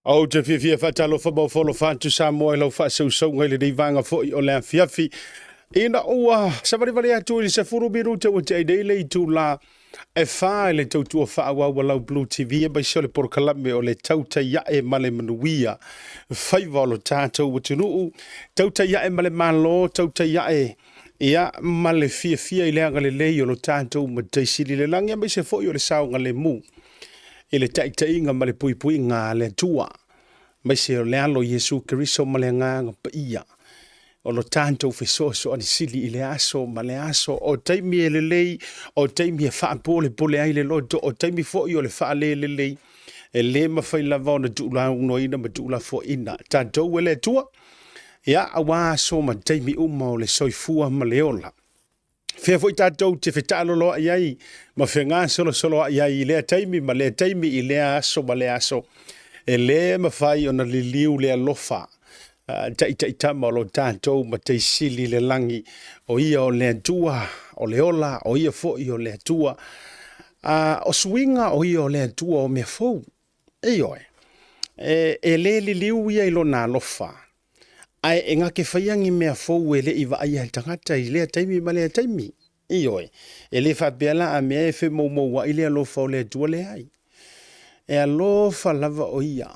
Au te fia fatalo fa mo folo fantu sa mo lo fa so ngale dei vanga fo o le fiafi ina ua sa vale atu i se furu biru te o te dei tu la e fa le tau tu fa wa wa Blue TV e ba sole por kalame o le tau ta ya e male manuia fai volo tato o tunu tau ta ya e male malo tau ta ya e ia male fia i le ngale le o lo tato ma te sili le langia ba se fo o le sao ngale mu ele tai nga male pui nga le tua mai se le alo Yesu Kristo male nga pa ia o lo tanto fe so ani sili ile aso male aso o taimi ele lei o taimi fa pole ai le loto o taimi fo yo le fa le e le ma fai la va na tu la no ina ma tu la fo ina tanto wele tua ya awa so ma taimi mo le soifua maleola fe foi tatou te fetalo lo ai ma fenga solo ai le taimi ma le taimi ile aso ma le aso e le ma fai ona liliu le alofa ta ma lo tatou ma te sili le langi o ia o le tua o le ola o ia fo i o le tua o swinga o ia o le tua o me fo e le liliu ia i lo na alofa ai enga ke faiangi mea fou ele i va ai tangata i le taimi ma le taimi e le fa bela a me fe mo wa ile lo fa le tu le ai e lo fa lava o ia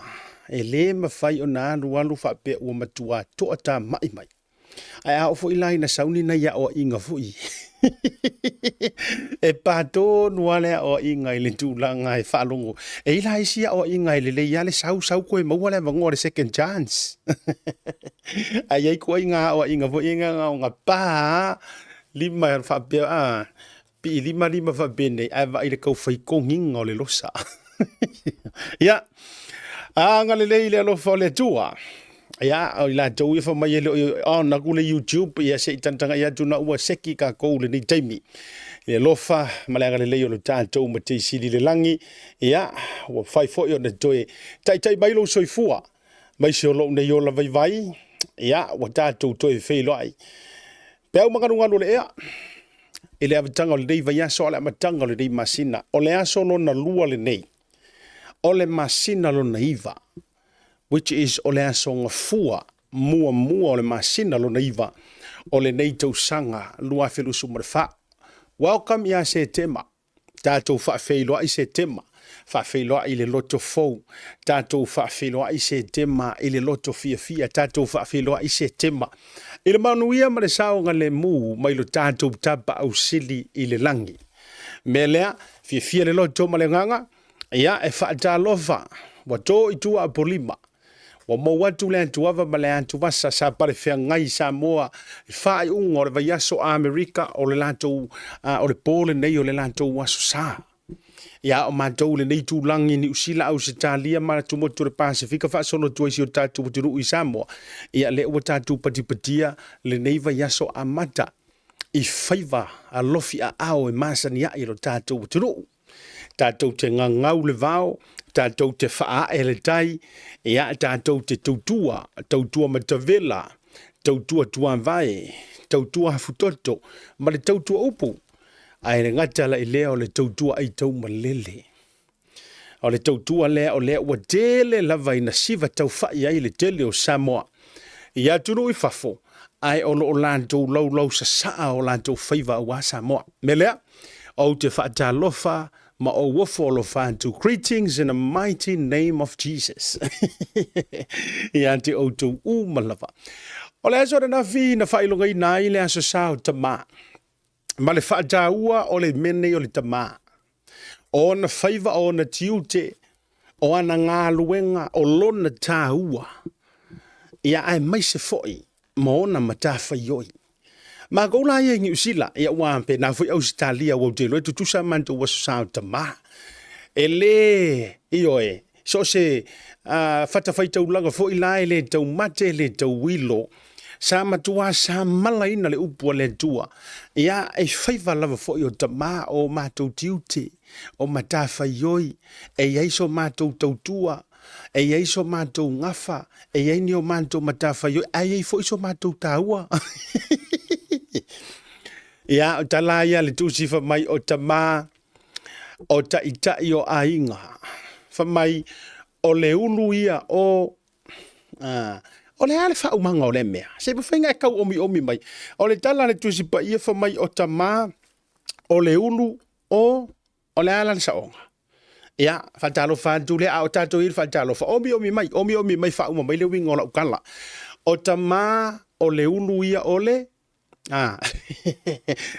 e le ma fai ona lu fa pe o matua to ata mai ai a fo ila ina sauni na ya o inga fui e pato nuale o inga ile tu la ngai fa longo e ila isia o inga ile le ya le sau ko e mo wala ngore second chance ai ko inga o inga fo inga nga pa lima fa pe pi lima fa bene ai va ile ko fai ko nginga le losa ya nga le lo fa le tua ya o la tu fa mai le on na ku le YouTube ya se tantanga ya tu na ua seki ka ko le ni taimi le lofa malanga le yo le tanto ma te sili le langi ya wa fai fo yo na toe tai mai lo soifua mai se lo ne yo la vai ya wa tato toe fe lo ai pe o manganu ngalo le ya ele avtanga le dei vai so la matanga le dei masina o le aso no na lua le nei o le masina lo naiva which is o le aso ngafua mua o le masina lo naiva o le nei tau sanga lua felu sumarfa welcome ya se tema tato fa feilo ai se tema fa feilo ai le loto fou tato fa feilo ai se tema ile loto fia tato fa feilo ai se tema ile manuia ma le sao nga le mu mai lo tato tapa au sili ile langi melea fia le loto ma le nganga ya e fa talofa wato itua polima wa mo watu le tuava ma le antu vasa sa pare fea ngai sa moa fa i ungo le vaiaso a Amerika o le lanto o le pole nei o le lanto waso sa ya o matou le nei tulangi ni usila au se talia ma tu motu le Pasifika fa solo tu isi o tatu butiru i Samoa ia le o tatu patipatia le nei vaiaso a mata i faiva a lofi a ao e masani a i lo tatu butiru tatu te ngangau le vao tatou te faa ele tai ia tatou te tautua matavela tautua tuanvae tautua hafutoto ma le tautua upu ai le ngata la ilea o le tautua ai tau malele o le tautua lea o lea ua tele lava ina siva tau fai ai le tele o Samoa ia tunu i fafo ai o lo lantou lau sa saa o lantou faiva wa Samoa melea o te faatalofa ma o wofo lo fantu greetings in the mighty name of Jesus ia te o tu malava o le aso na fi na failonga i nai le aso sao tama ma le faataua o le mene o le tama o na faiva o na tiute o ana ngā luenga o lona tāua ia ai mai se foi ma ona matawhaioi ma go la ye ngi usila ya wa pe na foi Australia wo te lo tu sa man to was sa tama ele ioe so se fata faita ulanga foi la ele to mate le to wilo sa matua sa malaina le upu le tua ya e faiva lava foi o tama o mato tiute o matafa yoi e yaiso mato tautua e yaiso mato ngafa e yaini o mato matafa yoi ai foi so mato taua ia talaya le tusi fa mai o tama o ta ita o ainga fa mai o le ulu ia o le ale fa umanga o le mea. Se pa whainga e kau omi mai. O le tala le tusi pa ia fa mai o tamā o le ulu o le ala le saonga. Ia, whatalo whantu le a o tātou iri whatalo wha omi mai wha uma mai le winga o la ukala. O tamā o le ulu ia o le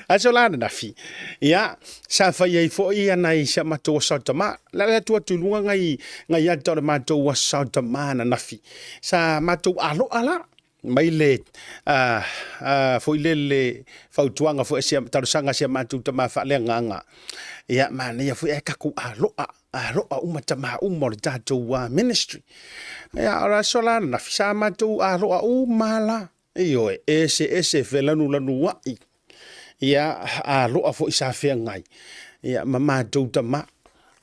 aso lana na fi. Ia, sa whai ei fo ia nei sa matua sa tamā. La tua tulunga ngai ata le matua sa tamā na nafi. Sa matua alo ala. Mai le fo le fautuanga fo sia tarusanga sia matu tamā fa le nganga. Ia mana ia fo e kaku aloa uma tamā le tātou ministry. Ia ora solana na fi sa matua aloa umala. Iyo ese felanu wai. Ia aloa fo isa fea ngai. Ia mama tau tama.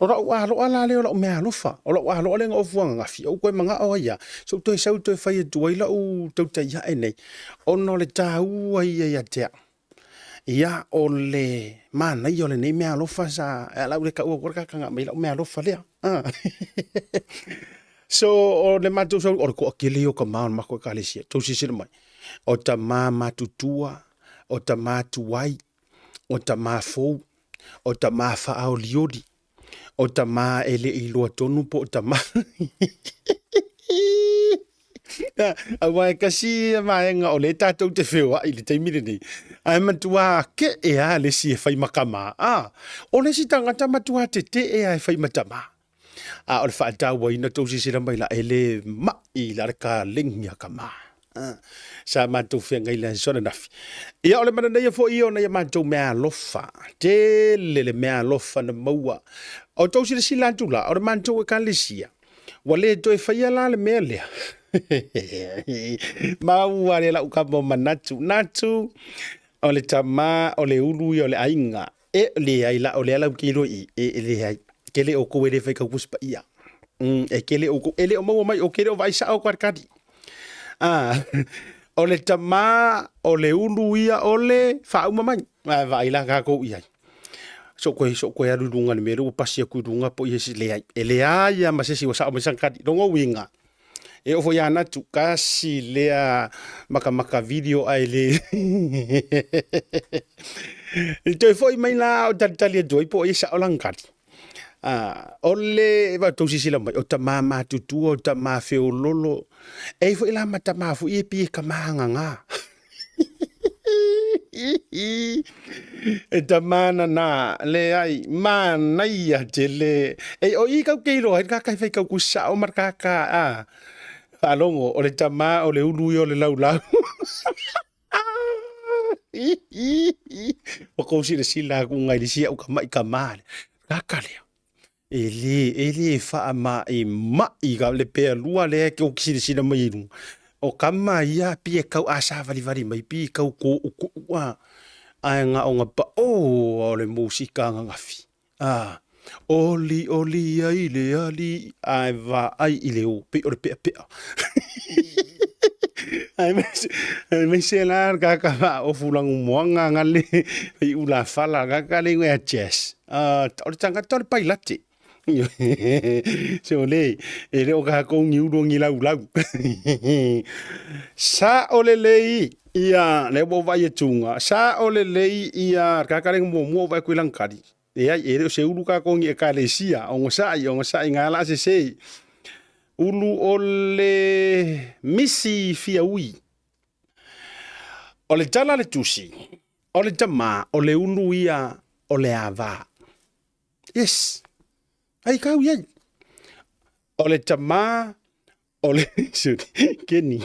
Ora aloa la leo la mea alofa. Ora aloa le ngofuanga ngafi. O koe mga oa ia. So toi sau toi whai atua ila u tau tai hae nei. Ono le tāua ia tea. Ia o le mana i o le nei mea alofa sa. Ea lau le ka ua kora kanga mai lau mea alofa lea. So o le matou sau o le ko akele o ka maon mako kalesia. Tau sisira mai. O ta mā matutua, o ta mā tuai, o ta mā fou, o ta mā whaao liodi, o ta mā ele i loa tonu po o ta mā. Awai kasi maenga o le tātou te whewa i le teimire nei. Ai matua ke e a le si e whai makama. O le si tangata matua te e a e whai matama. O le whaatau wa ina tau sisira mai la ele ma i la reka lengi a kama. Sa matou fia ngai la sona nafi. Ia ole mana nei fo io nei matou mea lofa. Te le mea lofa na maua. O tau sira sila tula, o matou e kalisia. Wale to e faia la le mea lea. Maua le la ukamo manatu. Natu o le tama o le ulu i o le ainga. E le ai la o le ala kilo i e le ai. Kele o ko ele fai ka kuspa ia. E kele o ko ele o maua mai o kele o vai sa o kwarkati. O le tama o le ulu ia o le whauma mai. Vai la kako ia. So koe arurunga ni mero pasia kurunga po iesi le ai. E le ai a masesi wa sa o mesangkati. Rongo winga. E ofo ia natu kasi lea maka video ai le. E toi foi mai la o tali doi po iesa o langkati. Ole va tosi sila mai o ta mama tutu o ta ma feo lolo e fo ila mata ma fu e pi ka manga nga e ta mana na le ai mana ia tele e o i ka keiro e ka kai fai ka kusa o marka ka alongo o le tama o le ulu o le lau o ko si le sila ku ngai le sia o ka mai ka male ka le ele fa ma e mai ga le pe lua le ke o kisi sina mai nu o kama ia pi e kau asa vali mai pi kau ko wa ai nga o nga pa o le musika nga ngafi oli ai le ali ai va ai ile o pe o pe ai me se larga ka o fulang moanga ngale i ula fala ga le we chess o tanga to pailate so le ele o ka ko ngiu ngi lau sa ole lei ia le bo vai tunga sa ole lei ia ka ka mo vai ku langkadi e ai ele se ulu ka ko ngi ka le sia o sa ngala se ulu ole misi fiaui ole tala le tusi ole tama ole ulu ia ole ava yes ai kau ia ole tama ole keni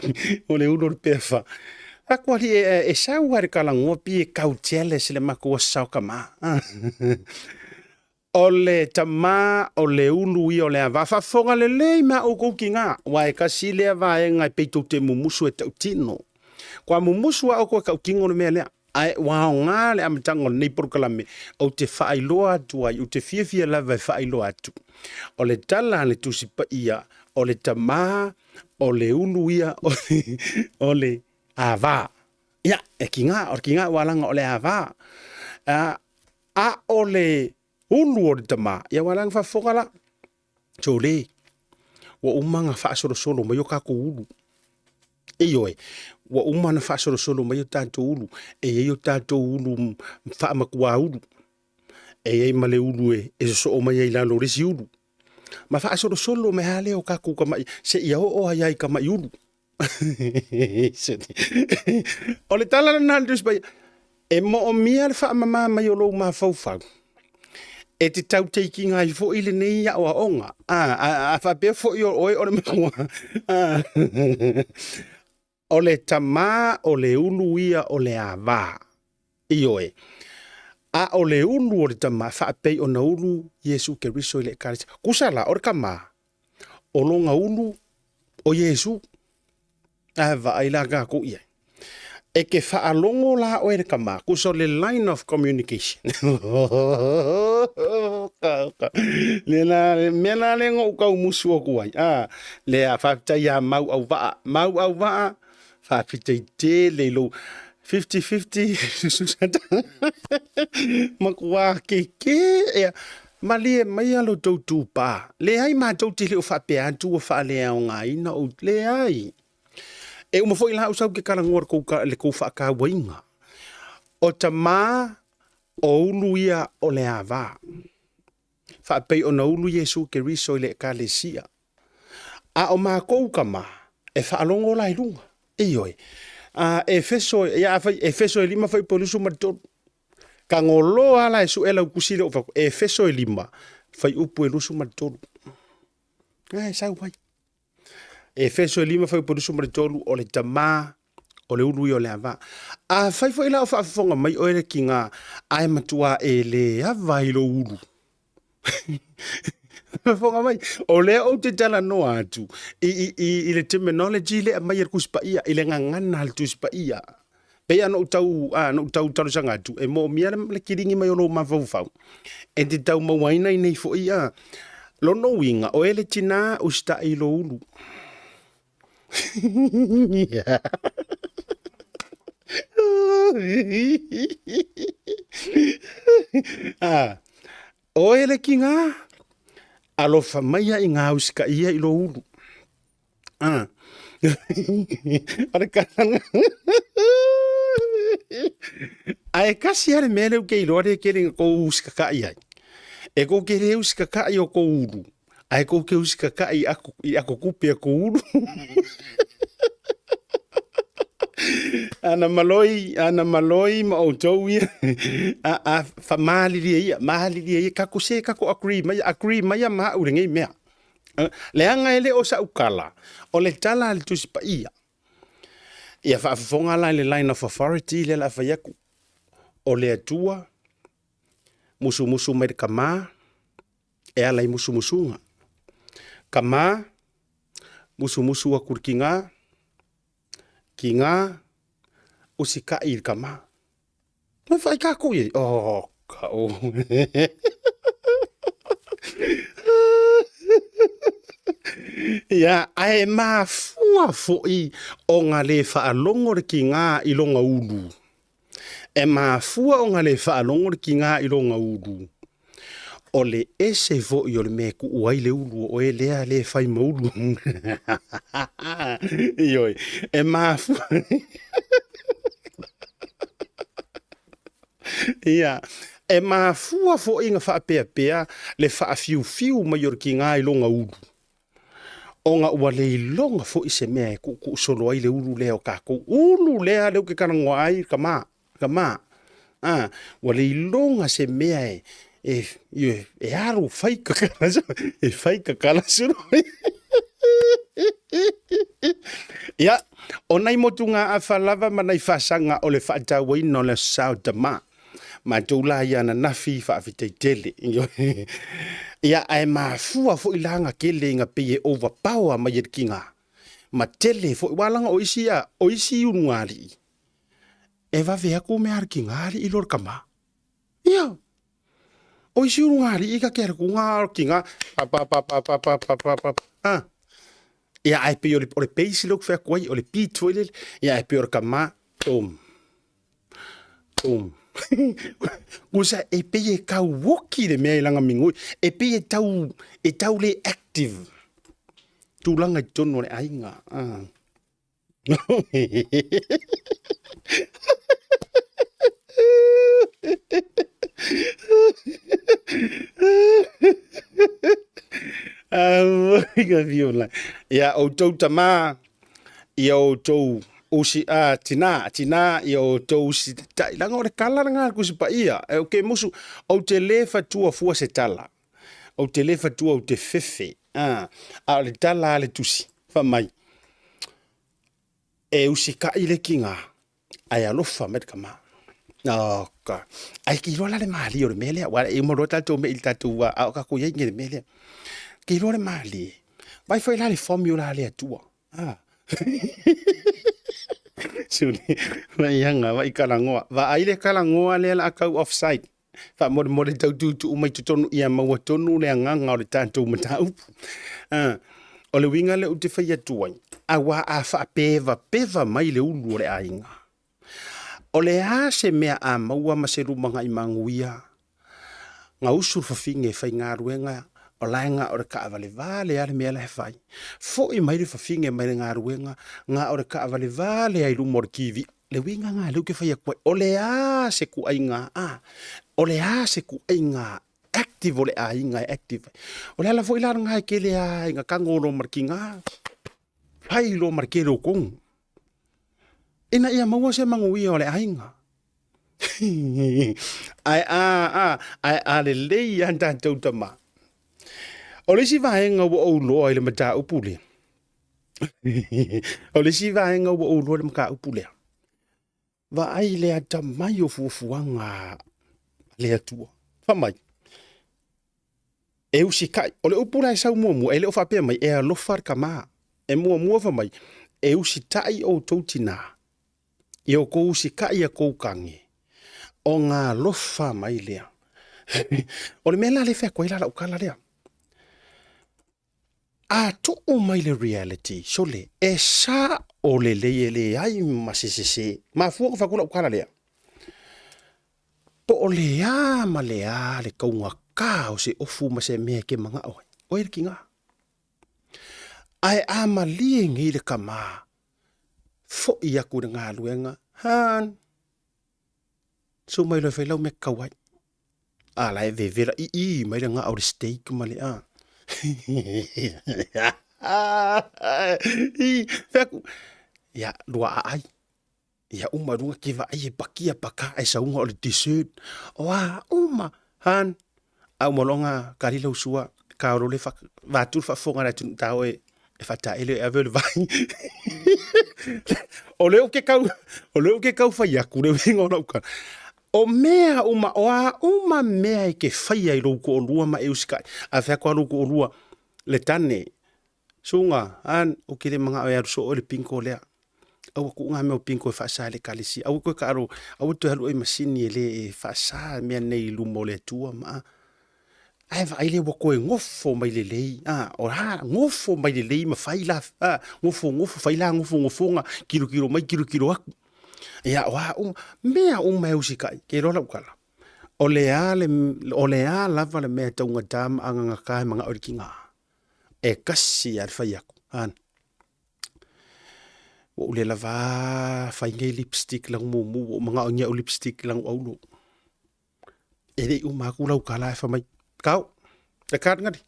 ole ulu pefa akwali e sa war kala ngopi e kau tele se le mako sa kama ole tama ole ulu i ole ava fa fonga le ma o ko kinga wa e kasi le va e ngai peito te mumusu e tautino kwa mumusu o ko ka kingo le mele ai wa nga le am tango nei por kalame o te fai loa tu ai o te fia la va fai loa tu ole tala le tu si pa ia ole tama ole ulu ia ole ava ya e kinga wala ole ava a ole ulu o tama ia wala fa fokala chole wa umanga whaasoro mai o kako ulu. Eoi, wa umana whaasoro mai o tātou ulu. E o tātou ulu whaamakua ulu. E male ulu e so o mai e lalo resi ulu. Ma whaasoro me hale o kako kamai. Se ia o ai kamai ulu. O le tala na nandus bai. E mo o mia le whaamama mai o lou ma faufau. E te tau teiki ngai fo ile nei ya o onga. A whape fo i o oi o le maua. O le tama o le ulu ia o le awa. Ioe. A o le ulu o le tama whape o na ulu Yesu ke riso i le karisa. Kusala o le kama. O longa ulu o Yesu. A vaila ga ko ia. E ke whaalongo la o ere kama, kuso le line of communication. Mena le ngō kau musu o kuai. Le a whaktai a mau au waa. Mau au waa, whaktai te le lo 50-50. Makua ke. Ma le mai alo tau tūpā. Le ai ma tau te leo whapea tu o whaalea o ngā ina o le ai. E uma foi la usau ke karangor ko le ko fa ka wainga. O ta ma o uluia o le ava. Fa pe o na ulu Yesu ke riso le kalesia. A o ma ko kama e fa longo la ilunga. E yoi. Efeso ya fa Efeso lima foi polusu mato. Ka ngolo ala su ela kusile o fa Efeso lima fai upu elusu mato. Sa wai. Efeso lima foi por isso tolu o le tama o le ulu o le ava. A fai foi la o whaafonga mai o ere ki ngā ai matua e le avai lo ulu. Whaafonga mai. O le o te tala no atu. I le terminology le mai er kuspa ia. I le ngangana al tuspa ia. Pea no tau tau sanga atu. E mo mia le kiringi mai o lo mawhau. E te tau mawaina i nei fo ia. Lono winga o ele tina usta i lo ulu. Yeah. O ele ki ngā alofa maia i ngā usika ia i lo ulu. Are karanga. Ai kasi are mele u kei loare kere ko usika ka ia. E ko kere usika ka i o ko ulu. Ai ko ke usika ka i ako kupe ako ulu. Ana maloi ma o tau ia. Fa mahali ia kako se kako agree mai ma urengei mea. Le anga ele o sa ukala. O le tala le tusipa ia. Ia whaafonga la le line of authority le la whaiaku. O le atua. Musu mai kama. E alai musunga. Kama, musu akur ki ngā, usika i kama. Nā whai kako ye? Oh, kao. Ia, ai mā fua foi o ngā le whaalongore ki ngā i longa ulu. E mā fua o ngā le whaalongore ki ngā i longa ulu. O le ese vo i o le me ku uai le ulu o e lea le fai maulu. Ioi, e mafu. Ia, e mafua fo inga wha pea le wha fiu mai o ki ngā i longa ulu. O ngā ua le longa fo i se mea ku solo ai le ulu leo kako. Ulu lea leo ke karangoa ai kama. Ua le longa se mea e aru fai kakala e fai kakala suru. Ia, o nai motu ngā awhalawa manai whasanga o le whaatawai no le sao tama. Ma tūla ia na nafi whaafitei tele. Ia, ai maa fua fo ilanga kele inga peye overpower mai e ki ngā. Ma tele fo walanga o isi unungari. E wawea ko me ar ki ngāri i lor kama. Ia. O isi urungari i ka kera ku ngā ki ngā. Ia ai pe o le peisi lok whea kuai, o le pito ile. Ia ai pe o le kama. Kusa e pe e kau woki le mea ilanga mingoi. E pe e tau le active. tūlanga I tono le ainga. Inga viola. Ia o tau tama, ia o tau usi tina ia o tau usi tai. Langa o le kala ngā kusi pa ia. E o ke musu, o te lefa tua fua se tala. O te lefa tua o te fefe. A le tala le tusi. Fa mai. E usi ka ile ki ngā. Ai alofa met kama. Ka. Ai ki rola le mali o le mele. Wala e mo rota to me il tatu wa. A ka ko ye nge le mele. Ki rola le mali. Vai foi la le formula le tua. Suni. Vai yanga vai kalangoa. Va ai le kalangoa le la ka offside. Fa mo tau tu mai tonu ia maua tonu le nganga o le tantou matau. O le winga le ute fai atuai. A wa a fa peva mai le ulu o le ainga. O le a se mea a maua maseru manga I manguia. Nga usur fafinge fai ngā ruenga o laenga o le ka avale vale ale mea le fai. Fo I mai le fafinge mai le ngā ruenga nga o le ka avale vale ai lumo le kiwi. Le winga ngā leu ke fai akua. O le a se ku ainga o le a se ku ainga active o le a inga active. O le ala fo ila ngā ke le a inga kangoro markinga. Fai lo markero kong. Ina ia maua se manguia o le a inga. Ai le lei anta tautama. O le si vaenga wa o loa ile mata upule. O le si vaenga wa o loa ile maka upule. Va ai le ata mai o fufuanga le atua. Fa mai. E usi kai. O le upula e sau mua. E le o whapea mai. E alofar ka maa. E mua fa mai. E usi tai o tautina. E o ko usi kai a kou kange. O ngā lofa mai lea. O le mela le whea koe la ukala lea. A to o mai le reality. So le. E sa o le le ai masisese. Ma fuwa ka whakula ukala lea. Po o le a ma le a le kaunga ka o se ofu ma se mea ke mga oe. Oe ki ngā. Ai a ma lie ngi le ka maa. Fo I aku na ngā luenga. Han. So mai lo fai lau me kawai. A lai vera I mai le ngā au le steak ma le a. Feku. Ya lua a ai. Ya runga kiva ai bakia baka ai saunga o le dessert. Wa han. Au molonga karila usua ka ro le fa va tu fa fonga na tu tau e fata ele ave le vai. O le ke kau fa ya ku le winga na uka. O mea uma mea ke fai ai lo ko lua ma euska. A fa ko lo ko lua le tane. Sunga an o ke le manga o so o le pinko le. Au ku nga me o pinko fa sa le kalisi. Au ko ka ro au to halu e masini le fa sa me nei lu mo le tua ma. Ai va ile wo ko ngofo mai le lei. O ha ngofo mai le lei ma fai la. Ngofo fai la ngofo nga kilo mai kilo aku. Ya wa mea mai usikai ke rola ukala. O le a lava le mea taunga dam anga kai manga orikinga. E kasi ar fai aku. Han. O le lava fai ngai lipstick lang mo mga onya o lipstick lang aulo. E le ku lau kala fa mai. Kau. Dekat ngadi.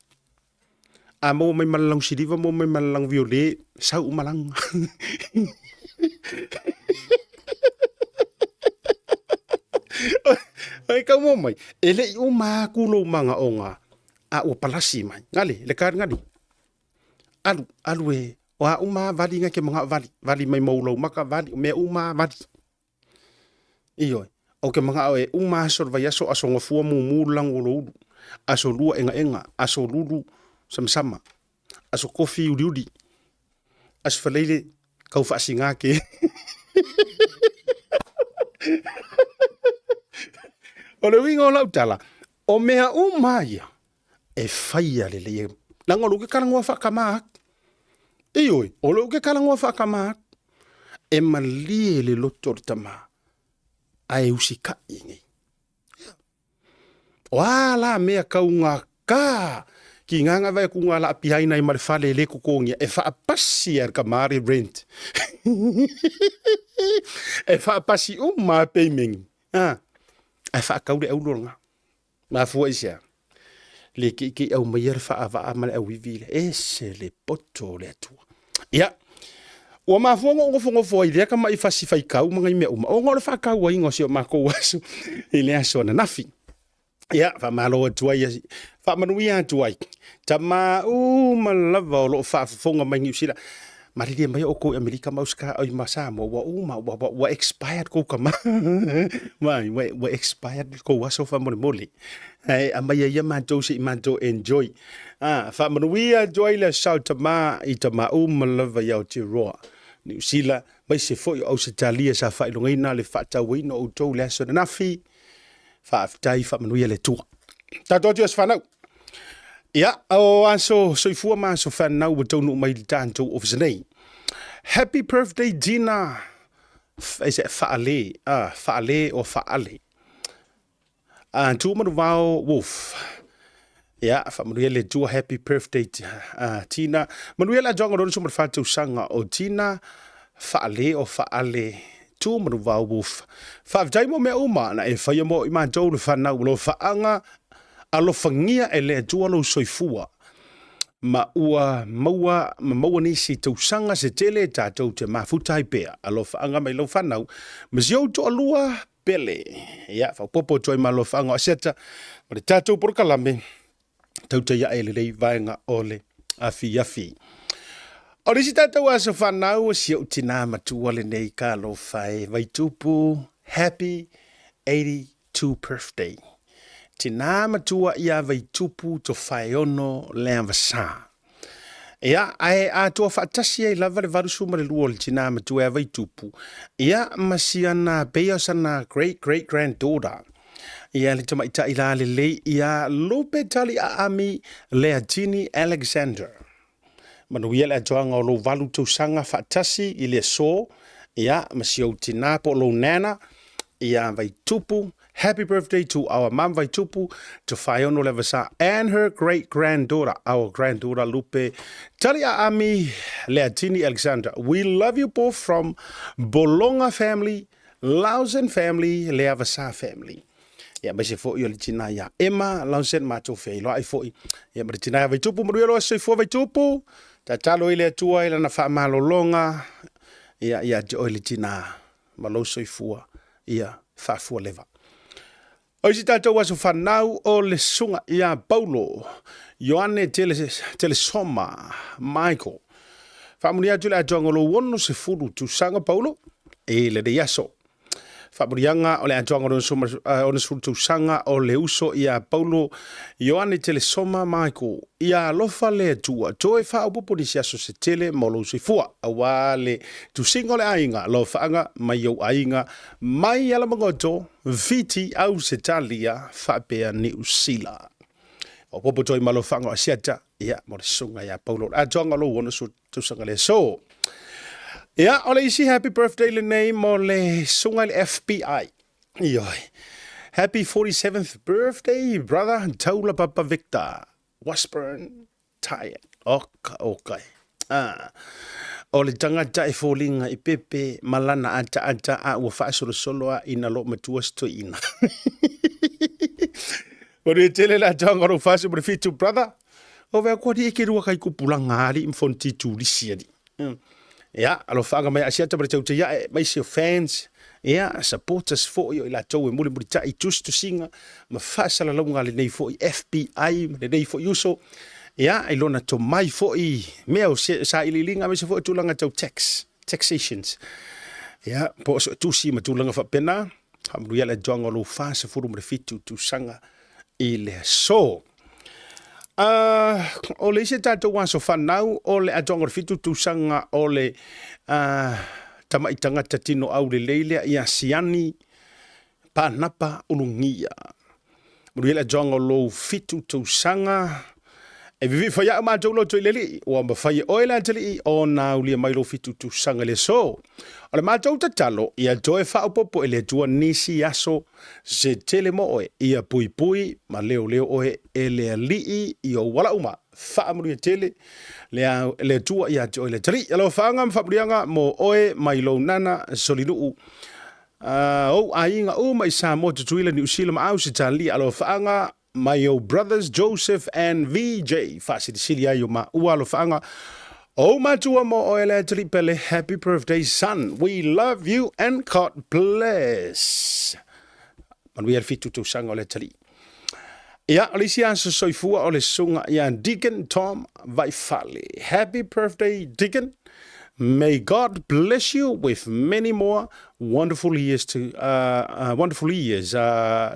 A mo mai malang sidiva mo mai malang violet sau malang. Ai kau mo mai. Ele ku lo manga onga. A o palasi mai. Ngali dekat ngadi. Alu e wa vali nga ke mga vali mai maulo maka vali me vali. Iyo. O ke mga e sor vai aso nga fua mu lang ulo. Aso lua enga aso lulu sama aso kofi udi aso falele kau fa singa ke o le winga o lau tala o mea ya e faia le langa lu ke kalangua fa kama iyo o lu ke kalangua fa kama e malie le lotor tama ai usika ingi wala mea kaunga ka ki nganga vai ku ngala apiai nai mare fale le ku kongia e fa pasi er kamari rent e fa pasi ma payment e fa kaure au longa ma fu isia le ki au mayer fa ava mal au vivile e se le poto le tu ya o ma fu ngo fo ile ka mai fasi fai kau mga me uma o ngol fa kau ingo sio ma ko wasu ile aso na nafi ya fa malo tuai fa manuia tuai tama malava lo fa fonga mai sila mari dia mai o ko Amerika mauska ai masa mo wa expired ko kama mai wa expired ko waso fa mo mole ai amai ya manto si manto enjoy fa manuia joy la sau tama itama malava ya ti roa ni sila mai se foi au se talia sa fa ilongaina le fa tawino o to le so na fi fa tai fa manuia le tu ta do just fa no ja o aso so fu ma so fa no to no mai tanto of se happy birthday Gina is it fa ale o fa ale tu mo vao wolf ja fa manuia le tu happy birthday Tina manuia la jonga ron so mo fa tu sanga o Tina fa ale o fa ale tu mo vao wolf fa dai mo me uma na e fa mo I ma to fa na lo fa anga alo fangia ele tu alo soifua maua ni si tu sanga se tele tatou te mafutai pea alo fa anga mai lo fa na mzio to alua pele ya fa popo toi malo fa anga seta ma tatou por kalame tau te ya ele lei vaenga ole afi ori si tatou aso fa na o si utina matu ole nei ka lo fai vai tupu happy 82 birthday tina matua ia vai tupu to faiono le avasa ia ai a to fatasi ai lava le varu suma le luol tina matua vai tupu ia masiana beosana great granddaughter ia le tama ita ila le ia lope tali a ami le Ginny Alexander manuia le joanga lo valu to sanga fatasi ile so ia masio tina po lo nana ia vai tupu. Happy birthday to our mom Vaitupu, to Fayono Levasa, and her great-granddaughter, our granddaughter Lupe Talia Ami Leatini Alexander. We love you both from Bolonga family, Lausen family, Leavasa family. Ya basi fo yo litina ya Emma Lausen mato fe lo ai fo ya litina ya Vaitupu mo lo so fo Vaitupu tatalo ile tua ile na fa malolonga ya jo litina malo so fo ya fa fo leva. O si tātou waso whanau o le sunga ia Paulo, Ioane Telesoma, Michael. Whamuri atu le atuanga lo wono se furu tu sanga Paulo, e le de yaso. Whamurianga o le atuanga lo sefuru tu sanga o le uso ia Paulo, Ioane Telesoma, Michael. Ia lofa le atua, toe wha upopo ni siaso se tele molo se fua. Awa le tu singa le ainga, lo whaanga mai au ainga, mai ala mangoto, viti au se talia whapea ni usila. O popo toi malo whanga a siata, ia mo le sunga ia Paulo. Atuanga lo wono su tu sanga le so. Ia, o le isi happy birthday le nei mo le sunga le FBI. Ioi. Happy 47th birthday, brother. Taula Papa Victor. Washburn, tired. Okay. O le tangata e fōlinga I pepe malana ata a ua whaasolo ina lo matua sto ina. O re tele la tanga ro whaase mo fitu, brother. O vea kua di eke rua kai kupulanga ali mfonti tu lisia di. Ya, alo whaanga mai asiata mara tauta ya mai seo fans. Ya, supporters fo yo ila tau e muli ta I tus tu singa. Ma whaasala launga le nei fo I FBI, le nei fo yuso. Ya, ilona to mai fo I meo sa ililinga me se fo tulanga tau taxations. Ya, po so tu si matulanga fa pena. Hamru ya le jonga lo whaase furu mara fitu tu sanga ile so. O le se tato waso whanau, o le atonga fitu tu sanga o le tamaitanga tatino au le leilea ia siani panapa ulungia. Muriela jonga lo fitu tu sanga E vivi faya ma tolo to leli o ma faya oila tali o na uli mai lo fitu tu sanga le so. Ole ma tolo talo ia joe fa popo ele tua nisi aso se tele mo oe ia pui pui ma leo oe ele ali i o wala uma fa amuri tele le tua ia joe le tali. Alo fanga mfabrianga mo oe mai lo nana solinu o ainga o mai sa mo tuile ni usila ma au se tali alo fanga my brothers Joseph and VJ fasidi silia yo ma ualo fanga o matua mo oele tripele happy birthday son, we love you and God bless man we are fit to sang ole tali ya Alicia so soifua ole sunga ya Deacon Tom Vaifali. Happy birthday Deacon, may God bless you with many more wonderful years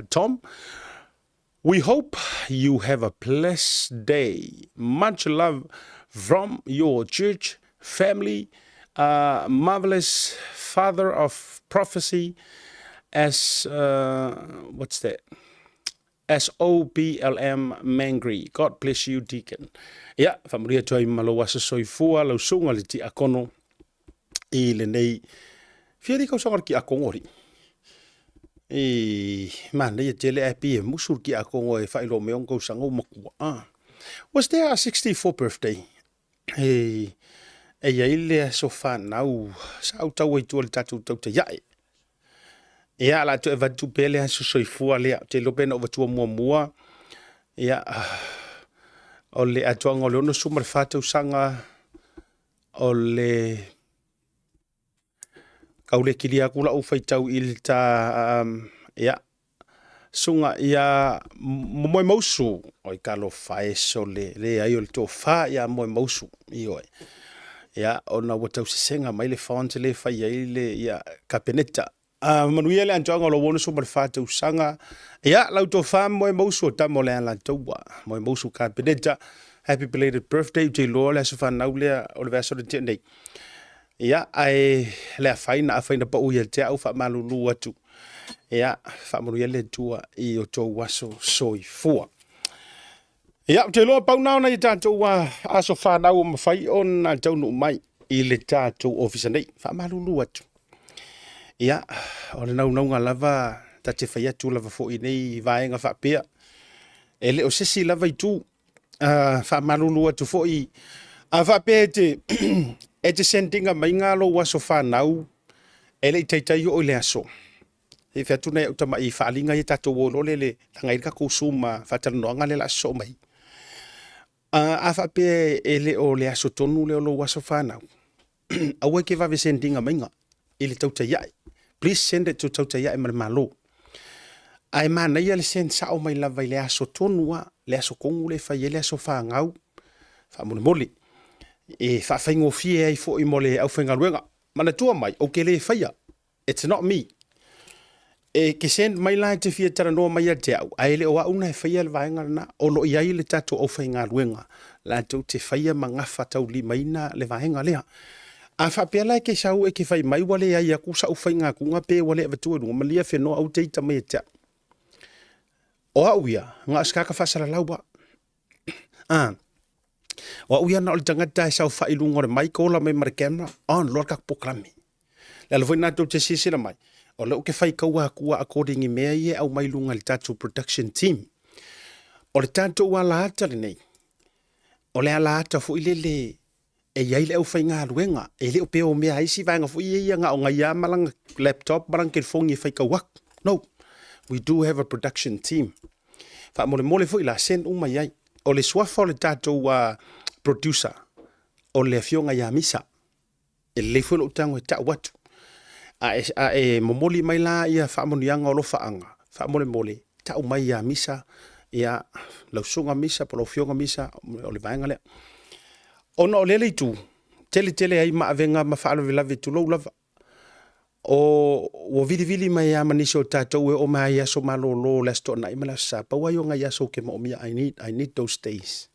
Tom. We hope you have a blessed day. Much love from your church family, marvelous father of prophecy, what's that? SOBLM Mangry. God bless you, Deacon. Yeah, familia toi malo wasa soifua lo sunga le ti akono I le nei. Fieri ko songar ki akongori. Man, le tele api musul ki akongo e failo me onko sango makua. Was there a 64th birthday? E ile so fan now. Sa tau e tu tatu tau te yae. Ia la tu eva tu pele so soifua le te lopena o tu mua. Ia o le atuanga o le ono sumar fatu sanga o le kaule kilia kula u faitau il ta ia sunga ia moe mausu o kalo fae so le ai o to fa ia moe mausu io ia ona wata usenga mai le fonte le fa ile ia kapeneta manuia le antonga lo wono sumar fatu sanga ia la to fa moe mausu ta mo le la towa moe mausu kapeneta. Happy belated birthday to Lola so now le o le verso de tende. Ia ai le faina pa o ia te au fa malulu atu. Ia fa mo le tua I o to waso soifua. Ia te lo pa na na tato wa aso fa na o mafai on na tau no mai I le tato office nei fa malulu atu. Ia o le nau nga lava ta te fa tu lava fo I nei vaenga fa pea. Ele o sesi lava I tu fa malulu atu fo I a fa pete e te sentinga mai ngalo waso fa nau ele taitai o le aso e fa tu nei o tama I fa linga I tato wo lo le ngai ka ko suma fa tano ngale la so mai a fa pe ele o le aso tonu le lo waso fa nau a we ke va sentinga mai nga ele tautai ai please send it to tautai ai malo ai mana ia le sen sa o mai lava le aso tonu le aso kongu le fa ele aso fa ngau fa mole e fa faingo fie ai fo I mole au fainga luenga mana tua mai o ke le faia it's not me e ke send mai la te fie tara no mai te au ai le o una faia le vaenga na o lo ia le tato o fainga luenga la tu te faia mangafa tau li maina le vaenga lea a fa pe la ke sau e ke fai mai wale ai ku sa fainga ku nga pe wale vetu no malia fe no au te ta mai te o auia nga ska ka fa sala lauba wa uia na o tangata e sau whai lungo re mai ko la mai mara camera on lor kak pokrami le lo na to te sisi mai o le o ke whai kaua kua according I mea ie au mai lunga le tatu production team o le tatu wa la ata le nei o le ala ata fu ilele e iai le au whai ngā luenga e le o peo mea haisi vanga fu ia nga o ngai a malanga laptop barang ke fongi whai kauak no we do have a production team fa mole fu ila sen umai ai o le swafo le tato wa producer o le fionga ya misa e le fu lo tango ta watu e momoli mai la ia fa monianga o lo faanga fa mole ta mai ya misa ia lo sunga misa po lo fionga misa o le vaenga le ono le tu tele ai ma venga ma fa lo lave tu lo lava o vili mai ya manisho tato o mai ya so malo lo la sto na imala sa pa wa yo nga ya so ke mo mi I need those days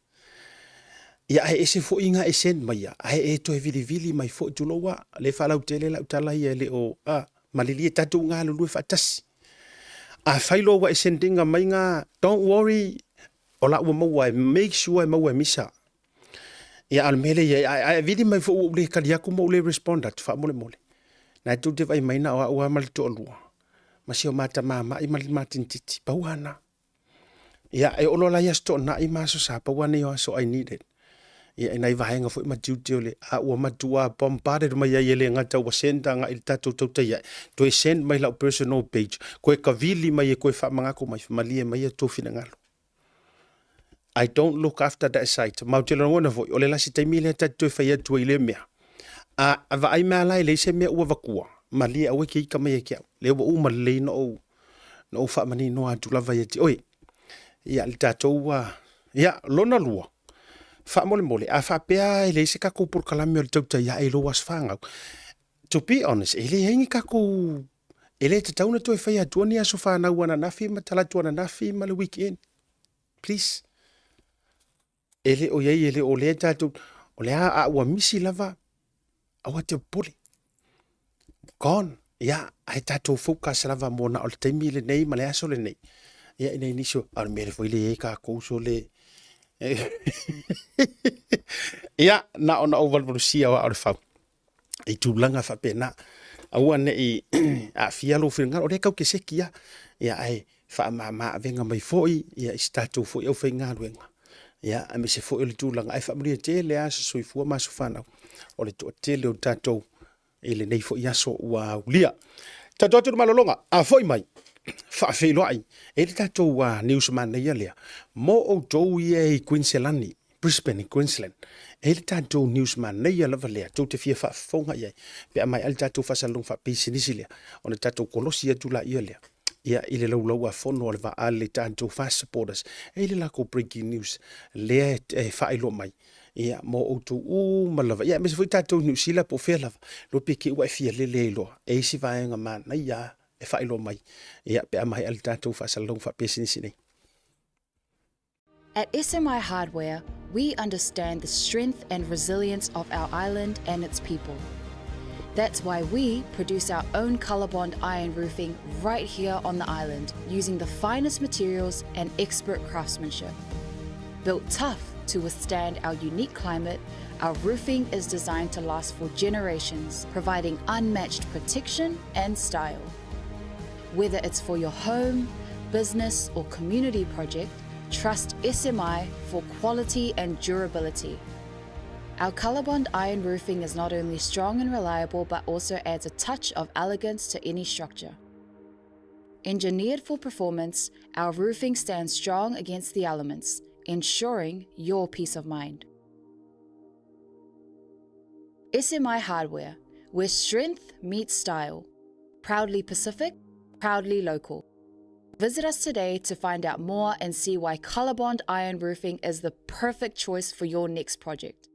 ya ese fo inga esen mai ya e to vili mai fo tu lo wa le fa la tele la tala ye le o malili tato nga lu fa tas a failo wa esen dinga mai nga don't worry o la ua maua make sure maua misa ia al mele ia vidi mai fo ule kaliaku mo ule responder fa mole na tu te vai mai na o mal to lua masio mata mama i mal matin titi pauana ia e olo la ia sto na i maso sa pauana yo so I need it ia nai vahenga fo ma duty ole a o matua bombarded mai ia ele ngata o senda nga il tatu to ia to send mai la personal page ko ka vili mai ko fa manga ko mai malie mai to fina ngalo I don't look after that site ma tele ngona vo ole la sita mile tatu fa ia to ile mea a va ai mala ile se me o vakua malia o ke ka mai ke le o male no fa mani no atu lava ia ti oi ia il tatu ia lona lua fa mole a fa pea ile se ka ko por kala me tau ia e lo was fanga to be honest ile hengi ka ko ile te tauna to fa ia tuani aso fa na wana na fi matala tuana na fi mal weekend please ele o ye ele o le tatu o le a wa misi lava awa te pole gone ia ai tatu focus lava mona o te mile nei male aso le nei ia nei ni so al mere foi le ka ko so le ia na ona overvolusia wa al fa e tu langa fa pena awa nei a fialo finga o le ka ke sekia ia ai fa mama venga mai foi ia statu foi o finga luenga ia a me se foi le tu langa ai fa mri te le aso so fu ma so fana o le to tele o tato ele nei foi aso wa ulia tato tu malolonga a foi mai fa felo ai ele tato wa newsman nei ia mo o to ie Queensland Brisbane Queensland ele tato newsman nei ia lava le to te fia fa fonga ia pe mai al tato fa salong fa business ia on tato kolosia tu la ia ia ile lo a fono le va ale tato fa supporters ele la ko breaking news le fa ilo mai ia mo o tu malava ia me se foi tato New Zealand po fela lo peke wa fia le lo e si va nga man ia e fa ilo mai ia pe mai al tato fa salong fa business nei. At SMI Hardware, we understand the strength and resilience of our island and its people. That's why we produce our own ColourBond iron roofing right here on the island using the finest materials and expert craftsmanship. Built tough to withstand our unique climate, our roofing is designed to last for generations, providing unmatched protection and style. Whether it's for your home, business, or community project, trust SMI for quality and durability. Our ColourBond iron roofing is not only strong and reliable, but also adds a touch of elegance to any structure. Engineered for performance, our roofing stands strong against the elements, ensuring your peace of mind. SMI Hardware, where strength meets style. Proudly Pacific, proudly local. Visit us today to find out more and see why ColourBond iron roofing is the perfect choice for your next project.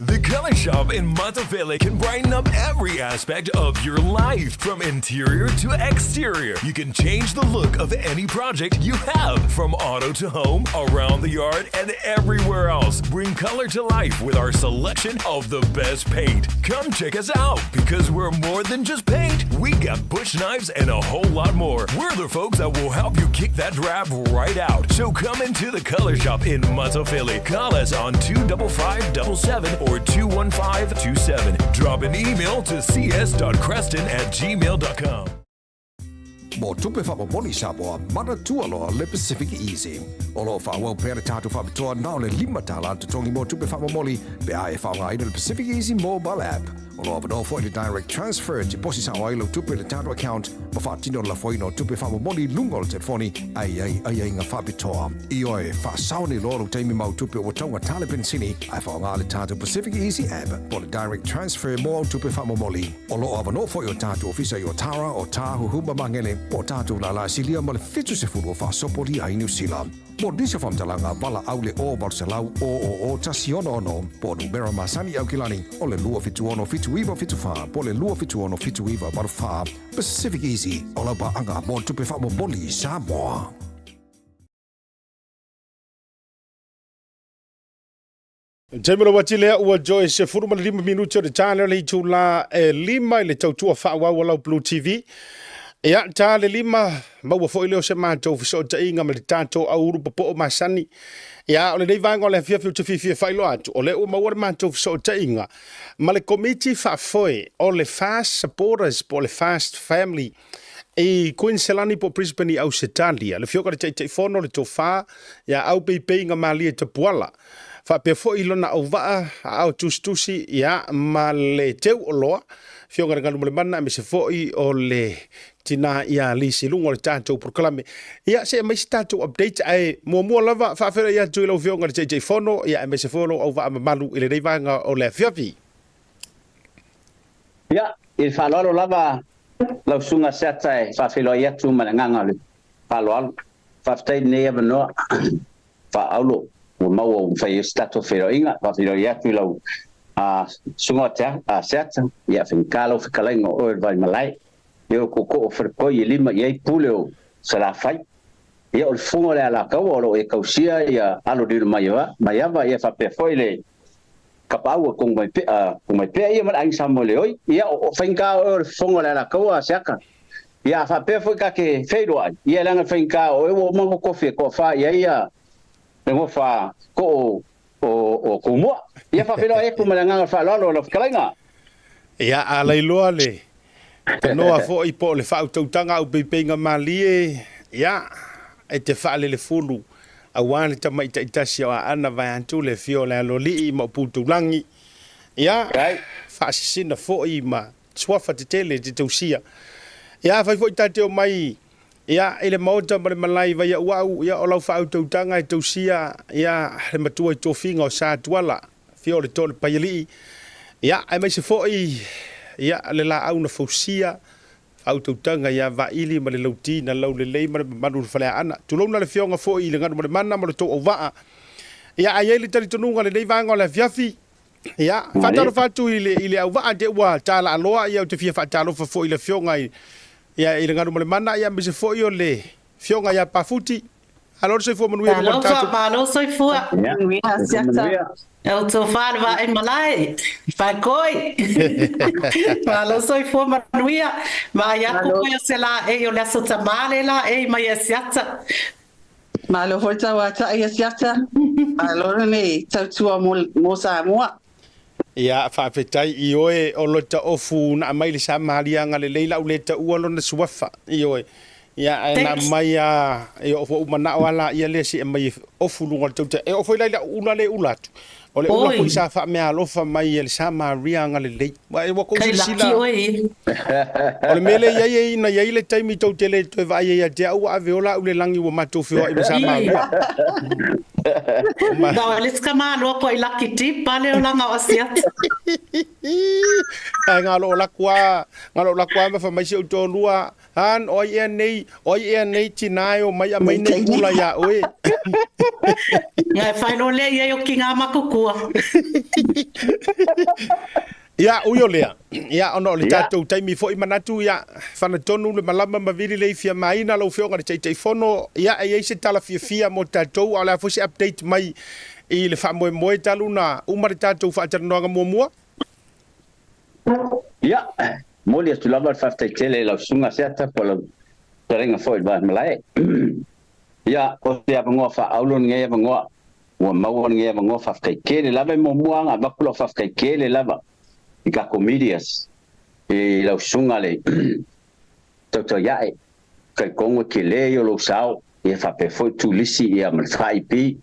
The Color Shop in Matavele can brighten up every aspect of your life, from interior to exterior. You can change the look of any project you have, from auto to home, around the yard, and everywhere else. Bring color to life with our selection of the best paint. Come check us out, because we're more than just paint. We got bush knives and a whole lot more. We're the folks that will help you kick that drab right out. So come into the Color Shop in Matavele. Call us on 25577 or or 21527. Drop an email to cs.creston@gmail.com. Mo tupe fa moni Samoa mana tualoa le Pacific Easy. Olo fa wau pere tatu fa toa na le lima tala to tongi mo tupe fa moli be ai fa ngai le Pacific Easy mobile app. Olo fa no for the direct transfer to posi sa wai lo tupe le tatu account ma fa tino la foi no tupe fa moli lungol te foni ai nga fa bitoa. Ioe fa sauni lo taimi mau tupe o tonga tale pensini ai fa ngai le tatu Pacific Easy app for the direct transfer mo tupe fa moli. Olo fa no for your tatu ofisa your tara o tahu humba mangele po tātou la silia ma le fitu se furu fa sopori ai New Zealand. Mo disa fam talanga bala aule o Barcelau o tasiono ono po numero masani au kilani o le lua fitu ono fitu iwa fitu fa po le lua fitu ono fitu iwa bar fa Pacific Easy o la ba anga mo tupe fa mo boli Samoa. Jamila Watile ua Joy se furu ma 5 minuti de channel le tula lima le tautua fa wa Blue TV. Ia ta le lima maua fo ileo se mātou fiso ta inga ma le tātou auru papo o masani. Ia o le nei vanga o le fia fiu te fifia whailo atu. O le ua maua le mātou fiso ta inga. Ma le committee whafoe o le fast supporters po le fast family. E Queenselani po Brisbane i au Setalia. Le fioka le teitei fono le tofa. Ia au peipei nga malia te puala. Fa pe fo ilona au vaa au tustusi ia ma le teu o loa. Fionga nganu mo le mana me se foi o le tina ia lisi lungo le tātou proklame. Ia se mai tātou update ai mua lava whawhera ia tui lau fionga le JJ Fono ia me se fono au vaa malu i le reivanga o le fiapi. Ia, i whalolo lava lau sunga seata e whawhelo ia tu ma le nganga le whalolo. Whawhtei nei ava noa whaaulo o mau o whai stato whero inga whawhelo ia tu lau sunga seata ia whinkalo whikalengo o e vai malai. Ia koko o whakoi e lima iei puleo sa la whai. Ia o le fungo le ala kau oro e kausia ia alo diro mai ava ia whapea foi le kapau kung mai pea ia man ang samo le oi. Ia o whaingao o le fungo le ala kau a seaka. Ia whapea foi ka ke wheido ai. Ia langa whaingao e o mango kofi ko wha ia le mo wha ko o kumua. Ia whapelo e kumalanga wha lolo lo whakalenga. Ia a leiloa le. Te noa fo i po le whautautanga au peipenga malie. Ia, e te whaale le fulu. A wane ta mai ta itasi o a ana vai antu le fio le aloli i ma putu langi. Ia, whaasisina fo i ma swafa te tele te tausia. Ia, whai fo i tate o mai. Ia, ele mauta ma le malai vai au au. Ia, o lau whautautanga e tausia. Ia, le matua i tofinga o sa tuala. Fio le tole paiali. Ia, ai mai se fo i... Ia le la au na fausia autotanga ia vaili ma le lauti na lau le lei ma le manu fale ana tulona le fionga fo i le ngadu ma le mana ma le to ova ia ai le tari tonunga le lei vanga le fiafi ia fataro fatu i le au va de wa tala aloa ia te fia fatalo fo i le fionga ia i le ngadu ma le mana ia me se fo i o le fionga ia pafuti alor se fo manu ia Malo soy fua. Eu tô falando vai malai. Vai coi. Malo soy fua manuia. Vai a coia se lá e eu leso tamale lá e mai siata. Malo forza wa ta ia siata. Malo ne tautua mo Samoa. Ia whawhetai i oe o lota ofu na mai le sa maria nga le leila u leta ua lona suafa i oe. Ia na mai e ofo umana wala ia le si mai ofu lunga tauta e ofo laila una le ulatu o le ula ko isa fa me alofa mai el sa maria nga le le e wa ko sila o le mele ia na ia le taimi tauta le to va ia te au ave ola u le langi wa matofi o i sa maria Da let's come on ko i lucky tip pale o langa o sia ngalo la kwa ma fa mai si o to lua han oi e nei tinaio mai a mai nei kula ya oi ya fai no le ia o kinga makukua ya uyo lea ya ono le tatou taimi fo i manatu ya fana tonu le malama mavili le fia mai na lo fionga le tei fono ya e se tala fia mo tatou ala fo se update mai i le fa mo taluna umar tatou fa tanoanga mo ya Moli tu lava fafta tele la sunga seta pola renga foi ba malai. Ya o te avangoa fa aulon nge avangoa ua mau nge ma ngo fa ke le lava mo muanga ba kulo fa ke le lava I ka comedians e la sunga le to ya e kai kongo ke le yo lo sao e fa pe foi tu lisi e am fai pi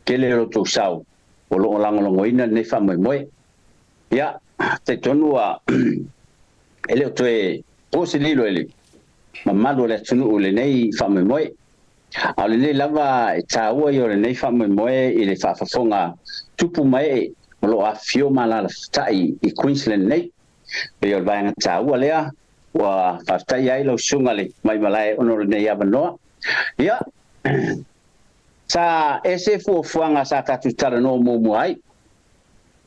ke le lo to sao o lo lang lo ina ne fa mo ya te tonua ele to e o se lilo ele mamma lo le tunu le nei fa mo ale le lava e taua yo le nei fa mo e le fa fonga tupu mai lo a fio mala tai I Queensland nei e yo vai taua lea wa fa tai ai lo sunga le mai malai ono le nei abanoa ya sa ese fuanga sa tatu tala no mo ai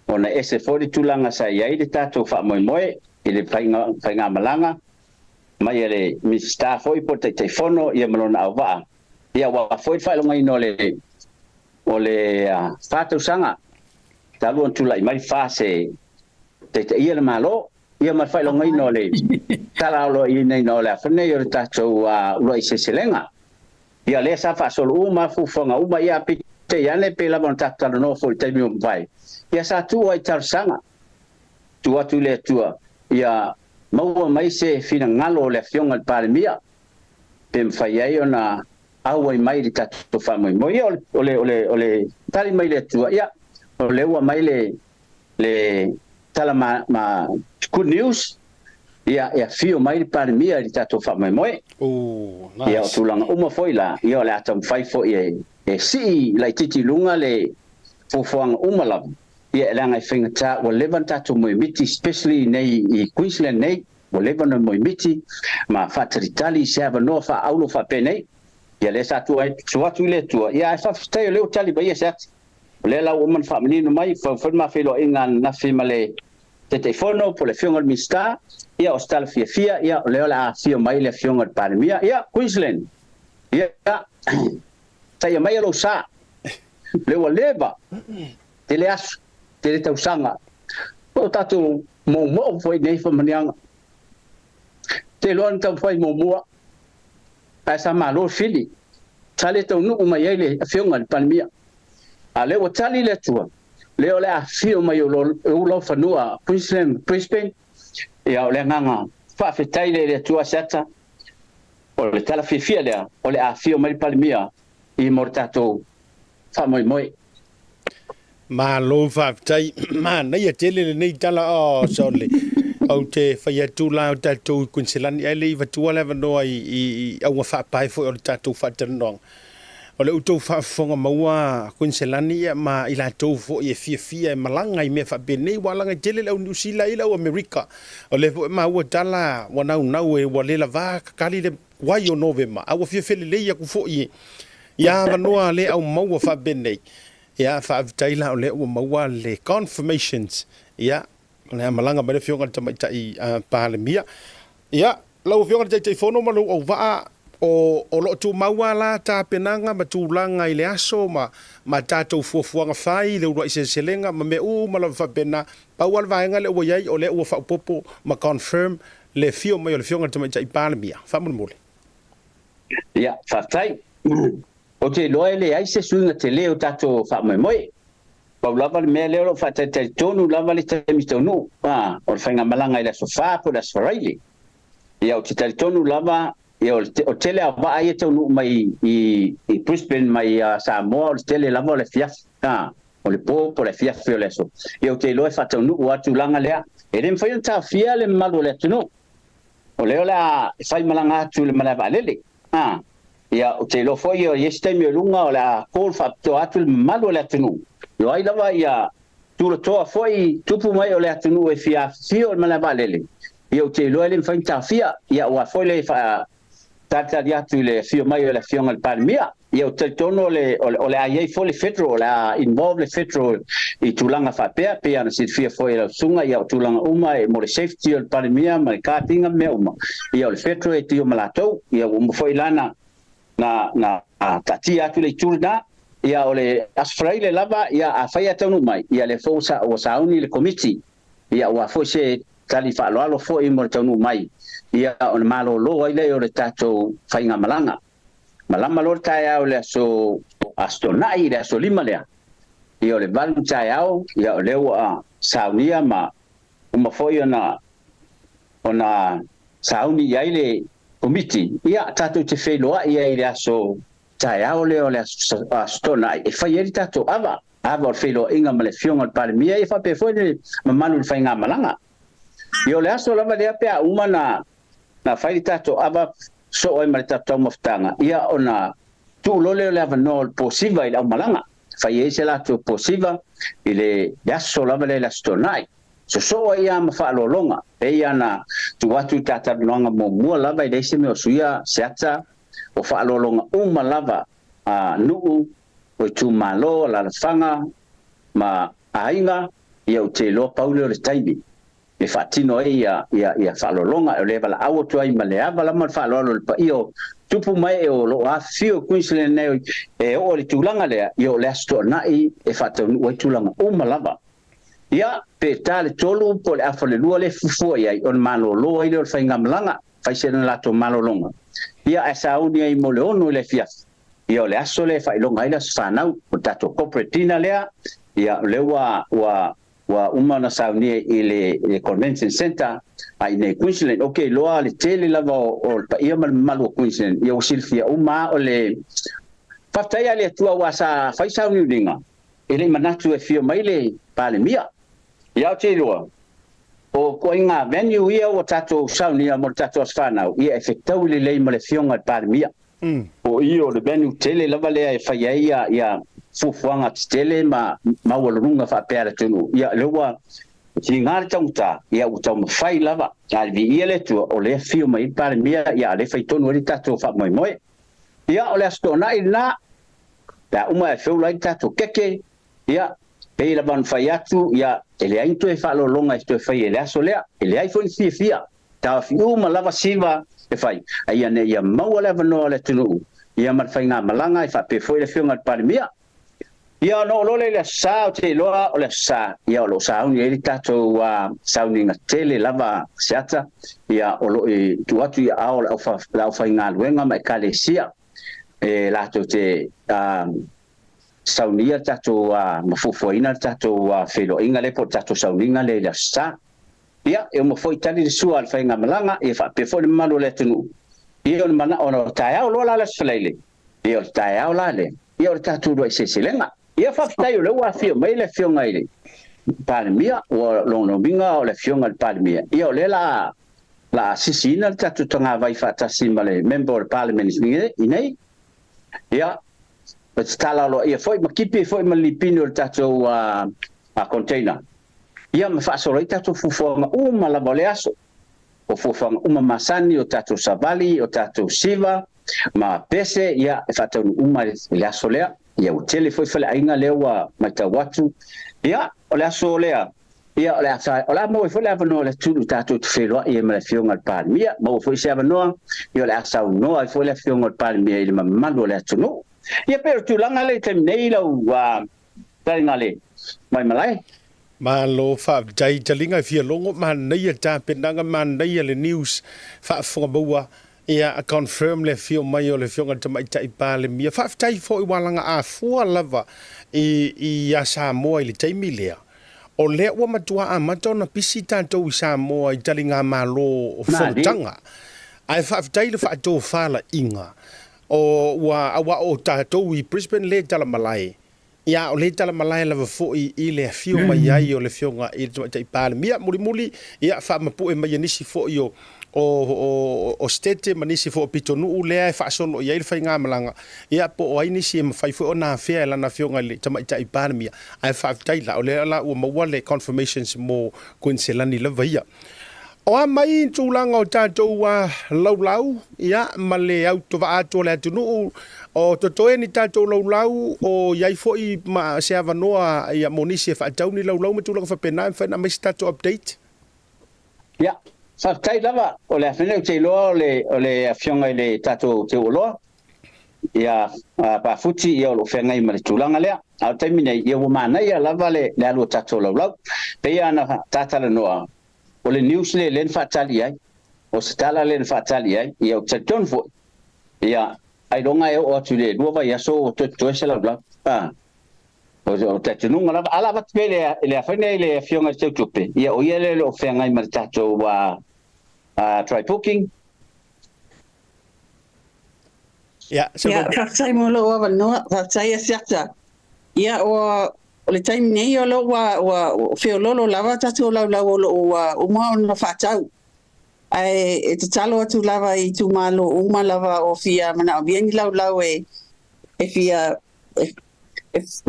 ona ese fori tulanga sa ai le tatu fa mo ele fainga malanga mai ele mi sta foi por te fono ia malona ava ia wa foi fa lo ngai no le ole fatu sanga talu tula mai fa se te ia le malo ia ma fa lo ngai no le tala lo I nei no le fne yo tatu lo I selenga ia le sa fa solo uma fu fonga uma ia pite ia le pela bon tatu no foi te mi vai ia sa tu ai tar sanga tu atu le tua ia mau mai se fina ngalo le fionga palmia pem fai ai ona au mai di tatu fa mo ole tali mai le tua ia ole wa mai le tala ma good news ia fio mai palmia di tatu fa mo nice ia tulang uma foi la ia le atam fai fo e si la titi lunga le fofoang uma la ia langa fingata wa levanta to mo miti especially nei I Queensland nei wa levanta mo miti ma fatritali serva no fa aulo fa penei ia le sa tu ai tu le tu ia fa stai le tali ba ia sa le la woman fa menino mai fa ma felo ingan na fimale te telefono po le fionga mista ia hostal fia ia le la fio mai le fionga palmia ia Queensland ia tai mai lo sa le wa leva te le asu te le tausanga o tatu mo foi nei fa manianga te loan tau foi mo a sa malo fili tale tau nu mai ele fionga palmia ale o tali le tua le ole a fio mai o lo fanua Brisbane ia ole nganga fa fetai le tua seta o le tala fifia le ole a fio mai palmia I mortato fa moi ma lo fa tai ma na ia tele nei tala o sole au te fai tu la tatu kunselani ele va tu la no I au fa pai fo o tatu fa ternong o le utou fa fonga maua kunselani ma ila tu fo e fia malanga I me fa bene wala nga tele au New Zealand ila o America o le ma o tala wana una e wale la va kali le wai o novema au fia le ia ku fo I ya va no le au maua fa bene ia fa taila o le o maua le confirmations ia le malanga ba le fionga tama tai palemia ia lau fionga tai fono ma lo va o lo tu maua la ta penanga ma tu langa I le aso ma tatou fuafuanga fai le uro I selenga ma me ma la fa pena pa wal vaenga le o yai o le o fa popo ma confirm le fio mai o le fionga tama tai palemia fa mo mole ia fa tai o te loe le ai se suinga te leo tato fa moi pa lava le me leo fa te tonu lava le te mitonu o fainga malanga I le sofa po das faraili ia o te tonu lava ia o tele ava ai te nu mai I Brisbane mai Samoa o tele lava le fiaf o le po le fiaf o le so ia o te loe fa tonu o atu langa lea e le fai ta fia le malo le tunu o leo la fai malanga tu le malava lele ia o te lo foi o este mi lunga o la call fa to atu malo le tunu yo ai lava ia tu lo to foi tupu mai o le tunu e fia fio malava lele ia o te lo ele fa ta fia ia o foi le fa tata dia tu le fio mai o le fio ngal palmia ia o te tono le o le ai foi le federal la involve le federal I tulanga fa pe ana sit fia foi la sunga ia o tulanga uma e mo le safety o palmia ma ka tinga me uma ia o le federal e tio malato ia o mo foi lana na tatia tu le turna ia ole asfraile lava ia a faia tonu mai ia le fosa o sauni le committee ia o fose tali fa lo fo I mo tonu mai ia on malo lo ile o le tato fainga malanga lo taia o le so astonai le so lima le ia o le valu taiao ia o le ua saunia ma uma foi ona sauni ia le komiti ia tatou te wheloa ia i le aso taiao le o le stona e whai eri tatou ava o wheloa inga ma le fionga le palemia e whape foi le mamanu le whainga malanga ia o le aso lava lea pea uma na whai tatou ava so ai ma le tatou maftanga ia ona tuulole o le avanoa o le posiva i le au malanga whai e se latou posiva i le aso lava le stonai so ia ma whaalolonga e ia na tu atu tātarunanga mo mua lava i leise me o suia seata o whaalolonga uma lava nuu o tu malo la whanga ma ainga ia o te loa paule o le taimi e whaatino e ia whaalolonga o le vala au tu ai ma le avala ma whaalolo le pa io tupu mai e o lo a fio Queensland nei e o le tūlanga lea i o le asto nai e whaatau o tūlanga uma lava ia pe tale tolu po le afa le lua le fufu ia on malo lo i le whainga malanga fai se na lato malo longa ia e sauni ai mo le onu le fia ia o le aso le fai longa ila whanau o tato corporatina lea ia le wa uma na sauni i le convention center ai nei Queensland okay loa le tele lava o pa ia malo Queensland ia o silfia uma o le fatai le tua wa sa fai sauni ulinga ele manatu e fio mai le palemia ia te loa o ko inga venue ia o tato saunia mo tato asfana ia efektau le lei mo le fionga palemia o io le venue tele lava le fai ia fufuanga tele ma walunga fa pera tunu ia lewa tingar tauta ia o tau fai lava alvi ia le tu o le fio mai palemia ia le fai tonu le tato fa moi ia o le stona ina da uma e feu lai tato keke ia e la van fai atu ia ele ai to e fa lo longa sto fai ele aso lea ele ai foi fia ta fi uma lava siva e fai ai ane ia mau leva no le tunu ia mar fai nga malanga e fa pe foi le fionga palemia ia no lo le sa te lo o le sa ia lo sa un ele tato wa sounding tele lava siata ia o lo e tu atu ia au la fai nga luenga mai kalesia e la to te saunia tato mafufuaina tato felo inga le po tato sauninga le la sa ia e mo foi tali su al fainga malanga e fa pe foi malo le tunu ia on mana on taia lo la sfleile ia taia la le ia tato do se silenga ia fa tai lo wa fio mai le fio ngai palmia o lo binga o le fio ngal palmia ia le la sisina tato tonga vai fa tasimale member parliament inei ia tala lo ia foi makipi foi malipino tato a container ia me fa solo tato fufonga uma la boleaso o fufonga uma masani o tato savali o tato siva ma pese ia fa tato uma le asolea ia o tele foi fale ainga lewa mata watu ia o le asolea ia o le asa o la mo foi la no le tulu tato felo ia me le fionga palmia mo foi se no ia le asa no foi le fionga palmia ile mamando le tunu ia pero tu langa le tem nei lo wa tainga le mai malai ma lo fa jai jalinga fia longo man nei ta penanga man nei le news fa fo boa ia confirm le fio mai o le fio ngata mai tai pale mia fa tai fo i walanga a fu lava i ya sa mo i le tai milea o le wa matua a matona pisi tanto i sa mo i jalinga malo o fo tanga ai fa tai le fa to fala inga o wa o tatou i Brisbane le tala malai ia o le tala malai lava foi i le fio mai ai o le fionga i te pale mia muli ia fa mapu e mai nisi foi o stete manisi fo pitonu le fa solo ia le fainga malanga ia po ai nisi e fai fo na fea la na fionga le te pale mia ai fa tai la o le la o mawale confirmations mo kunselani lava ia o mai tūlanga o tātou laulau, ia, ma le au towa ato le atunu, o totoe ni tātou laulau, o iai foi ma se avanoa ia monisi e whaatau ni laulau me tūlanga whapena, e whaina mai tātou update? Ia, whaatai lava, o le awhenau te loa, o le awhionga i le tātou te uloa, ia pāwhuti ia o lo whengai ma le tūlanga lea, au taimine ia wamanai a lava le alua tātou laulau, peia ana tātala noa, o le news le len fatali ai o stala len fatali ai ia o tton fo ia ai longa e o tu le luva ia so to se la bla o te tununga lava ala bat pele le afane le fionga te tupe ia o ia le o fenga i martato wa try booking ya sai mo lo wa no sai siata ia o le time nei o lo wa fio lolo lava tatu la o ma on fa tau ai e te talo atu lava i tu malo uma lava o fia mana bien lau e fia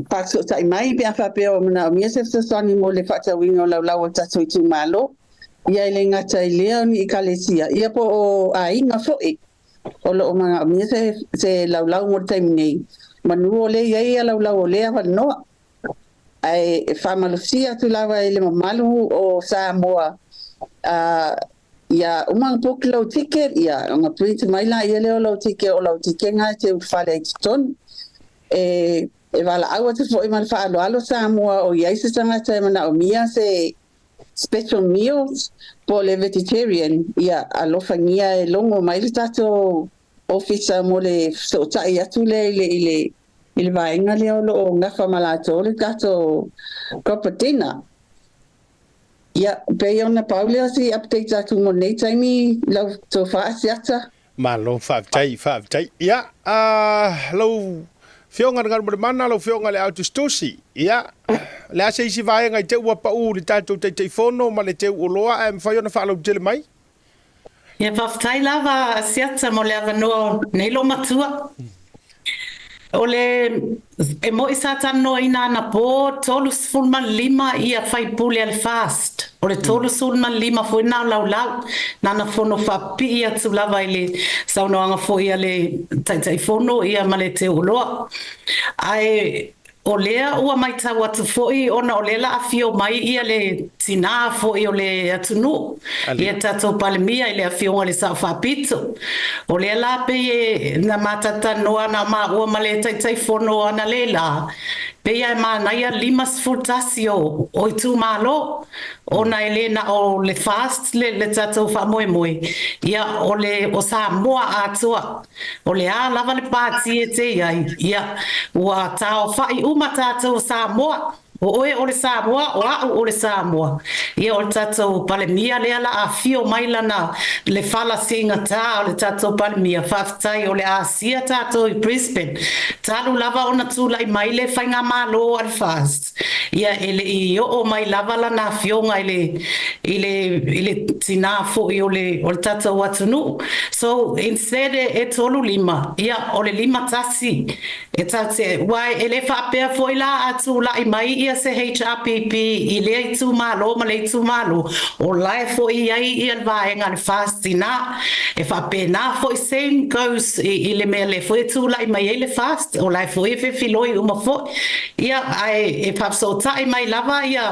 paso tai mai pe fa pe o mana mi se sani mo le fa wingo lau tatu i tu malo ia le ngata ile ni kalesia ia po o ai nga fo e o lo ma mi se lau mo time nei manu le ia lau le va no ai fa malusia tu lava ile malu o Samoa ia uma pok lo ticket ia nga print mai la ia le lo ticket o lo ticket nga te fa le ton e vala agua te foi mal fa alo Samoa o ia se tanga te mana o mia se special meals for le vegetarian ia alo fangia e longo mai tato officer mo le so ta ia tu le il vainga le o nga fa malato le tato copatina ia pe ona Paula si update atu mo nei taimi lau to fa siata malo fa tai ia lo fionga ngar mo mana lo fionga le auto stosi ia le ase si vai ngai te ua pa u le tato te fono ma le te uloa em fa ona fa lo tele mai ia fa tai lava siata mo le avano nei lo matua ole e mo isa tano ina na po tolu fulma lima ia fai pule al fast ole tolu fulma lima foi na lau na fono fa pi ia tu lava ile sa no anga foi ia le tai fono ia male te ulo ai olea ua mai tawa tu foi ona olela afio mai ia le tina foi ole atunu ia tato palmia ile afio ole sa fa pito olela pe na matata no ana ma ua male tai fono ana lela pe ia ma na ia limas fultasio o tu malo ona elena o le fast le tato fa moi ia ole o sa moa atua ole a lava le pati te ia ua tao fa uma tatou Samoa o oe o le Samoa o a o le Samoa ia o le tatou palemia le ala afio mai lana le fala singa ta o le tatou palemia faftai o le Asia tatou i Brisbane talu lava ona tula i mai le fainga malo al fast ia ele i o mai lava lana afionga ile tina fo i o le tatou atunu so instead e tolu lima ia o le lima tasi e tate wai ele fa pe fo ila atu la i mai ia se HRPP i le tu malo ma le tu malo o lai fo i ai i al vaenga le fastina e fa pena fo i same goes i le mele fo i tu la i mai le fast o lai fo i fe filoi uma fo ia ai e pa so tai mai lava ia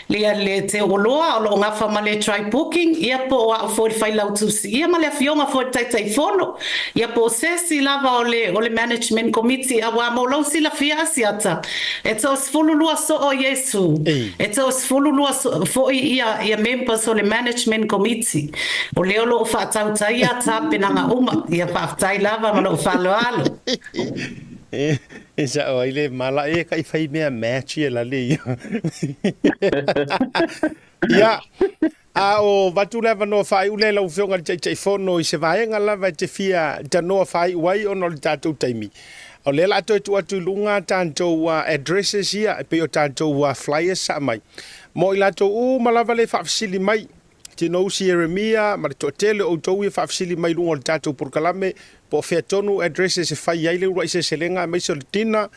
le te oloa o lo ngafa ma le try booking ia po a fo i fai lau tu si ia ma le fionga fo i tai fono ia po sesi lava o le management committee a wa mo lo si la fia asiata e to sfululua so o Yesu e to sfululua so fo ia members o le management committee o le lo fa tau tai a tape na uma ia fa tai lava ma lo fa lo alo Isa o ile mala e kai fai mea match e la le ia a o vatu leva no fai ule la ufionga te fono i se vaenga lava te fia ta no fai wai o no tatu taimi o le la to tu atu lunga tanto addresses ia pe o tanto flyers sa mai mo ila to u malava le fa fasili mai te no Jeremia ma to tele o to fa fasili mai lunga tanto por kalame po fe tonu addresses fai ai le ua se selenga mai so tina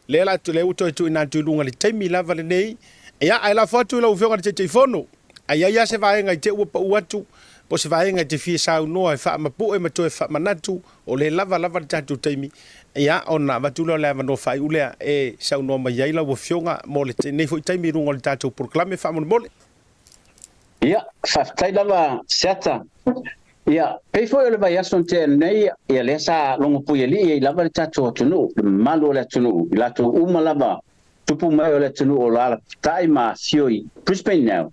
le la to le uto tu ina tu lunga le taimi lava le nei ia ai la foto la ufionga te fono ai ia se vaenga te ua pa uatu po se vaenga te fia sau noa e wha mapu e mato e wha manatu o le lava tatu taimi ia ona vatula le avano fai ulea e sau noa mai ai la ua fionga mo le tenei fo i taimi runga le tatou proklame wha mole ia whaftai lava seata ia pei foi o le vai aso te nei ia le sa longo pui ali i lava le tatou atunu malu o le atunu i lato uma lava tupu mai o le atunu o la tai ma sioi Brisbane now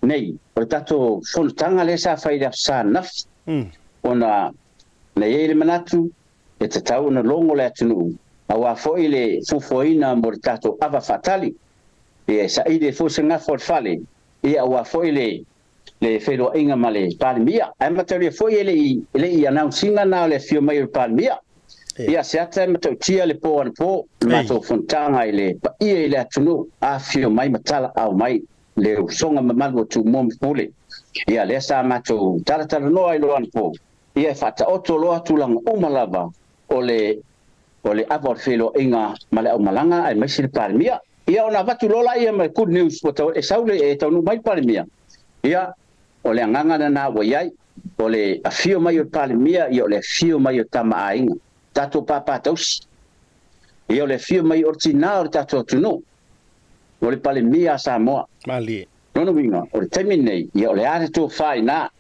nei o tato fonutanga le sa fai da sa naf ona nei ele manatu e te tau na longo le atunu awa fo ile fufoina mo tato ava fatali e sa ide fo senga for fale e awa fo ile le felo inga male palmia ai materi fo ile i announcing na le fio mai palmia ia se ata mato tia le po mato fontanga ile ile atunu a fio mai matala au mai le songa mamango tu mom pole ia le sa mato tala no ai lo anpo ia fata otolo atulang umalava ole avor felo inga male malanga ai mesil palmia ia ona vatu lola ia mai good news poto e saule e tonu mai palmia ia ole anganga na waiai ole afio mai palmia ia ole fio mai tama ainga tato papa tos ia ole fio mai ortina tato tuno ole palmia Samoa mali no winga ole terminate ia ole ate to faina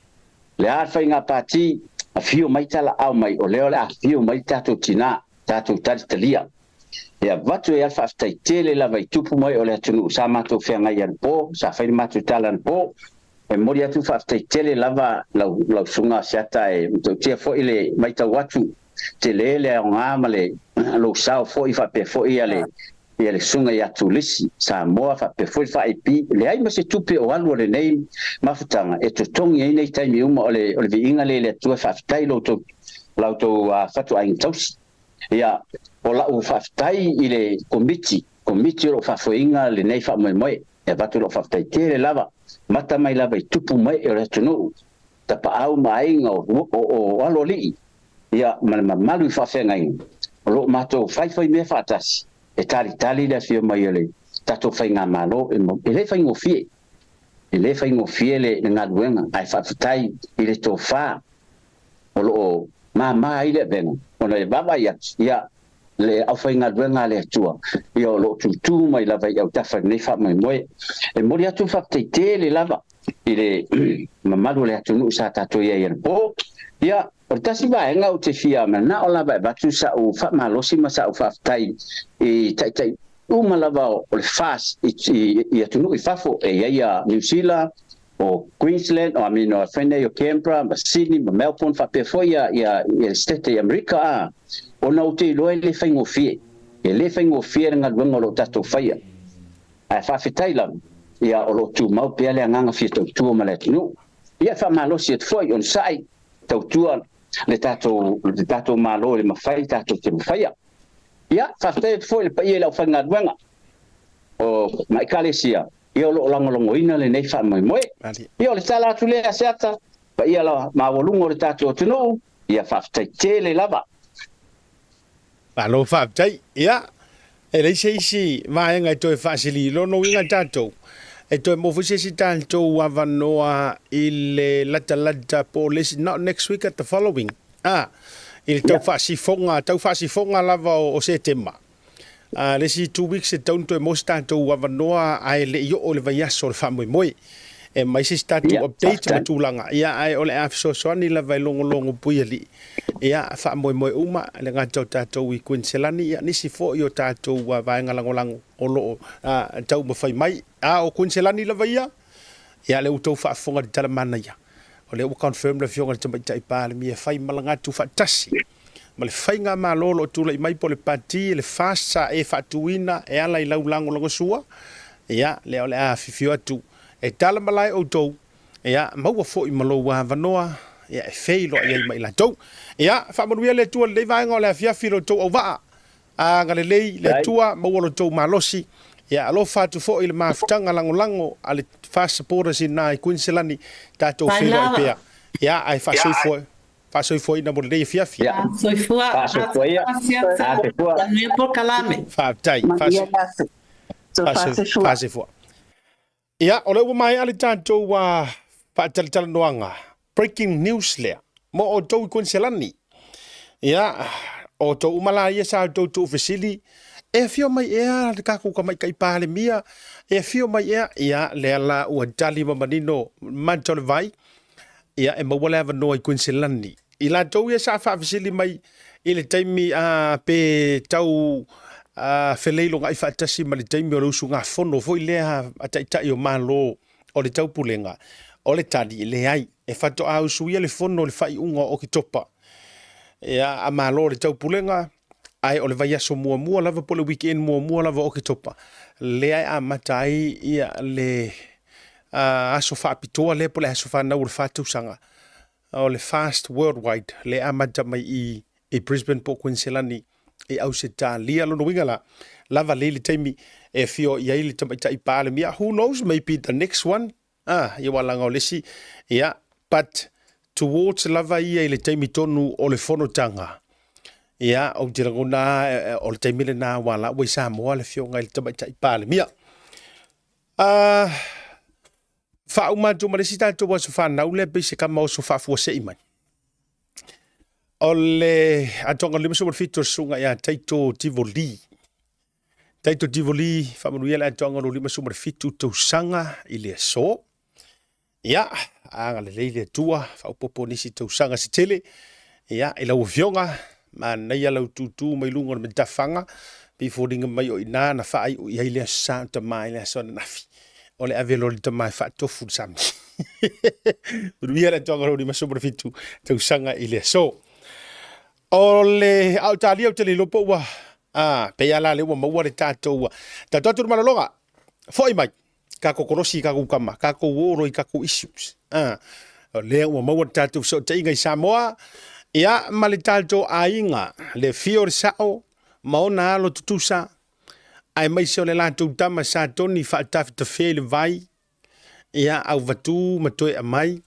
le arfa inga pati afio mai tala au mai ole afio mai tato tina tato talia ya vatu ya fa tele la vai tupu mai ole tunu sama to fenga yan po sa fa matu talan po e moria tu fa tele lava la sunga siata e to tia fo ile mai ta watu tele le nga male lo sa fo i fa pe fo i ale sunga ya tulisi sa mo fa pe fo fa ipi le ai ma se tupe o alu le nei mafutanga e to tongi nei tai mi uma ole vinga le tu fa tai lo to fatu ai tausi ia o la u faftai ile komiti o fafoinga le nei fa moi e batu lo faftai tele lava mata mai lava tupu mai e retunu ta pa au mai o aloli ia malu fa fengai lo mato fai me fatas e tali da fio mai ele tato fainga malo e le faingo fie le ngaduenga ai faftai ile to fa o lo ma ile ben ona e baba ia le au fainga duenga le tua io lo tu mai lava ia ta fa nei fa mai moi e mori atu fa te le lava ile mamalu le atu nu sa ta to ia po ia orta si ba nga o te fia na o lava ba tu sa o fa malo si ma sa o fa tai e tai uma lava o le fas i atu nu i fafo e ia New Zealand o Queensland o amino fene o Canberra ma Sydney ma Melbourne fa pe foi ia state America o na te lo le faingo fie nga ngolo tato faia ai fa fitaila ia o lo tu mau pe le nganga fie tu maletinu ia fa malo si et foi on sai tu le tato malo le mafai tato te faia ia fa te foi le paia le fainga nganga o mai kalesia ia lo lango ina le nei fa mai moi ia le sala tu le aseata pa ia la ma volungo le tato tuno ia fa te le lava alo fa tai ia e le sei vai nga to fa sili lo no inga tato e to mo fu sei tanto wa noa il lata po not next week at the following il to fa si fonga lava o setema le si 2 weeks it don't to most tanto wa noa ai le yo o le vai aso le fa moi e mai se sta to update ma tulanga ia ai ole afso so ni la vai longo puiali ia fa moi uma le nga tato wi Queensland ia ni si fo yo tato wa vai nga lango o lo tau ma fai mai o Queensland la vai ia le uto fa fonga de talamana ia ole u confirm le fionga te mai tai pa le mi fai malanga tu fa tasi ma le fai nga ma lo tu le mai po le parti le fasa e fa tuina e ala i lango sua ia le ole fifio atu e tala malai o tou ia maua fo i malo wa vanoa ia e feilo ia mai la tou ia fa manuia le tua le vai ngole afia filo tou o va ngale le tua maua lo tou malosi ia alo fa tu fo i le mafutanga lango ale fa supporters in nai Queensland ta tou filo i pea ia ai fa soi fo ina mo le fia soi fo fa tai fa fo ia o le mai ale tanto wa pa noanga breaking news le mo o tou Queensland ia o tou malaya sa tou fasili e fio mai e ka ku ka mai kai pale mia e fio mai ia le la o dali manino mantol vai ia e mo wala va no Queensland ila tou ia sa fa fasili mai ile taimi pe tau feleilo ngai fa tasi mali taimi o lusunga fono foi lea atai o malo o le tau pulenga o le tadi le ai e fato au suia le fono le fai unga o ki topa ia a malo le tau pulenga ai o le vai aso mua lava po le weekend mua lava o ke topa le ai a matai ia le aso whaapitoa le po le aso whanau le whātausanga o le fast worldwide le a mata mai i Brisbane po Queenslandi e au se tā lia lono winga la lava le taimi e fio ia ili tamaita i pāle mia who knows maybe the next one ia walanga o lesi ia but towards lava ia ile taimi tonu o le whanotanga ia o te rangona o le taimile na wala wai Samoa le fio ngai le tamaita i pāle mia wha umatu maresi tātou wa so whanau le pe se kama o so whafua se imai o le atonga lima so fitur sunga ia taito Tivoli whamanuia le atonga lima so fitu tausanga i le so ia anga le leile tua whaupopo nisi tausanga si tele ia i lau fionga ma nei alau tutu mai lunga me tafanga before dinga mai o ina na whaai o ia ile santa mai le sona nafi o le avelo le tamai whaatofu sami ruia le tonga lima so fitu tausanga i le so o le au tali au tele lopo wa pe ala le wa maua le tatou tatou malolonga foi mai ka kokorosi ka kukama ka ko woro i ka ko issues le wa maua tatou so te inga i Samoa ia mali tatou ainga le fior sao maona alo tutusa ai mai se le latou tama sa toni fa tafi te fele vai ia au vatu matoe amai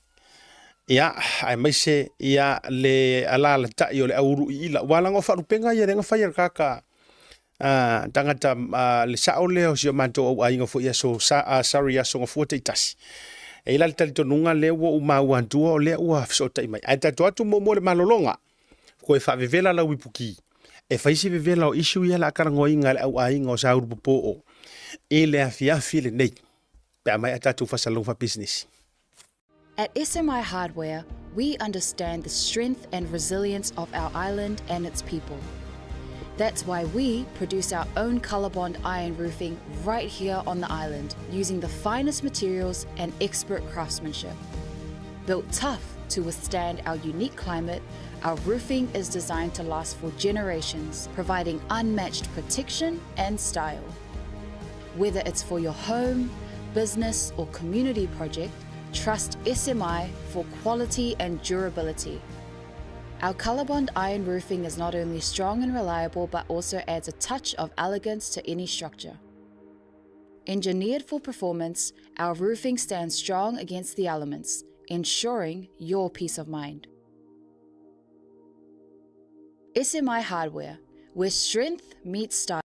ia ai mai se ia le ala la ta yo le auru i la wala ngo fa rupenga ia nga fa ia kaka tangata le sao le o sio manto o ai ngo fo ia so sorry ya so ngo fo te tasi e la tali to nunga le wo ma wantu o le wa so tai mai ai ta to atu mo le malolonga ko e fa vevela la wipuki e fa isi vevela o issue ia la kara ngo inga au ai ngo sa uru popo o e le afia file nei pe mai ata tu fa salon fa business. At SMI Hardware, we understand the strength and resilience of our island and its people. That's why we produce our own ColourBond iron roofing right here on the island, using the finest materials and expert craftsmanship. Built tough to withstand our unique climate, our roofing is designed to last for generations, providing unmatched protection and style. Whether it's for your home, business, or community project, trust SMI for quality and durability. Our ColourBond iron roofing is not only strong and reliable, but also adds a touch of elegance to any structure. Engineered for performance, our roofing stands strong against the elements, ensuring your peace of mind. SMI Hardware, where strength meets style.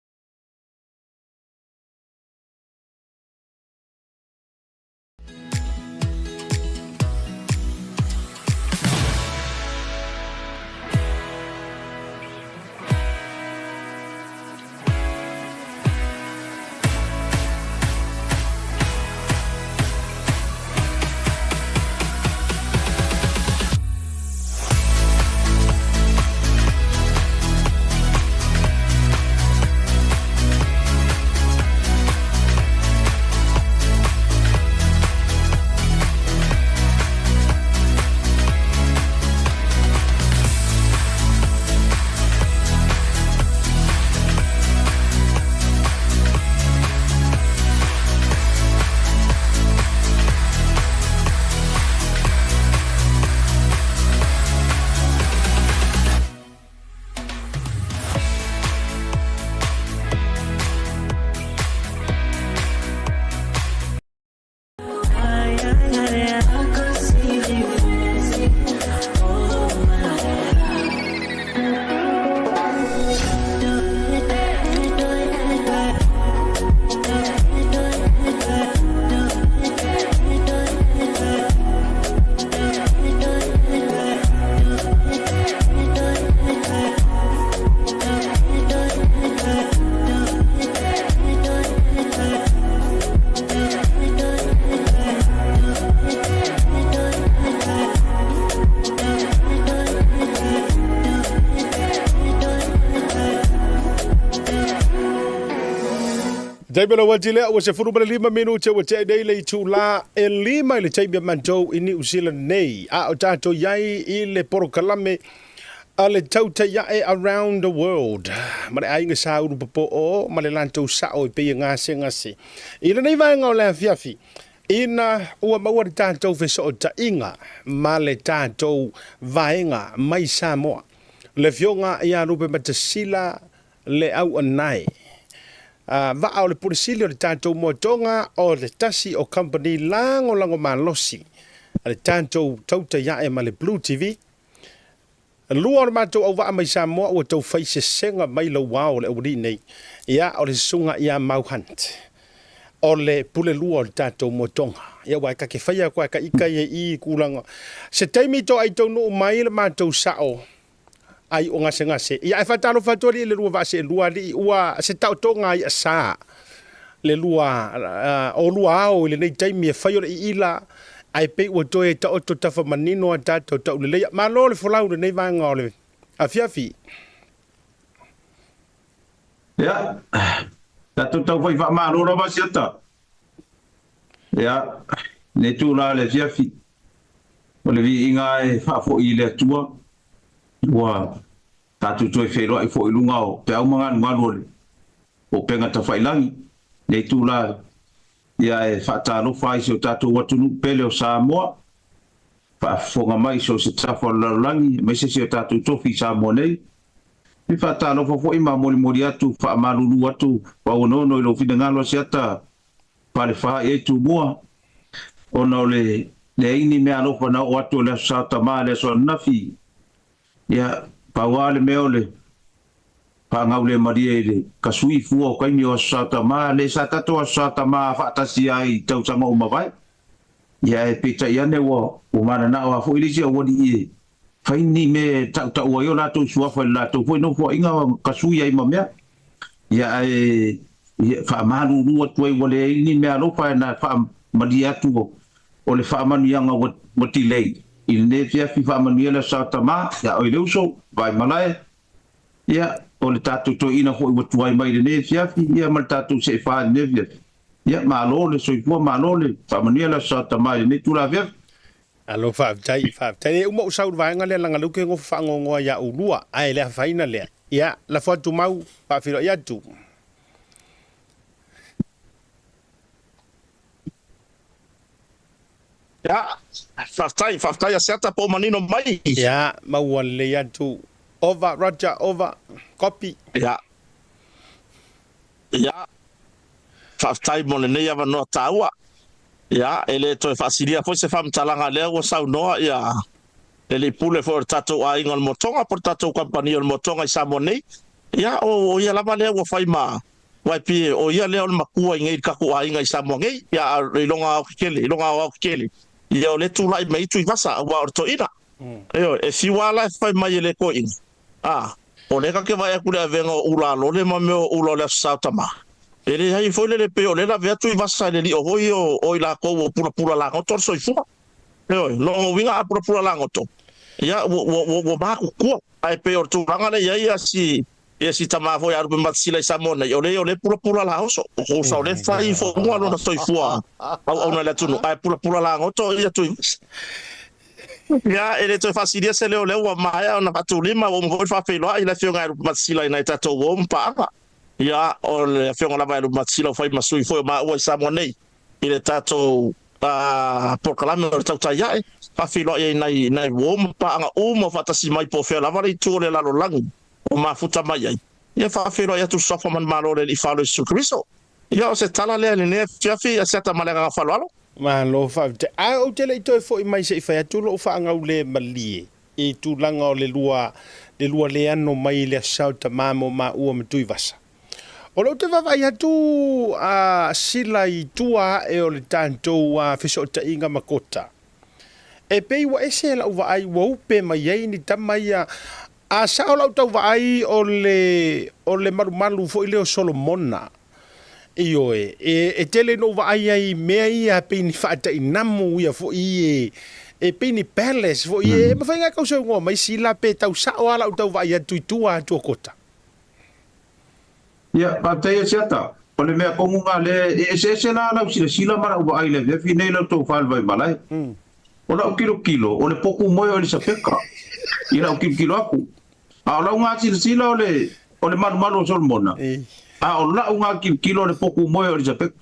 Taimela watile o se furu 5 minuta o te daily to la e lima le taimia mantou ini usila nei a o tato yai i le porokalame Ale tauta ia e around the world. Ma le ainga sa uru papo o, ma le lantou sa o i pia ngase. Ina nei vai ngau lea fiafi. Ina ua maua le tātou feso o ta inga, ma le tātou vaenga mai Samoa. Le fionga ia rupe matasila le au anai. Va au le purisili o le tātou motonga o le tasi o company lango malosi. Le tātou tauta ia e ma le Blue TV. Lua o mātou au waa mai Samoa ua tau faise senga mai lau wao le uri nei. Ia o le sunga ia mau hunt. O le pule lua o le tātou motonga. Ia wai ka ke whaia kua ka ika i kulanga. Se teimi to ai tau no mai le mātou sao. Ai o ngase. Ia e whatalo whatori le lua vase lua li ua se tau tonga i a saa. Le lua o lua au le nei teimi e whaio le i ila. Ai pe ua toe ta oto tafa manino a tātou tau le leia. Ma lo le folau le nei vanga o le a fiafi. Ia, tātou tau whai wha maro rawa siata. Ia, ne tūla le fiafi. O le vi inga e whaafo i le atua. Ua tātou toi whairoa i fo i lunga o pe au mga ngalo le. O penga ta whailangi. Ne tūla ia e whaatalo whai se o tātou watunu pele o Samoa. Whaafonga mai so se tafa larangi, mai se o tātou tofi Samoa nei. Mi whaatalo whafo i mori atu, whaamalulu atu, waunono i lo whina ngalo se ata, pale wha e tu mua. Ona o le eini mea lofa na o atu le sata maa le so nafi. Ia, pawale mea o le pangau le maria i le kasui fua o kaimi o sata maa, le sa tato o sata maa whaatasi ai tau sanga o mawai. Ia e peta iane o mana na o hafo ilisi o wadi i e whaini me tau o io lato suafa i lato fo ino fo inga kasui ai mamea. Ia e whaamalu rua tuai wale ini mea lopa e na whaamadi atu o le whaamanu ianga wati lei. I ne fiafi whaamanu ia le sata maa, ia oi leuso, vai malae. Ia o le tātou to ina hoi watuai mai le ne fiafi, ia ma le tātou se whaari ne fiafi. Ia malo le soifua malo le whamania la sata mai ne tula fiafi. Alo whaaftai. E uma usau vaenga le langa luke ngo whaangongoa ia ulua, ai lea whaina lea. Ia, la whatu mau, whaafiro ia tu. Ia, whaaftai a seata po manino mai. Ia, maua le ia tu. Over, Roger, over, copy. Ia. Whaaftai mo le nei awa noa tāua. Ia, ele toi whaasiria foi se whamtalanga lea ua sau noa ia. Ele pule for tatou a inga le motonga, por tatou kampani o le motonga i Samoa nei. Ia, o ia lama lea ua whai maa. Wai pie, o ia lea o le makua i ngei kaku a inga i Samoa ngei. Ia, i longa au kikele. Ia o le tūlai mei tui vasa, ua orto ina. E fiwala e whai mai ele ko ina. O le ka ke vai aku le avenga o ula lole ma meo ula le sautama. Ele hai foi le pe o le la vea tui vasa le li o hoi o i la kou o pura la ngotor so i fua. Lo winga a pura la ngotor. Ia, wo maku kua. Ai pe o tūranga le ia si tama foi arupe matsila i Samoa i o le pura la hoso. O sa o le fai fo mua lona so i fua. Au na le tunu. Ai pura la ngotor ia tui vasa. Ia, ele toi fasiria se leo wa maia ona patulima o mo fa feiloa ila fionga ru matsila ina tato wo mpanga. Ia, o le fionga lava ru matsila fai masui foi ma o Samoa nei. Ile tato proclame o tauta ia fa feiloa ina wo mpanga o mo fatasi mai po fe lava le tu le lalo langu. O ma futa mai ai. Ia fa feiloa ia tu sofa man malo le falo su Kristo. Ia o se tala le ne fiafi a seta malega falo. Ma lo whaafte. O te lei toi fo i mai se i whai atu lo whaangau le malie. E tu langa o le lua le ano mai le asau ta mamo ma ua matui vasa. O lo te wawai atu sila i tua e o le tātou whiso ta inga makota. E pei wa ese la uwa ai wa upe mai ei ni tamai a sao lau tau wa ai o le marumalu fo i leo Solomona. Iyo e tele no va ai mea ia pe ni fata i namu ia fo i e pe ni palace fo i ma fainga ka so ngo mai sila pe tau sa o ala tau va ia tuitua tu kota. Ia, pa te siata. O le mea kongunga le se na lau sila mara uwa ai le vefi nei lau tau whaal vai malai. O lau kilo, o le poku moe o le sapeka. I lau kilo aku. A la unga sila ole malu solmona. A la unga kilo le poku moe o Japek.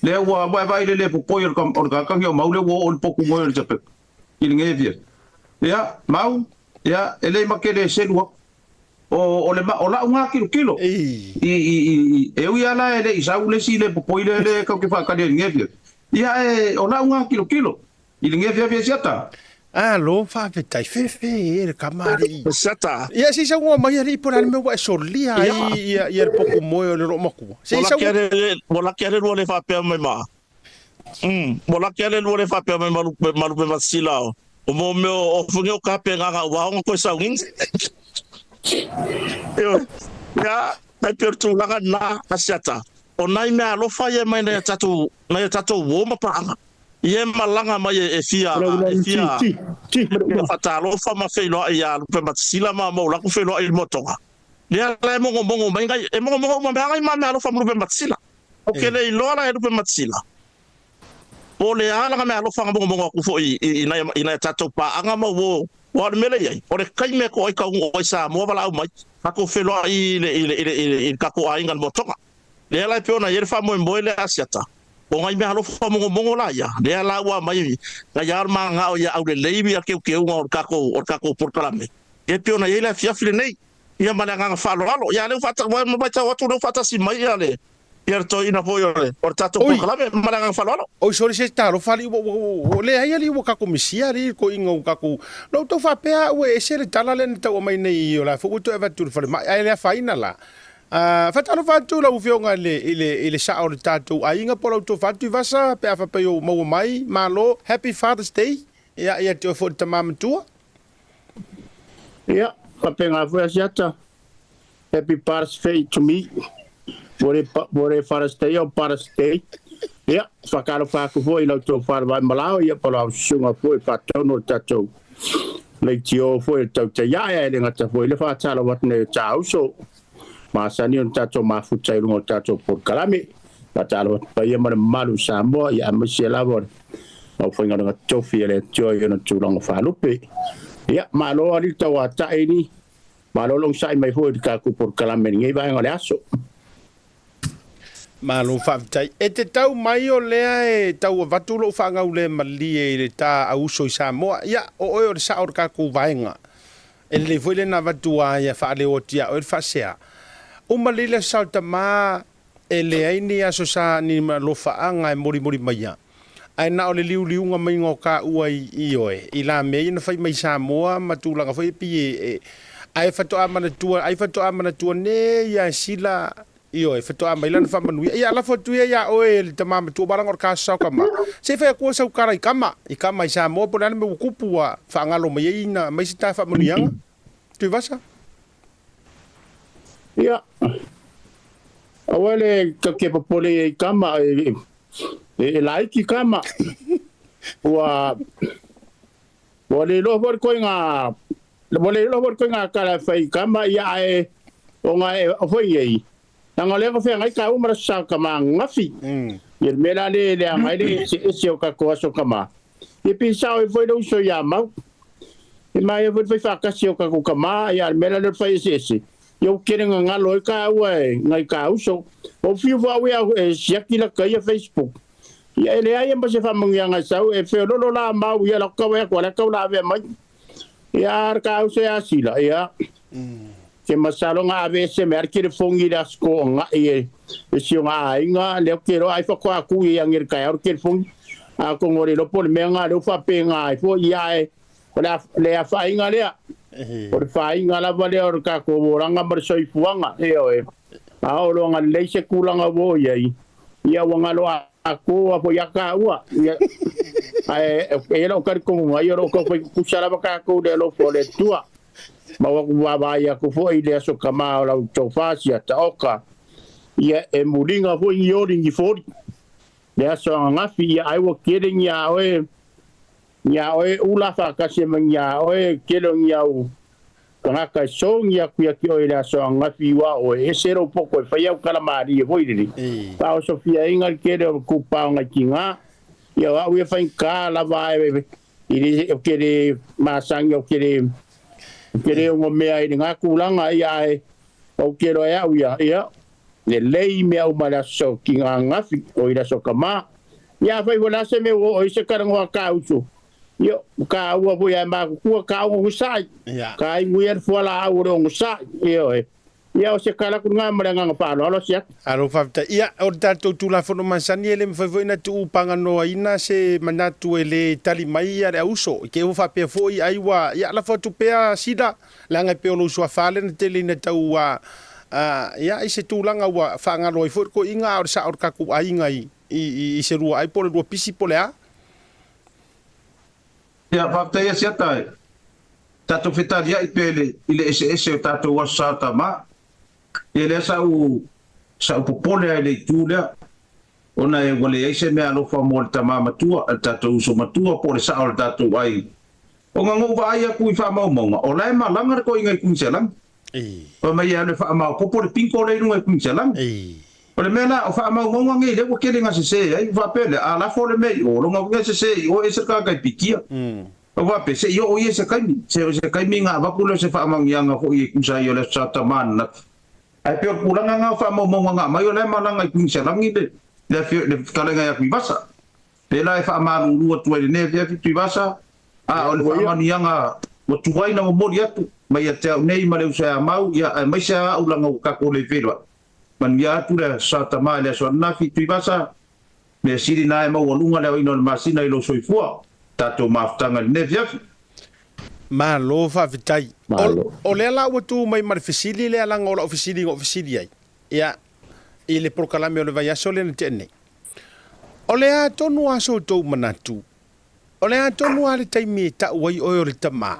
Le wa vai le popo o ka o mau le wo o poku moe o Japek. Ilinge via. Ya, mau. Ya, ele makele selua. O la unga kilo. E ui ala ele isau le si le popo le ka ke fa ka le ngevia. Ya o la unga kilo. Ilinge via siata. Lo fa vetai fe le kamari. Sata. Ia si sa ngua mai ari pora me wa solia ia poku moe le ro maku. Si sa Mola kere le fa pe mai ma. Mola kere le fa pe mai malu pe masila. O mo me o fungo ka pe nga wa ngo ko sa ngin. Ya, na per tu la na asata. O nai me alo fa ye mai na tatu wo ma pa. Ie malanga mai e fia fatalo fa ma felo ia pe matsila ma mo la ku felo il motonga ia la mo mai ngai e mo ma lo fa mo pe matsila o ke le lo la e pe matsila o le ala ga me lo fa mo ku fo ina tato pa anga mo wo mele ye o le kai me ko i ka o sa mo bala mai ka ko felo il ka ko ai ngal motonga le la pe ona ye fa mo le asiata o ngai me halo fa mongo la ya le ala wa mai ga yar ma nga o ya au le lebi ke o kako por kalame e piona ye la fia file nei ia mala nga fa lo ya le fata wa mo bata wa tu no fata si mai ya le yerto ina po yo le por tato por kalame mala nga fa lo o so se sta ro fali o le ai ali wo kako misia ri ko ingo kako no to fa pe o e se le tala le ta o mai nei o la fu to eva tu fa ai le fa ina la fatalo fatu la ufionga le sa o tatu ainga polo to fatu vasa pe afa pe o mo mai malo happy father's day ia te fo te mama tua ia papenga foi asiata happy father's day to me bore father's day o father's day ia fakalo faku foi lo to far vai malao ia polo sunga foi fatu no tatu le tio foi tau te ia e ngata foi le fatalo wat ne chau so masani on tato mafuta ilungo tato por kalame la talo pa ye mana malu sambo ya masiela bor o fenga nga tofi ele joy no tulong falupe ya malo ali tawa ta ini malo long sai mai ho ka ku por kalame ngai vai ngale aso malo fa tai e te tau mai o lea e tau vatulo fa nga ule mali e le ta au so samo ya o o sa or ka ku vai nga ele foi le na vatua ya fa le otia o fa sea o malile salta ma ele aini aso sa ni lo faanga e mori maia ai na o le liu nga mai ngoka ua i oe i la me ina fai mai Samoa matulanga fai pi ai fato amana tua ne ya sila i oe fato amai lana fa manu ia la fotu ia oe le tamama tua barang or ka sa kama se fa ko sa kara i kama i Samoa po na me kupu wa fa ngalo mai ina mai sita fa manu yang tu vasa ia awale ke popole kama e laiki kama wa wale lo por ko nga kala fai kama ia e o nga e foi ei nga le ko fe nga ka umra sa kama ngafi ye mela le nga le se o ka ko so kama e pisa o foi do so ya ma e mai foi fa ka se o ka ko kama ia mela le fai se eu quero nga loi ka we ngai ka uso o fiu va we e siakila ka ia Facebook ia ele ai mba se fa mangia nga sau e fe lo la ma ia la ka we ko la ka la ve mai ia ka uso ya sila ia ke masalo nga ave se mer kire fongi da sko nga e si nga inga le kero ai fa ko aku ia ngir ka or kire fongi a ko ngore lo pol me nga lo fa pe nga fo ia e le fa inga le por fai ngala vale or ka ko boranga mar soi fuanga e oe a o lo ngal leise kulanga bo yai ia wanga lo aku apo ya ka ua ia e lo kar ko ngai ro ko kusala ka ko de lo fo le tua ma wa ba ya ko fo ile so kama la to fasia ta oka ia e mulinga fo yori ni fo le so ngafi ia ai wo kidding ya oe nya oe ula fa ka se manya oe kelo nya u kana ka so nya ku ya ki oe la so nga fiwa oe e sero poko e fa ya kala mari e voidiri pa o sofia inga kelo ku pa nga kinga ya wa we fa ka la va e ile o kele masang o kele Kere o mea i ngā kūlanga ia e au kero e au ia. Le lei mea o mara so ki ngā ngafi o ira so ka mā. Ia whai wala se me o i se karangoa ka uso. Yo, ka ua voi ai mā kukua ka ua ngusai. Ka ai ngui ar fuala au reo ngusai. Iyo e. Ia o se kala ku ngā maranga ngā pālo. Alo siak. Alo whawita. Ia, o tātou tūlafono mansani ele mwhaivoina tu upanga noa ina se manatu ele tali mai are auso. Ke o whapea foi aiwa. Ia la whatu pea sida. Langa peo lo sua whale na tele na tau ia i se tūlanga ua whaangaro i foi ko inga o sa or kaku ai ngai i se rua ai pole rua pisi pole a. Ia whawita ia siatai. Tātou whetari ai pele i le ese o tātou wasata ma. Ia lea sa upopole ai le tūlea. Ona e wale eise mea alofa mo le tamā matua, tātou uso matua po le sa o le tātou ai. O ngā ngō ai aku i whaamaumaunga. O lai malanga re ko ingai kungselang. O mai ane whaamau popo le pinko le inunga kungselang. O le mea la o whaamaumaunga ngai le wakere ngā se se ai whapele. A la fo le mei o longa ngā se se o ese kākai pikia. O wape se o i ese kaimi. Se kaimi ngā wakule se whaamaungianga ho i kungsai o le sata mana. Ai peo pulanga ngā whaamaumaunga ngā mai o lai malanga i kungselang i le. Le kalenga ya kuibasa. Pela e whaamaru rua tuai le neve e kuibasa. A o le whaamanianga o tuai na o mori atu. Mai a teo nei ma leu sa mau ia mai sa ulanga o kako le whelua. Man ia atu le sata mai le so nafi tuibasa. Me siri na e mau alunga leo ino le masina i lo soifua. Tato maftanga le neve afi. Ma lo whawhitai. O lea la watu mai marifisili lea langa o la ofisili ai. Ia i le prokalame o le vai aso le na tene. O lea tonu aso tau manatu. O lea tonu a le taimi e ta uai oi o le tama.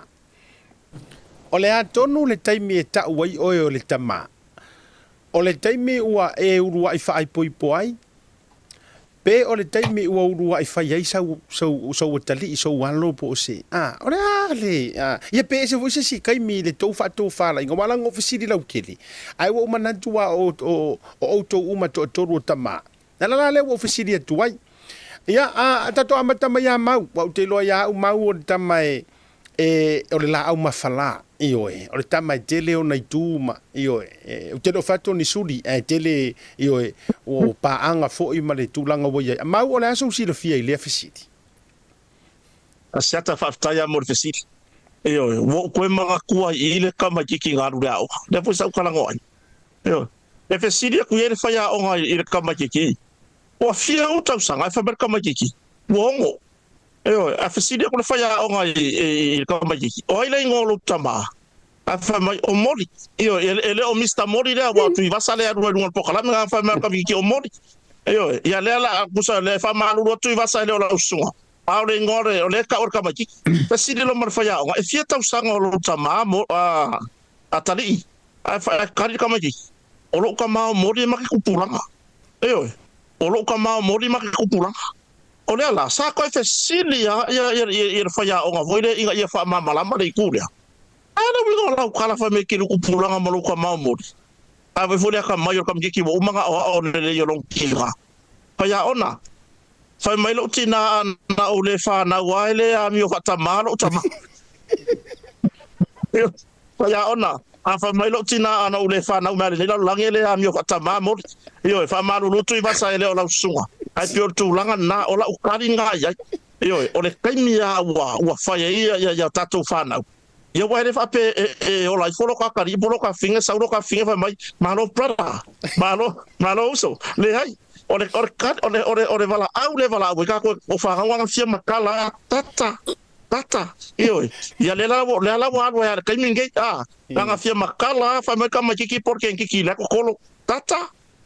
O lea tonu le taimi e ta uai oi o le tama. O le taimi ua e urua i whaai poi poai. Pe o le taimi ua urua i whai ai sau tali i sau walo po o se. O lea le. Ia pe e se voise si kaimi le tau wha whala. Inga walang ofisiri lau kele. Ai wa umanatu wa o auto uma to toru o tama. Nalala le wa ofisiri atu ai. Ia, tato amata mai a mau. Wa te loa ia au mau o le tama o le la au mawhala. Iyo e. O le tama e tele o nei tūma. Iyo e. O te do fato ni suri. Tele, iyo e. O paanga fo i ma le tūlanga wai. Mau o le aso usira fia i lea fisiti. A seata whaftaia mo le fisiti. Iyo e. Wo koe mga kua i le kama kiki ngaru le au. Le po sau kalango ai. Iyo. Le fisiti a kuia le whaia o ngai i le kama kiki. O fia o tau sanga, e whaber kamakiki. Wongo. Eo, a whasiri ako le whaia o ngai i kamakiki. O aile ngolo tama. A whamai o mori. Eo, ele o Mr. Mori lea, watu i wasa lea rua runga pokalame, a whamai kamakiki o mori. Eo, ia lea la, kusa le whamai rua tu i wasa lea o la usunga. A ole ngore, o le ka or kamakiki. Whasiri lo mara whaia o ngai. E fia tau sanga o lo tama, a tali. A kari kamakiki. O lo kama o mori e maki kupuranga. Eo, o lo ka mau mori ma ke kupuranga o le ala sa ko fe silia ia fa ya o nga voile inga ia fa malama le kuria ana wi go la kala fa me ke kupuranga ma lo ka mau mori a ve folia ka mai o ka miki o manga o le yo long kila fa ya ona fa mai lo tina na o le fa na waile a mi o fa tamalo tama fa ya ona a fa mai lo tina ana o le fa na o le langele a mi o fa tamamo Iyo e fa malu lutu i basa ele o la usunga. Ai pio tu langa na o la ukari nga ia. Iyo o le kaimi a ua faya ia tatou whanau. Ia wa ele fa pe o la i folo ka kari, folo ka finga, sauro ka finga fa mai. Malo prada. Malo uso. Le hai. O le wala au le wala au. Ka o whangawanga fia makala. Tata. Iyo ia le la wa adwa ya le kaimi ngei. Langa fia makala. Fa mai ka makiki porke nkiki lako kolo.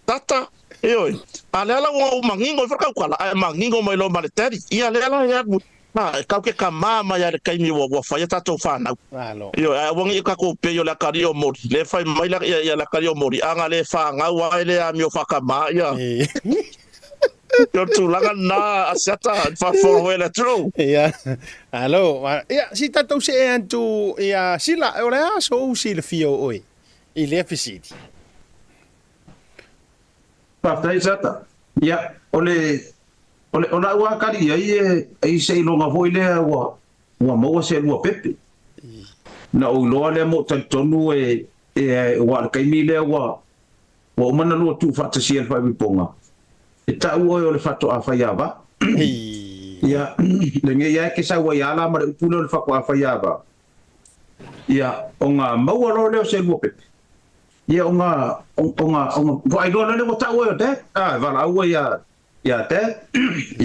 Tata, oi. Alela o mangingo fa ka kala, mangingo mai lo maleteri. Ia lela ya ka ke mama ya kai mi wo fa ya tato fa na. Yo, wongi ka ko pe yo la kari o mori. Le fa mai la ya la kari o mori. Anga le fa nga wa le a mi o fa ka ma ya. Yo tu langa na asata fa for we la tro. Ia. Alo, ia si tato se antu ia sila ora so si le fio oi. I le fisiti. Paftai sata. Ia, ona ua kari ai sei longa foi lea ua maua se lua pepe. na o loa le mo tonu wa kai mi le wa mana lo tu fa tsia fa bi ponga e ta o le fa to afa ya ba ya le nge ya ke sa wa ya la ma pu le fa ko afa ya ba ya onga mau lo le se mo pe ya onga vai do le mo ta o te va la o ya te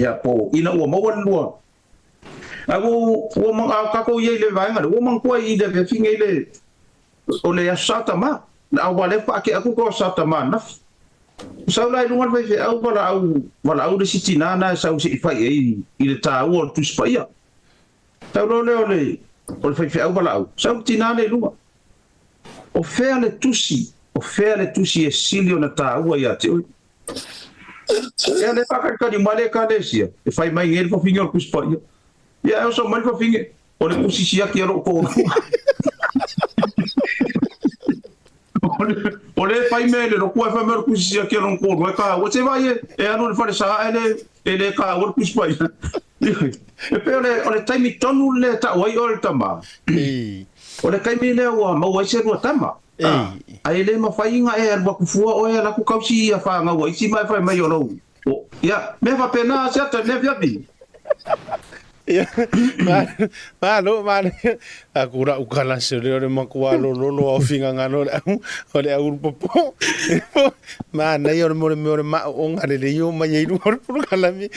ya po ina o mo wa lo o mang ka ko ye le vai nga o mang ko i de finge le o le sata ma na wale fa ke aku ko sata ma na sau lai lungan vai fe au wala au de sitina na sau si fa i le ta o tu spaia tau le o fe au wala au sau tina le lunga o fe le tusi e silio na ta o ya te ya le pa ka di male ka le sia e fai mai ngel ko fingo ku spaia ya eu sou mais fofinho olha o xixi aqui era o povo olha fai mele no qual fai mele o xixi aqui era um povo é cá você vai não faz ça ele cá o que faz e pelo olha tá me torno le tá oi olha tama olha cai me le o ma vai ser o tama aí ele ma fai nga ba ku fua o ela ku kausi a fa nga vai si mai fai mai o no ya me fa pena certo ne via bi Malo aku ra ukala se le makua lo o finga ngano o le au popo mana yo mo ma on ale le yo ma yei por kala mi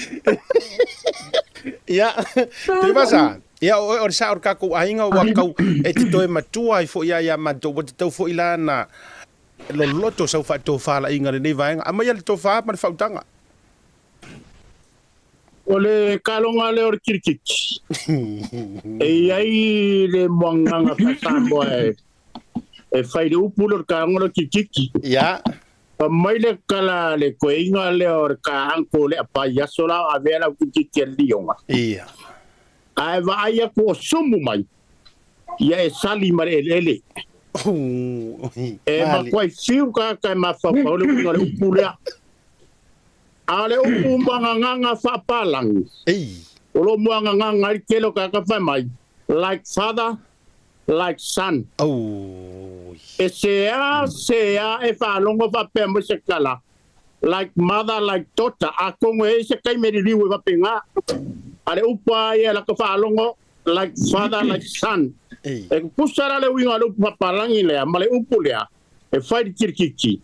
ya te pasa ya o sa or ka ko ainga wa ka e te toe matua i fo ya ma to to fo ila na lo loto sa fa to fa la inga le vai ama ya to fa ma fa utanga ole kalonga le or kirkik e ai le monganga patambo e fai de upulor ka ngoro kirkiki ya pa mai le kala le koinga le or ka anko le pa ya sola avela kirkiki lionga ia ai va ai ko sumu mai ya e sali mare ele e ma kwai fiu ka ma fa ole ngoro upulea ale upu nganga fa palang olo nganga kelo ka fa mai like father like son e sea e fa longo fa pembo se kala like mother like daughter akongo e se kai meri riwe va penga ale upa ya la ka fa longo like father like son e pusara le winga lo fa palang ile male upu le e fa kirkiki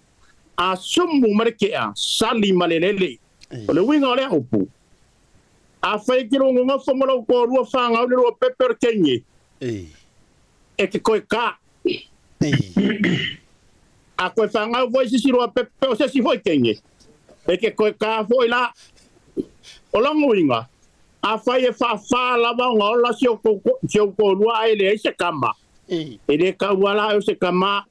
a sumu markea sali malelele o le winga le upu a fai kiro ngonga fomolo ko rua fanga o le rua pepper kenye e ke koe ka a koe fanga o voi sisi rua pepper o sisi foi kenye e ke koe ka foi la o longo winga a fai e fa lava o la sio ko rua ele se kama ele ka wala o se kama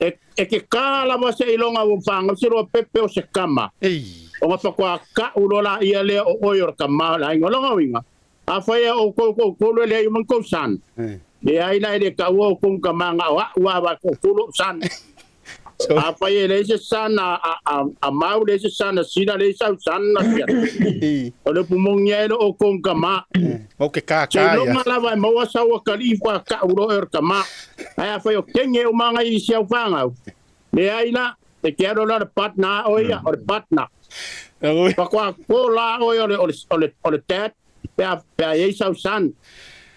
e ke kala ma se ilonga o fanga se ro pepe o se kama o ma fa kwa ka ulola ia le o oyor kama la ngolonga winga a fa ya o ko le man ko san e ai la de ka o ko kama nga wa ko san a fa ya le se san a mau le se san sina le sa san na ya o le pumonye o ko kama o ke ka ya no mala va mo sa o kalifa ka ulo kama ai fa yo kenge o manga i se fanga le ai la te quero la patna o ya o patna pa kwa ko la o le tet pe ai sa san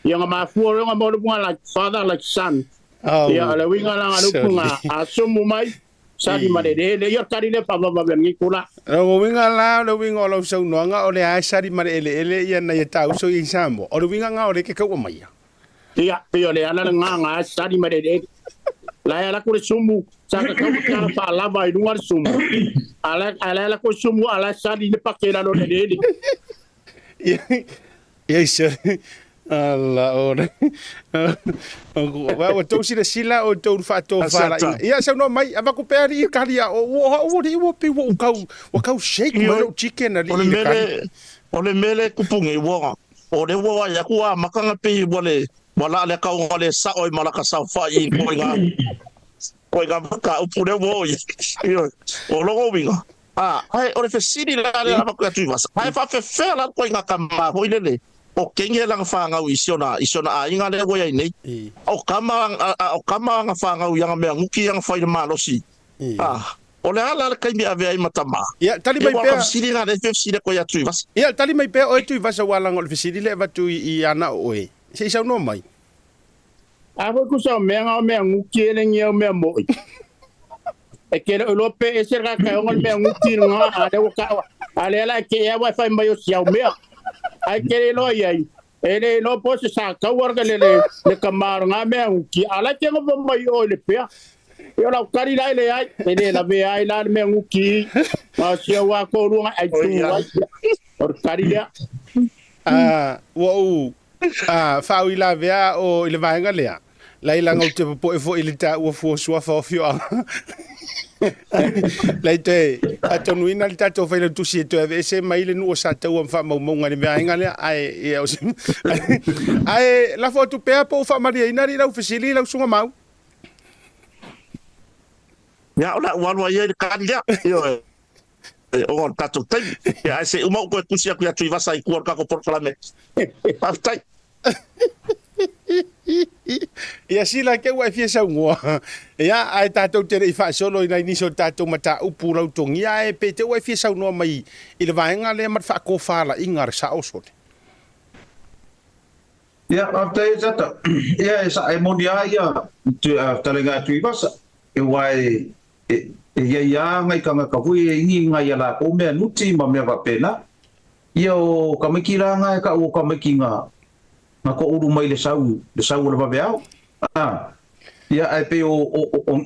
yang ma fu o nga mo like father like son ya le winga la ngalupunga asumu mai sadi madede le yo kari le pa ba ngi kula o winga la le winga lo so no nga o le ai sadi madede ele ya na ya tau so i sambo o le winga nga o le ke ka o mai ya yo le ana nga sadi madede la ya la ko sumu saka ka pa la ba i dungar sumu ala ko sumu ala sadi le pakela lo de yes Allah ora wa to sila o to fa to fala ia sa no mai ava ko peri kalia o pe wo ka shake mo chicken ali o le mele kupungi wo o le wo ya ku makanga pe wala le ka o le sa o malaka sa fa i ko ga ka o pure wo o lo winga ai o le fesiri la le ava ko tu vas ai fa fe la ko nga kama ho ile o kenge lang whangau isiona a inga le wai nei. O kama nga whangau yanga mea nguki yanga whai malosi. O le ala kai mi ave ai matama. Ia, tali mai pea. Siri nga le fefsiri ko ya tui vas. Ia, tali mai pea o tui vasa walang o le fefsiri le vatu I ana oe. Se isau no mai. Ako kusa mea nguki le ngia mea moi. E kere ulope e serga ka ngon mea nguki nga ade waka. Ale ala ke ya wa fai mai o siau mea. Ai kere lo yai. Ele no po se sa ka warga le kamar nga mea nguki. Ala ke ngo mai o le pea. Yo la kari lai le ai. Ele la be ai la mea nguki. Ma siau wa ko ruanga ai tu ai. Or kari ya. Wow. Fau I la vea o ile vaenga lea. Lai langa o te po e fo ile ta ua fo sua fo fio. Lai te atonuina le tatou faile tusi e toe se mai le nua sa tau am fa mau maunga ni vaenga lea ai e o sim. Ai la fo tu pea po fa maria ina ri lau fesili lau sunga mau. Ya ola walwa ye kan ya. Yo. O tatou tai. Ya se uma ko tusi aku ya tui vasa I kuor ka ko porklame. Pastai. Ia sila ke wa fia sa ngoa. Ia ai tatou tere I fa solo ina iniso tatou mata upu lau tongi ia e pe te wa fia sa ngoa mai I le vaenga le mat fa ko fala ingar sa osot. Ia after zata. Ia sa e monia ia tu talenga tu basa. E wai ia ngai kanga ka hui ngi ngai ala ko me nuti ma me va pena. Ia o kamikira ngai ka o kamikinga. Nga ko uru mai le sau le babeau. Ia ai pe o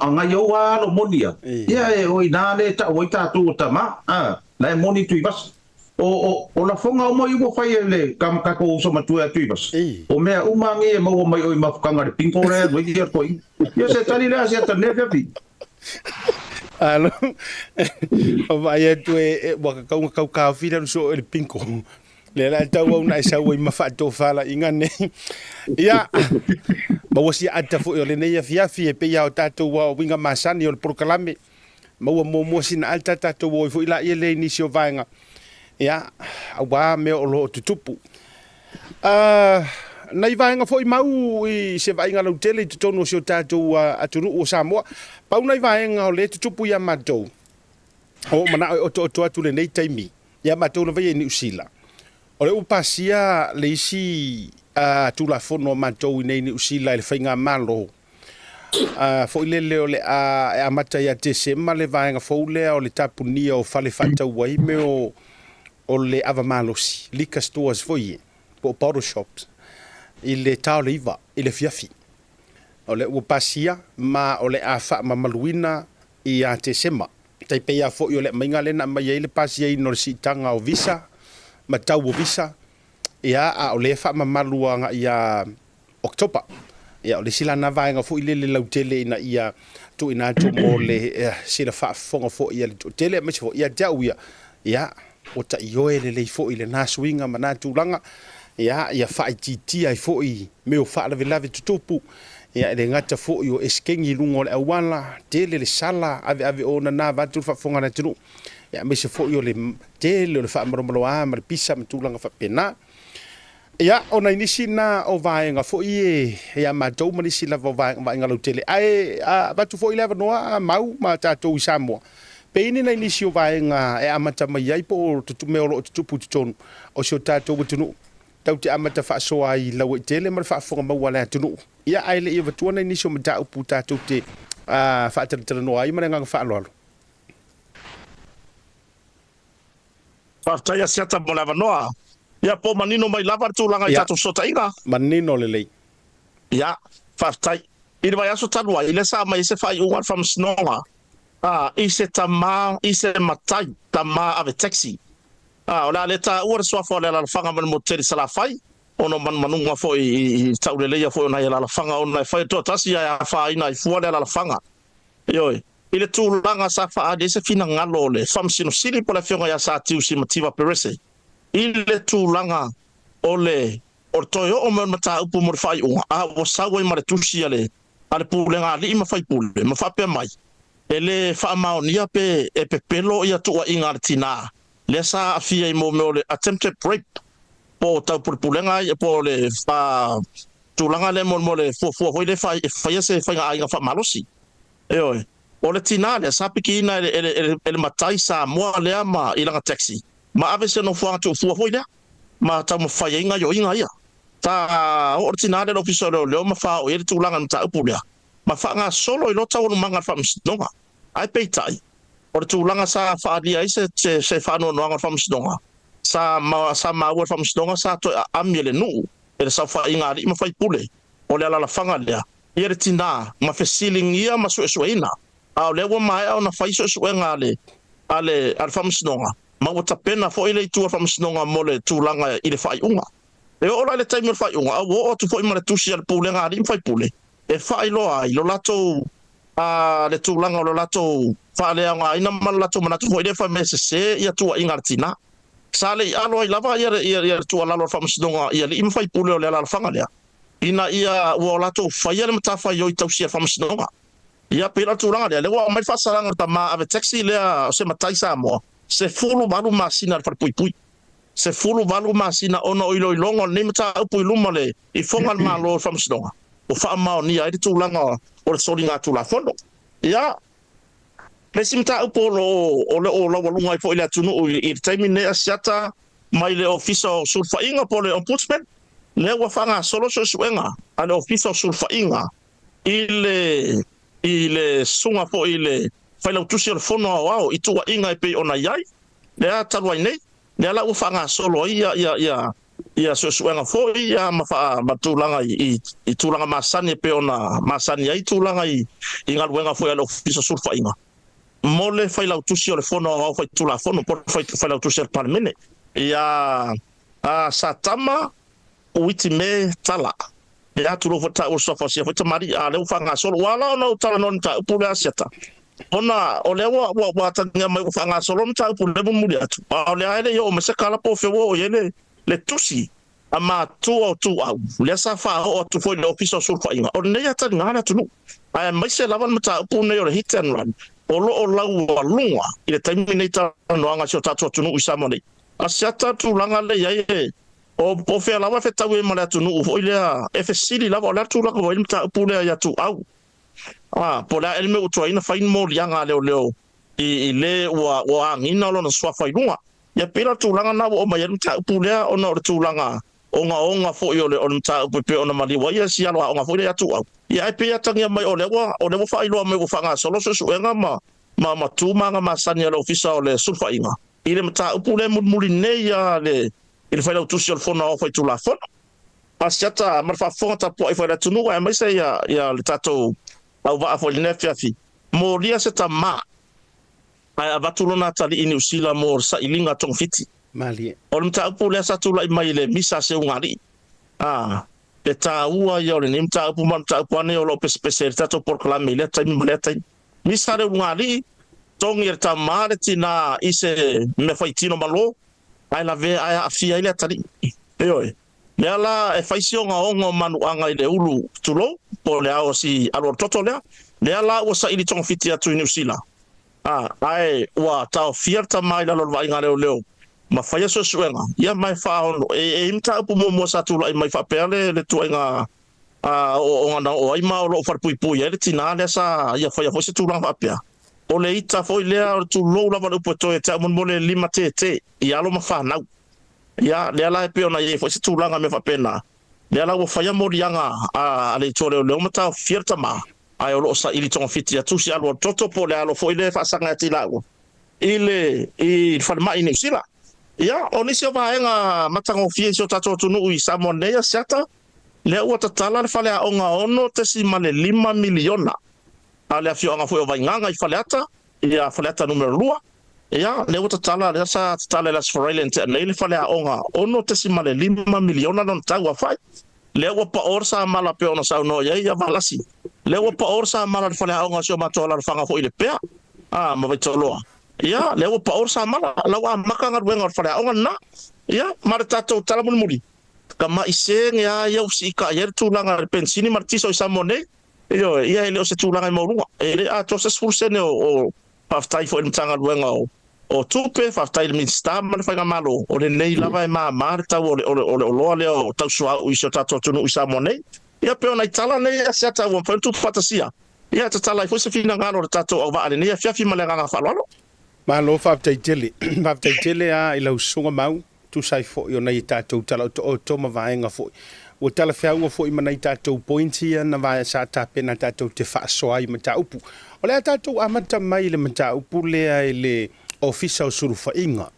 angai o lo monia. Ia e o inale ta o ta tu tama. La moni tu bas. O la fonga o mai o fai le kam ka ko so matu tu bas. O me umangi e mo mai o mafukanga le pinko re do ia ko. Ia se tali la se tane fepi. Alo. O vai tu e wa ka fira so le pinko. Le la tau au na sa wai mafato fala inga nei. Ia. Ma wasi ata fo le nei fia e pe ya o tatou wa winga masani o le proklame. Ma wa mo sina alta tatou wo fo ila ile ni sio vaenga. Ia, awa me o lo tutupu. Nai vaenga fo I mau I se vaenga lau tele I tutono sio tatou aturu o Samoa. Pau nai vaenga o le tutupu ia matou. O mana o to atu le nei taimi. Ia matou na vai Ni Usila. O le upasia le isi tula fono matou nei Ni Usila le whainga malo. Fo ile leo le a mata ia te sema le vaenga fo lea o le tapunia o fale fata wai me o le ava malosi. Liquor stores fo ie. Po bottle shops. I le tau le iwa. I le fiafi. O le upasia ma o le a wha ma maluina I a te sema. Tai ia fo I o le mainga le na mai le pasia I no le sitanga o visa. Ma tau o visa. Ia a o le wha ma malua nga ia Oktoba. Ia o le sila na vaenga fo I le lautele ina ia tu ina tu mo le sila wha fonga fo ia le tele mesi fo ia jau ia. Ia o ta ioe le fo I le nasuinga ma na tūlanga. Ia wha I titi ai fo I meo wha lave tutupu. Ia le ngata fo I o eskengi lungo le awala. Tele le sala ave o na vatu wha fonga na tunu. Ia mesi fo I o le tele o le wha maromalo a ma le pisa ma tūlanga wha pena. Ia o na inisi na o vaenga fo I ia matou manisi lava o vaenga lau tele. Ai vatu fo I lava noa mau ma tatou I Samoa. Peini na inisi o vaenga e amata mai ai po tutume o lo tutupu tutonu. O sio tatou watunu. Tau te amata wha soa I lau I tele ma wha fonga mawala atunu. Ia ai le I vatua na inisi o mata upu tatou te wha taratara noa ai mana nganga wha aloalo. Whaftai asiata mo lava noa. Ia po manino mai lava tūlanga I tatou sota inga. Manino le lei. Ia, whaftai. I le vai aso tanua, I le sa mai se whai ungan from snonga. I se tama, I se matai, tama ave taxi. O la le ta ua soa le la whanga man mo teri sala whai. Ono man manunga fo I tau le leia fo ona I la whanga ona whai to tasi ia wha ina I fua le la whanga. Ioi. I le tūlanga sa wha ade se fina ngalo le. Whamsino sili po le whionga ia sa tiu si mativa perese. I le tūlanga o le toi o me mata upu mo le whai unga. O sawa I ma le tusi ale pūlenga li I ma whai pūle. Ma whapea mai. E le whaamaonia pe pelo ia tua inga le tina. Le sa afia I mo me o le attempted rape. Po po tau pulenga po le fa tulanga le mo le fo le fa se fa nga fa malosi oi o le tinale sa pikina ele matai sa mo le ama ilanga taxi ma ave se no fo tu fo le ma ta mo fa inga yo inga ia ta o tinale lo fiso le ma fa o ele tulanga ta upulea ma fa nga solo i lo tau manga fa msnonga ai peitai o tulanga sa fa dia se fa no nga fa msnonga sa ma wa fa msnonga sa to amiele nu ele sa fa inga ma fa pule o le ala fanga le ia tina ma fe ceiling ia ma so ina a le wa mai ona fa so ngale ale al fa msnonga ma o tapena fo ile tu fa msnonga mo le tulanga ile fa unga e o le time fa unga o tu fo ima tu si al pule ngari fa pule e fa ilo ai lo lato le tulanga lo lato fa le nga ina mal lato mana tu fo ile fa mese ia tu inga tina sale alo i lava ia tu ala lo fa msnonga ia le fa pule o le ala fanga le ina ia o lato fa ia le mata fa yo tau si fa msnonga ia pela tulanga le wa mai fa saranga ta ma ave taxi le se matai sa mo se fulu balu masina fa pui se fulu balu masina ono ilo longo ni mata pui luma le i fonga ma lo fa msnonga o fa ma ni ai tulanga o le solinga tu la fondo ia le simta upo o le lunga i fo ile tunu i termine asiata mai le officer sulfa inga po le ombudsman le wa fanga solo so suenga ale officer sulfa inga ile sunga po ile faila utusi le fono wao i tua inga pe ona yai le atalwa nei le ala u fanga solo ia so suenga fo ia matulanga i tulanga masani pe ona masani ai tulanga i inga luenga fo ile officer sulfa inga mole faila utusi le fono wao fa tula fono por faila utusi le parmene ia satama uitime tala ya tulo fota o sofa se fota mari a le fanga solo wala no tala non ta pula seta ona o le wa tanga mai fanga solo ta pula mo muri atu o le ale yo me se kala po fe wo yele le tusi ama tu au le sa fa o tu foi le officer sul fa inga o ne ya ta ngana tu ai mai se lavan mata pu ne o hit and run o lo o la wa lunga ile terminator no anga so ta tu no usamo nei asiata tu langa le ya o fe lava fe tawe mala tu no o ile FSC li lava la tu la ko ile ta pule ya tu au pola elme o toina fa in mo lianga leo i le wa ngina lo no swa fa lunga ya pela tu langa na o mai ta pule o no tu langa onga fo yo le on ta pe ona mali wa ya si alo onga fo ya tu au ya pe ya tanga mai o le fa ilo mai o fanga solo so suenga ma tu manga ma sanya le ofisa le sulfa inga ile mta pule muli nei ya le il fa tu sur fona o fa tu la fona asiata mar fa fonta po fa tu no mai sai ya le tato au va fo le nefiafi mo lia se ta ma ai va tu lona tali ini usila mo sa ilinga tong fiti mali o mta pule sa tu la mai le misa se ngari pe ta ua yo le nimta pu man ta pu ne o lo pese tato por clame le ta misa le ngari tong ir ta mare tina ise me fa tino malo ai la ve ai afia ile tali oi le ala e faisio nga ongo manu anga ile ulu tulo po le ao si alo toto le ala o sa ili tong fiti atu New Zealand ai wa ta fierta mai la lo vai nga leo ma faia so suenga ia mai fa ono e imta pu mo sa tu lai mai fa pele le tu nga o nga o ai ma o lo far pui ele tina le sa ia faia fo se tu lang apia o le ita foi le tu lo la va poto e ta mon le lima te ia lo ma fa na ia le ala pe ona ye foi se tu langa me fa pena le ala o faia mo rianga a le tole le mata fierta ma ai o lo sa ili ton fiti tu si alo toto po le alo foi le fa sanga ti la ile i fa ma ini sila ia oni se va nga matango fie so tato tu no i samone ya sata le o tala le fale onga ono te si male 5 miliona ale afio nga foi vai nganga i faleta ia faleta numero 2 ia le o tala le sa tala las forelent le fale onga ono te si male 5 miliona non tawa fai le o pa orsa mala pe ono sa no ia valasi le o pa orsa mala fale onga so matola fanga foi le pe ma vai tolo ia le o pa orsa mala la wa makanga wenga fale onga na ia marta to tala mun muri kama ise ya usika yer tulanga pensini martiso samone yo ia ele o se tulanga mo runga ele a to se sulse ne o paftai fo mtanga wenga o tupe whaftai le minsta mana whainga malo o le nei lava e maa tau o loa leo tau sua ui sio tato tunu ui samo nei ia peo nei tala nei a sia tau wampai tu patasia ia ta tala i fuisa fina ngano le tato au vaa le nei a fiafi ma le nganga whalalo malo whaftai tele a i lau sunga mau tu sai fo i o nei tatou tala o toma vaenga fo o tala whiaunga fo i mana i tatou pointi na vae sa tapena tatou te whaasoa i mata upu o lea tatou amata mai le mata upu lea i le ofisa o surufa inga.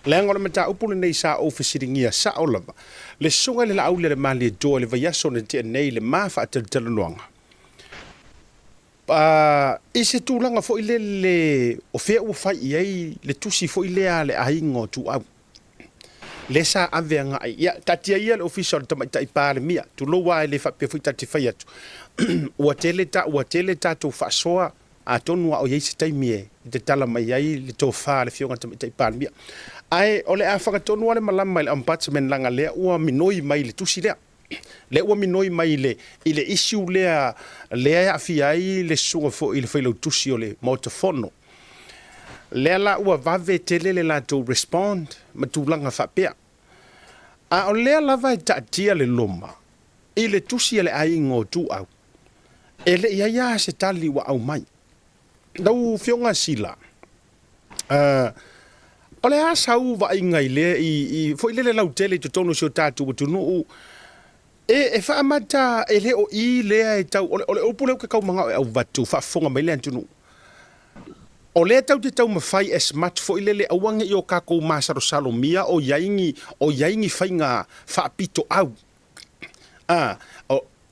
Lea ngora mata upu le nei sa ofisiringia sa o lava. Le sunga le laau le mali e doa le vaiaso na te nei le mafa a talanoanga. Ise tūlanga fo i le o fea ua fai iei le tusi fo i lea le ainga o tu au. Le sa aveanga ai. Ia, tatia ia le ofisa o le tamaita i pāle mia. Tu loa e le whapea fui tati whai atu. Ua tele tātou whaasoa a tonua o yeisi taimi e te tala mai ai le tō wha le fionga tamaita i pāle mia. Ai, o le a whakatonua le malama i le ombudsman langa lea ua minoi mai le tusi lea. Le ua minoi mai le i le issue lea a fi ai le sunga fo i le whailau tusi o le motofono. Lea la ua vave tele le la tō respond ma tūlanga whapea. A o lea lava e taatia le loma i le tusi le ai ngō tū au. E le ia se tali wa au mai. Dau fionga sila. O le a sau wa ingai le i fo i le lau tele to tono sio tātu wa tunu e whaamata e le o i lea e tau o le upuleu ke kau manga au watu whaafonga mai le antunu. O le tau te tau mawhai as much fo i le awange i o kako masaro salomia o yaingi whainga whaapito au.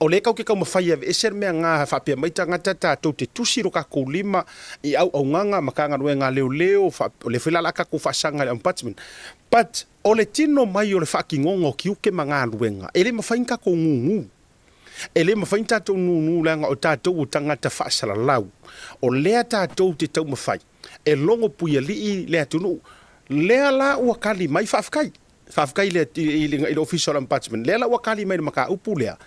O le kau ke kau mawhai ave eser mea ngā whaapea maita ngata tātou te tusiro kako lima i au nganga makanga nue ngā leo o le whilala kako whaasanga le ombudsman. But o le tino mai o le whaakingongo ki uke mga luenga. E le mawhain kako ngungu. E le mawhain tātou ngungu langa o tātou o tangata whaasala lau. O lea tātou te tau mawhai. E longo puia li lea tunu. Lea la ua kali mai whaafkai. Whaafkai i le official ombudsman. Lea la ua kali mai na maka upu lea.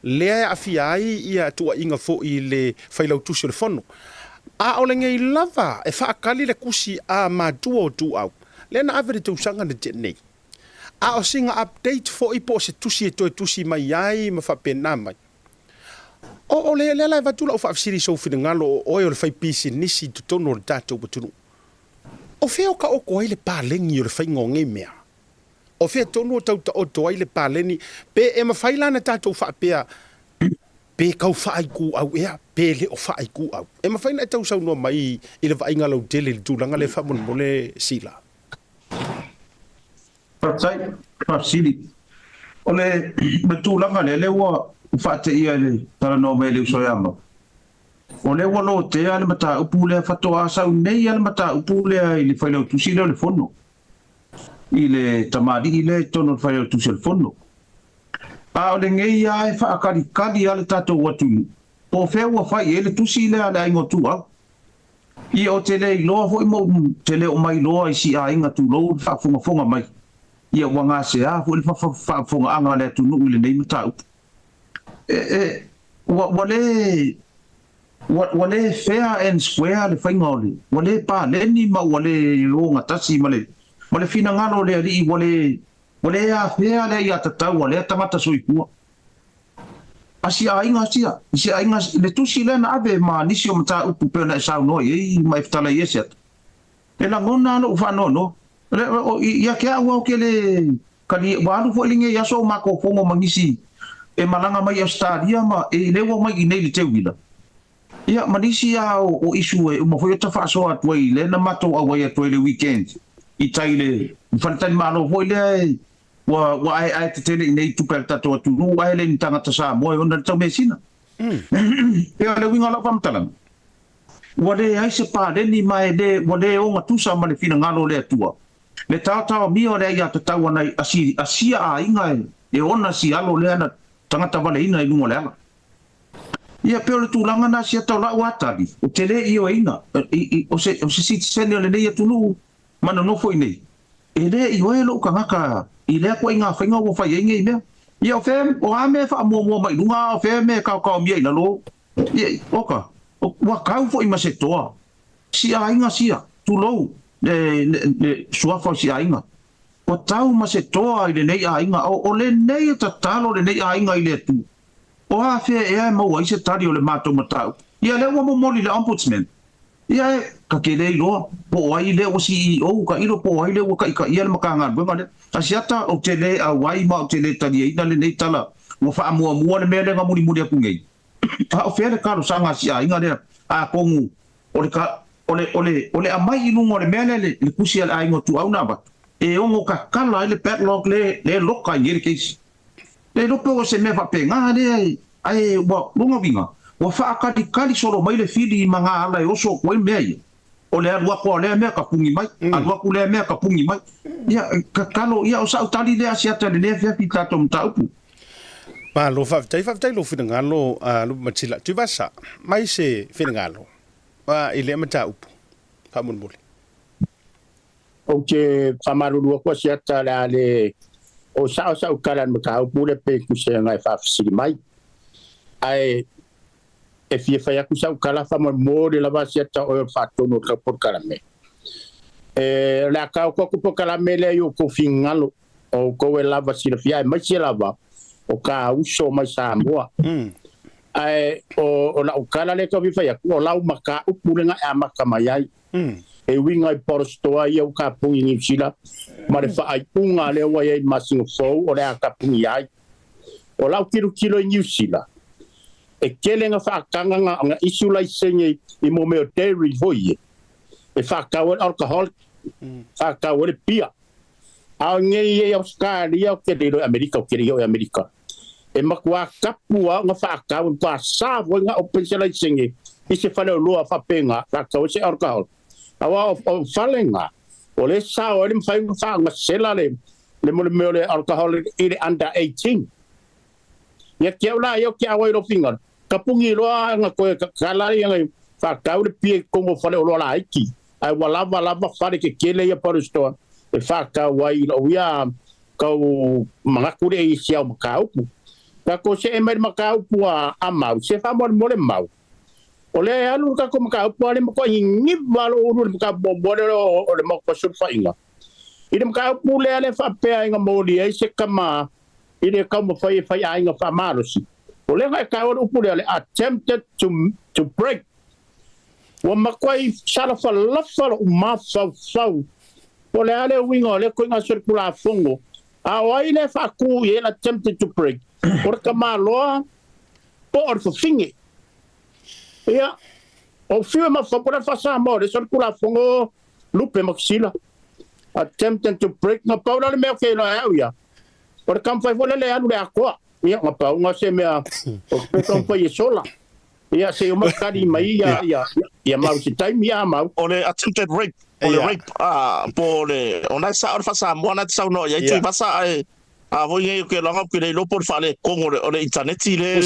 Lea a fiai ia tua inga fo i le whailau tusi o le whono. A o le ngei lava e whaakali le kusi a mātua o tu au. Lea na awere te usanga na te nei. A o singa update fo i po se tusi e toi tusi mai ai ma whapena mai. O le lai watula o whaafsiri so whina ngalo o le whai pisi nisi tu tono o le tātou batunu. O wheo ka oko ai le pālengi o le whai ngonge mea. O whea tono o tauta o to ai le pāleni pe e mawhailana tātou whaapea pe kau whaaiku au ea pe le o whaaiku au. E mawhaina e tau saunua mai i le vainga lau tele le tūlanga le whamon mole sila. Whatai, whaasiri. O le tūlanga le ua whaate ia le tala no me le usoyama. O le ua lo te ale mata upu le whatoa sau nei ale mata upu le i le whailau tusi leo le whono. I le tamari i le tono le whailau tusi le whono. A o le ngei a e whaakari kari ale tatou watunu. O whea ua whai e le tusi le ale aingo tu au. I o te le i loa hoi mo te le o mai loa i si a inga tu lou whaafonga mai. I a wanga se a hoi le whaafonga anga le tunu i le nei mata upu. Wale fair and square le whainga ole. Wale pa leni ma wale o ngatasi ma le fina ngalo le ali wale a fair le ia tatau wale tamata soipua. Asi a inga le tusi le na ave ma nisi o mata upu pe na sau no e mai ftala yeset. E la ngona no whano no. Ia ke a ua ke le kani walu fo linge ya so mako fongo mangisi. E malanga mai Australia ma e lewa mai i nei le teuila. Ia manisi a o isu e uma foi ta faso atu i le na mato a wai atu le weekend. I taile faltani malo foi le wa ai te tele nei tu per tato atu ru ai le tanga ta sa mo ona ta mesina. E le winga la pamtalan. Wa le ai se pa le ni mai de wa le o ngatusa ma le fina ngalo le atua. Le tata mi o le ia ta tau na asia a inga e ona si alo le ana tangata wale ina i lungo leala. Ia peo le tūlanga na si atau lau atari. O te le i o ina. O se siti sene o le nei atunu mana nofo i nei. E le i oe lo kangaka i lea kua inga whainga o whai inge i mea. Ia o whea o a mea wha mua mai lunga o whea mea kau mia i lalo. Ia oka. O wakau fo i masetoa. Si a inga sia. Tu lou. le sua fo si ainga o tau ma se toa i le nei ainga o le nei ta talo le nei ainga i le tu o a fe e mo wa se tari o le mato matau ia le mo moli le ombudsman ia ka ke le lo po ai le o si o ka ilo po ai le o ka ia le makanga bo ngale a siata o te le a wai ma o te le tani ina le nei tala mo fa mo le mele nga muri muri aku ngai a o fe le karo sanga si ainga le a kongu o le ka ole amai inu ngore mele le kusi al ai ngotu au naba e ongo ka kala le padlock le loka ngere kesi le lopo se me fa penga le ai wa lunga vinga wa fa ka di kali solo mai le fili manga ala e oso ko me o le alua ko le me ka pungi mai alua ku le me ka pungi mai ya ka kalo ya o sa utali le asia tele le fe pita tom taupu ma lo fa tai lo fina ngalo lo matila tu basa mai se fina ngalo ile mata upu kamun bole o ke famarulu ko siata la le o sa ukalan maka upu le pe ku se ngai fa fisi mai ai e fie fa ku sa ukala fa mo le la siata o fa tono ka por kalame la ka ko por kalame le yo ko fingalo o ko la va si le fia mai si la va o ka uso mai sa moa ai o la ukala le ko vi fa o la maka upu le nga maka mai ai e winga i porostoa ia ka pungi ni sila ma le fa ai punga le wa ia masingo fo o le ka pungi ai o la kilo ni sila e kelenga fa kanga nga isu lai senye i mo me dairy foi e fa ka o alcohol fa ka o le pia a nge ia Australia ke de America ke rio America e makwa kapua nga fa ka o pa sa vo nga o pensela senye i se fa le loa fa penga fa ka o se alcohol awa o falenga o le sa o le mfai fa nga sela le mo le alcohol i le under 18 ya ke ola yo ke awa ro finga kapungi lo nga ko kala nga fa ka le pie como fa le lo la iki ai wala fa ke kele ya por sto e fa ka wai lo ya ka mga kure i sia makau ka ko se emer makau pua amau se fa mo le mau ole alu ka ko maka pole mo ko ngi balo uru ka bobo o le mo ko surfa inga ide maka pule ale fa pe inga modi ai se kama ide ka mo fa inga fa marosi ole ka o pule ale attempted to break wa makwai sala fa lafa ma fa ole ale winga ole ko nga circular fongo a ile fa ku ye attempted to break por kama lo por fa fingi ia o fio ma fa por fa sa mo de circular fongo lupe maxila attempting to break na paula le me ke la ia por kam fa vole le alu le akwa ia ma pa nga se me o pe tom fa sola ia se o makari mai ia ma si time ia ma o le attempted rape o le rape po le ona sa or fa sa mo na sa no ia tu fa sa a voi ngai ke longa ke le lopo fa le kongo le internet le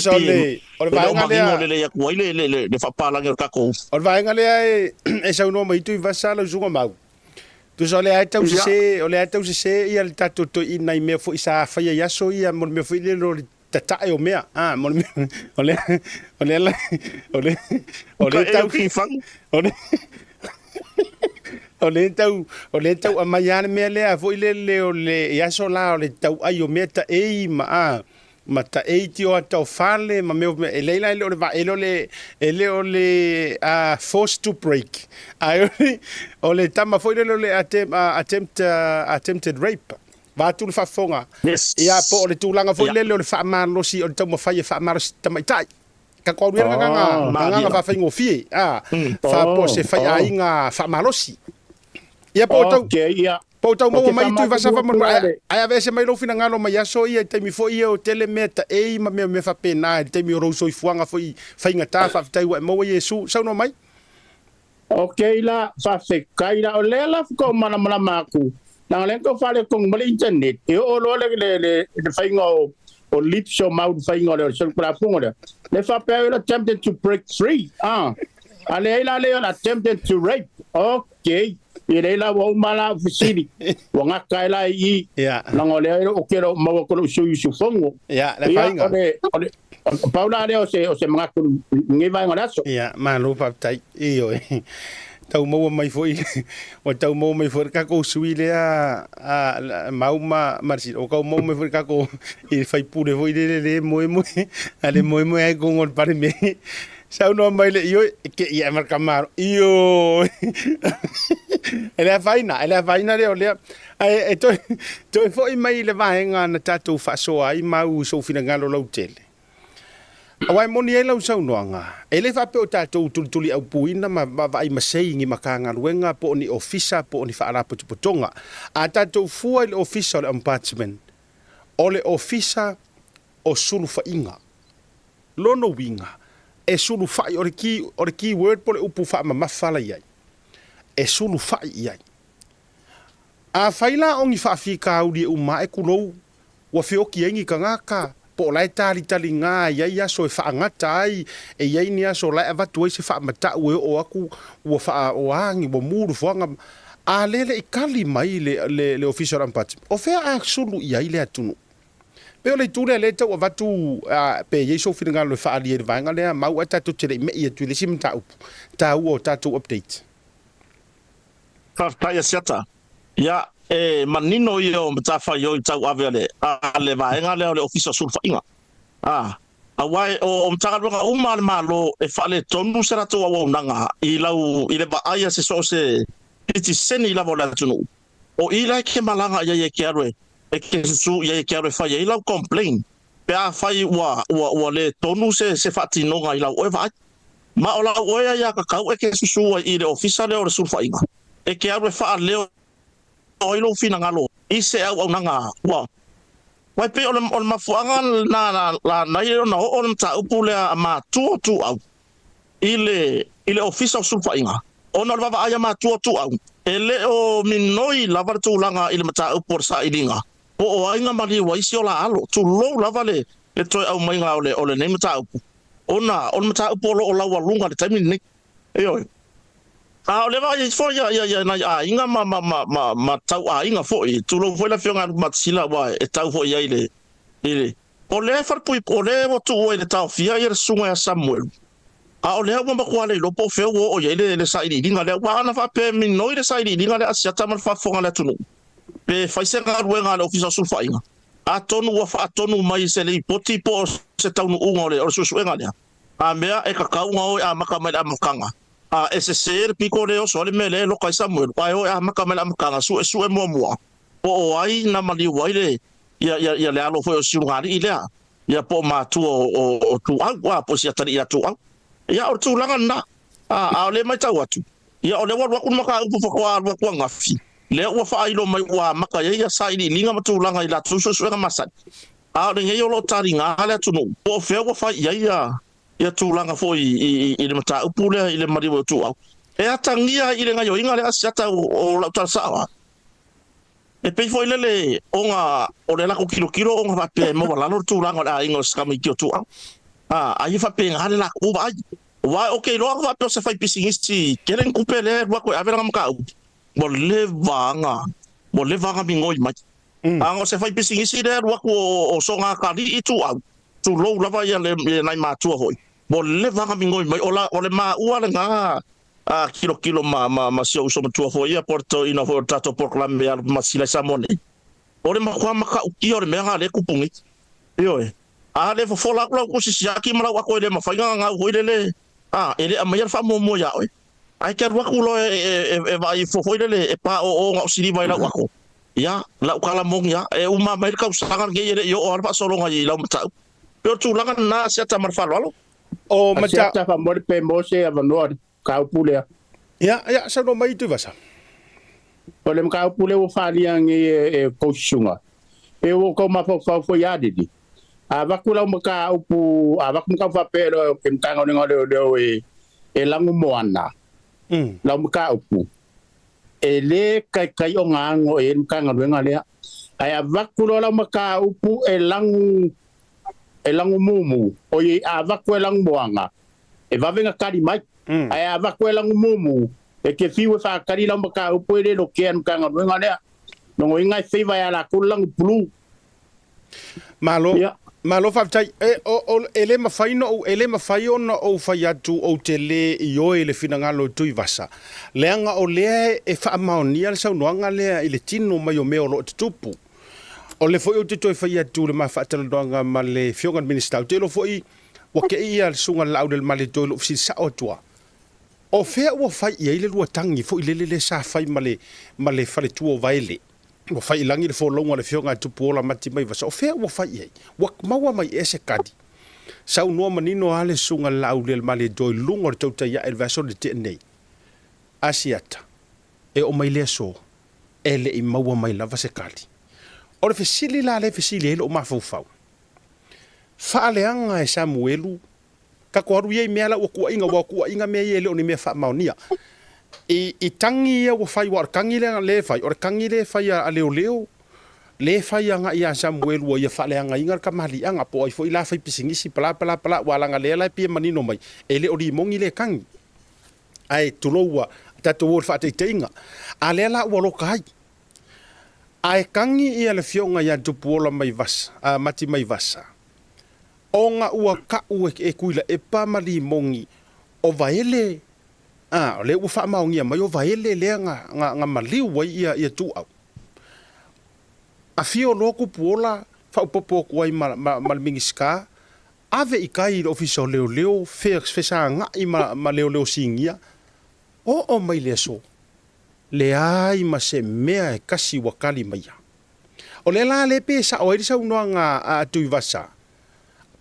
o le vai ngale le ya ko le fa pala nge ka ko o le vai ngale e sa no mai tu va sa le zunga mau tu so le ata se o le ata se ia le tato to ina me fo isa fa ya so ia mo me fo ile lo tata o mea mo ole tau ki fang ole o le tau a mai ane mea lea fo ile le ia so la o le tau ai o mea ta ei ma ta ei ti o tau fale ma mea e leila ele o le va ele o le forced to break o le tama fo ile le attempted rape va tu le fafonga ia po o le tulanga fo ile le fa malo si o le tau ma fai fa malo tamai tai ka ko ria nga fa faingo fie fa po se fai ainga fa malo si ia po tau mo mai tu va sa fa mo ai ave se mai lo fina ngalo mai aso ia te mi fo ia o tele meta e ma me fa pena te mi ro so i fuanga foi fainga ta fa tai mo yesu sa no mai la fa se kaila o lela ko mana maku na le ko fa le ko mo internet e o lo le fainga o lipso mau fainga le so para fungo le fa pe attempted to break free ale attempted to rape ile la wa mala fisili wa nga kaila I la ngole o kero mo ko su fongo la fainga paula le o se mga ngi vai ngala so ma lo pa tai io tau mau mai foi o tau mau mai foi ka ko sui le a mau marsi o ka mau mai foi ka ko I fai pure foi le mo ale mo ai ko ngol pare me sau no mai le io ke ia marca maro io ele faina le ole e to foi mai le vaenga na tatu fa so ai mau so fina ngalo lo tele Awai moni e lau sau noanga. E le whape o tātou tuli au puina ma vai masei ngi makanga ruenga po ni ofisa po ni whaarapo tupotonga. A tātou fua le ofisa o le ombudsman. O le ofisa o sulu whainga. Lono winga. E sulu whai o le key word po le upu wha ma mawhala iai. E sulu whai iai. A whaila ongi whaafika au li uma e kulou. Wa whioki engi ka ngaka. Po lai tali ngā ia so e whaangata ai e iai ni aso lai avatu ai se whaamata ue o aku ua wha o aangi wa muru whanga a lele I kali mai le official ombudsman o whea a sulu iai le atunu pe o le tūle le tau avatu pe iei so whina ngā loe whaali e vaenga lea mau a tatu tere me ia tui le sim tau o tatu update Whai asiata ia manino I o matafa yo I tau avele a le vaenga leo le ofisa sulfa inga awai o mtaka runga uma le malo e whale tonu sera tu awa unanga I le vaaya se so se iti seni la vola tunu o ila ke malanga ia ke arwe e ke su ia ke arwe whai ila complain pe a whai wa le tonu se whatinonga ila oe vai ma ola oe ia ka kau e ke susu I le ofisa leo le sulfa inga e ke arwe wha leo oilo fina ngalo ise au nanga wa wai pe on mafuanga na io na on ta upule ma tu au ile official sulfa inga ona baba aya ma tu au ele o minoi lava tu langa ile mata upor sa idinga o inga mali wa isi ola alo tu lo lava le toi au mai nga ole ne mata upu ona on mata upolo ola wa lunga de time ni eyo le va fo ya na inga ma tau inga fo tu lo foi la fionga matsila wa e tau fo ya ile o le far pui o le o tu o le tau fia ia sunga ya Samuel o le wa ko le lo po fe o ya le sa ili dinga le wa na fa pe min no ile sa ili dinga le asia ta mal fa fonga le tunu pe fa se ga ruenga le ofisa sulfa inga a tonu wa fa tonu mai se le poti po se tau no unga le o su suenga le a mea e ka kaunga o a maka mai a makanga ese ser pico leo sole mele lo kai Samuel pai o maka mela maka su e mo o ai na mali waile ya le alo foi o siungari ile ya po ma tu o tu agua po sia tari ya tu ya o tu langa na le mai tau atu ya o le wa ku maka upu fo wa ku ngafi le wa fa ilo mai wa maka ya sai ni linga ma tu langa ila tu su nga masat le ngai lo tari nga le tu no po fe wa fa ya tu langa foi ile mata upule ile mari wo tu e atangia ile nga yo inga le asiata o la tsa e pe foi le onga o le la ko kilo onga va pe mo la no tu langa a ingo skami ki tu ai fa pe nga le la ko vai wa okay lo va pe se fai pisingisi keren kupele wa ko avela mka mo le vanga mingoi mai ango se fai pisingisi le wa ko o songa kali itu tu lo lava ya le nai ma tu hoi mo le vanga mingoi mai ole ma ua le nga kilo ma sio so tu hoi ya porto ina for tato proclame ya masila samone ole ma kwa maka uki ole me nga le kupungi yo le fo la ko si yaki mala wa ko le ma fainga nga hoi le ele a mai fa mo ya oi ai ke wa ku lo e vai fo hoi le e pa o nga sili vai la wa ko ya la kala mong ya e uma mai ka usangan ge yo o pa solo nga i la mata pero tu langa na sia ta mar falo o mata ta fa mo pe mo se ava no ka pule ya sa no mai tu vasa o le ka pule o fa liang e ko shunga e o ko ma fo ya di va kula mo ka upu va mo ka fa pero ke mtanga ngo le e langu moana la mo ka upu e le kai o ngango e mkanga nga le ai va kula la mo ka upu e langu mumu o ye ava kwelang boanga e va venga kari mai ai ava kwelang mumu e ke fiwe fa kari la maka o pele lo ken kanga nga le no inga fe va ya la kulang blue malo Malo faftai o ele mafai no ele mafai ona o fai atu o te le I o ele finangalo tui vasa. Leanga o lea e wha maonia le saunoanga lea I le tino mai o mea o lo te tupu. O le foi o te toi fai atu le mawhaataloanga ma le fiongan minister. Te lo foi wake ia le sunga lau le male toi lo fisi sa o tua. O fea ua fai ia ile lua tangi foi le sa fai male fale tua o vaile. Wa fai langi le folonga le fionga tupu ola mati mai vasa. O fea ua fai ei. Wa maua mai ese kadi. Sau noa manino ale sunga lau le male doi lunga le tauta ia el vaso le te nei. Asiata. E o mai lea so. Ele I maua mai lava se kali. O le fesili la le fesili ele o mafaufau. Faaleanga e Samuelu. Ka koaru iei mea la ua kua inga mea ele o ni mea wha maonia. I tangi ia ua fai wa kangi le fai. O kangi le fai a leo. Le fai anga ia Samuelu o ia faaleanga inga ka mahalianga. Po ai fo ila fai pisingisi pala walanga le la pia manino mai. Ele o di mongi le kangi. Ai tuloua tatu wor fa te inga. A le la ua loka hai. Ai kangi ia le fionga ia tupuola mai vasa. Mati mai vasa. Onga ua ka ue e kuila e pamali mongi. O vaele. Le ua wha maongia mai o vaele lea nga maliu wai ia tu au. A fio loko puola fa upopo kuai malmingi ska. Ave I kai ofisa leo fesa nga I ma leo singia. O mai le so. Le ai ma se mea e kasi wakali maia. O le la le pe sa o irisa unoa nga tui vasa.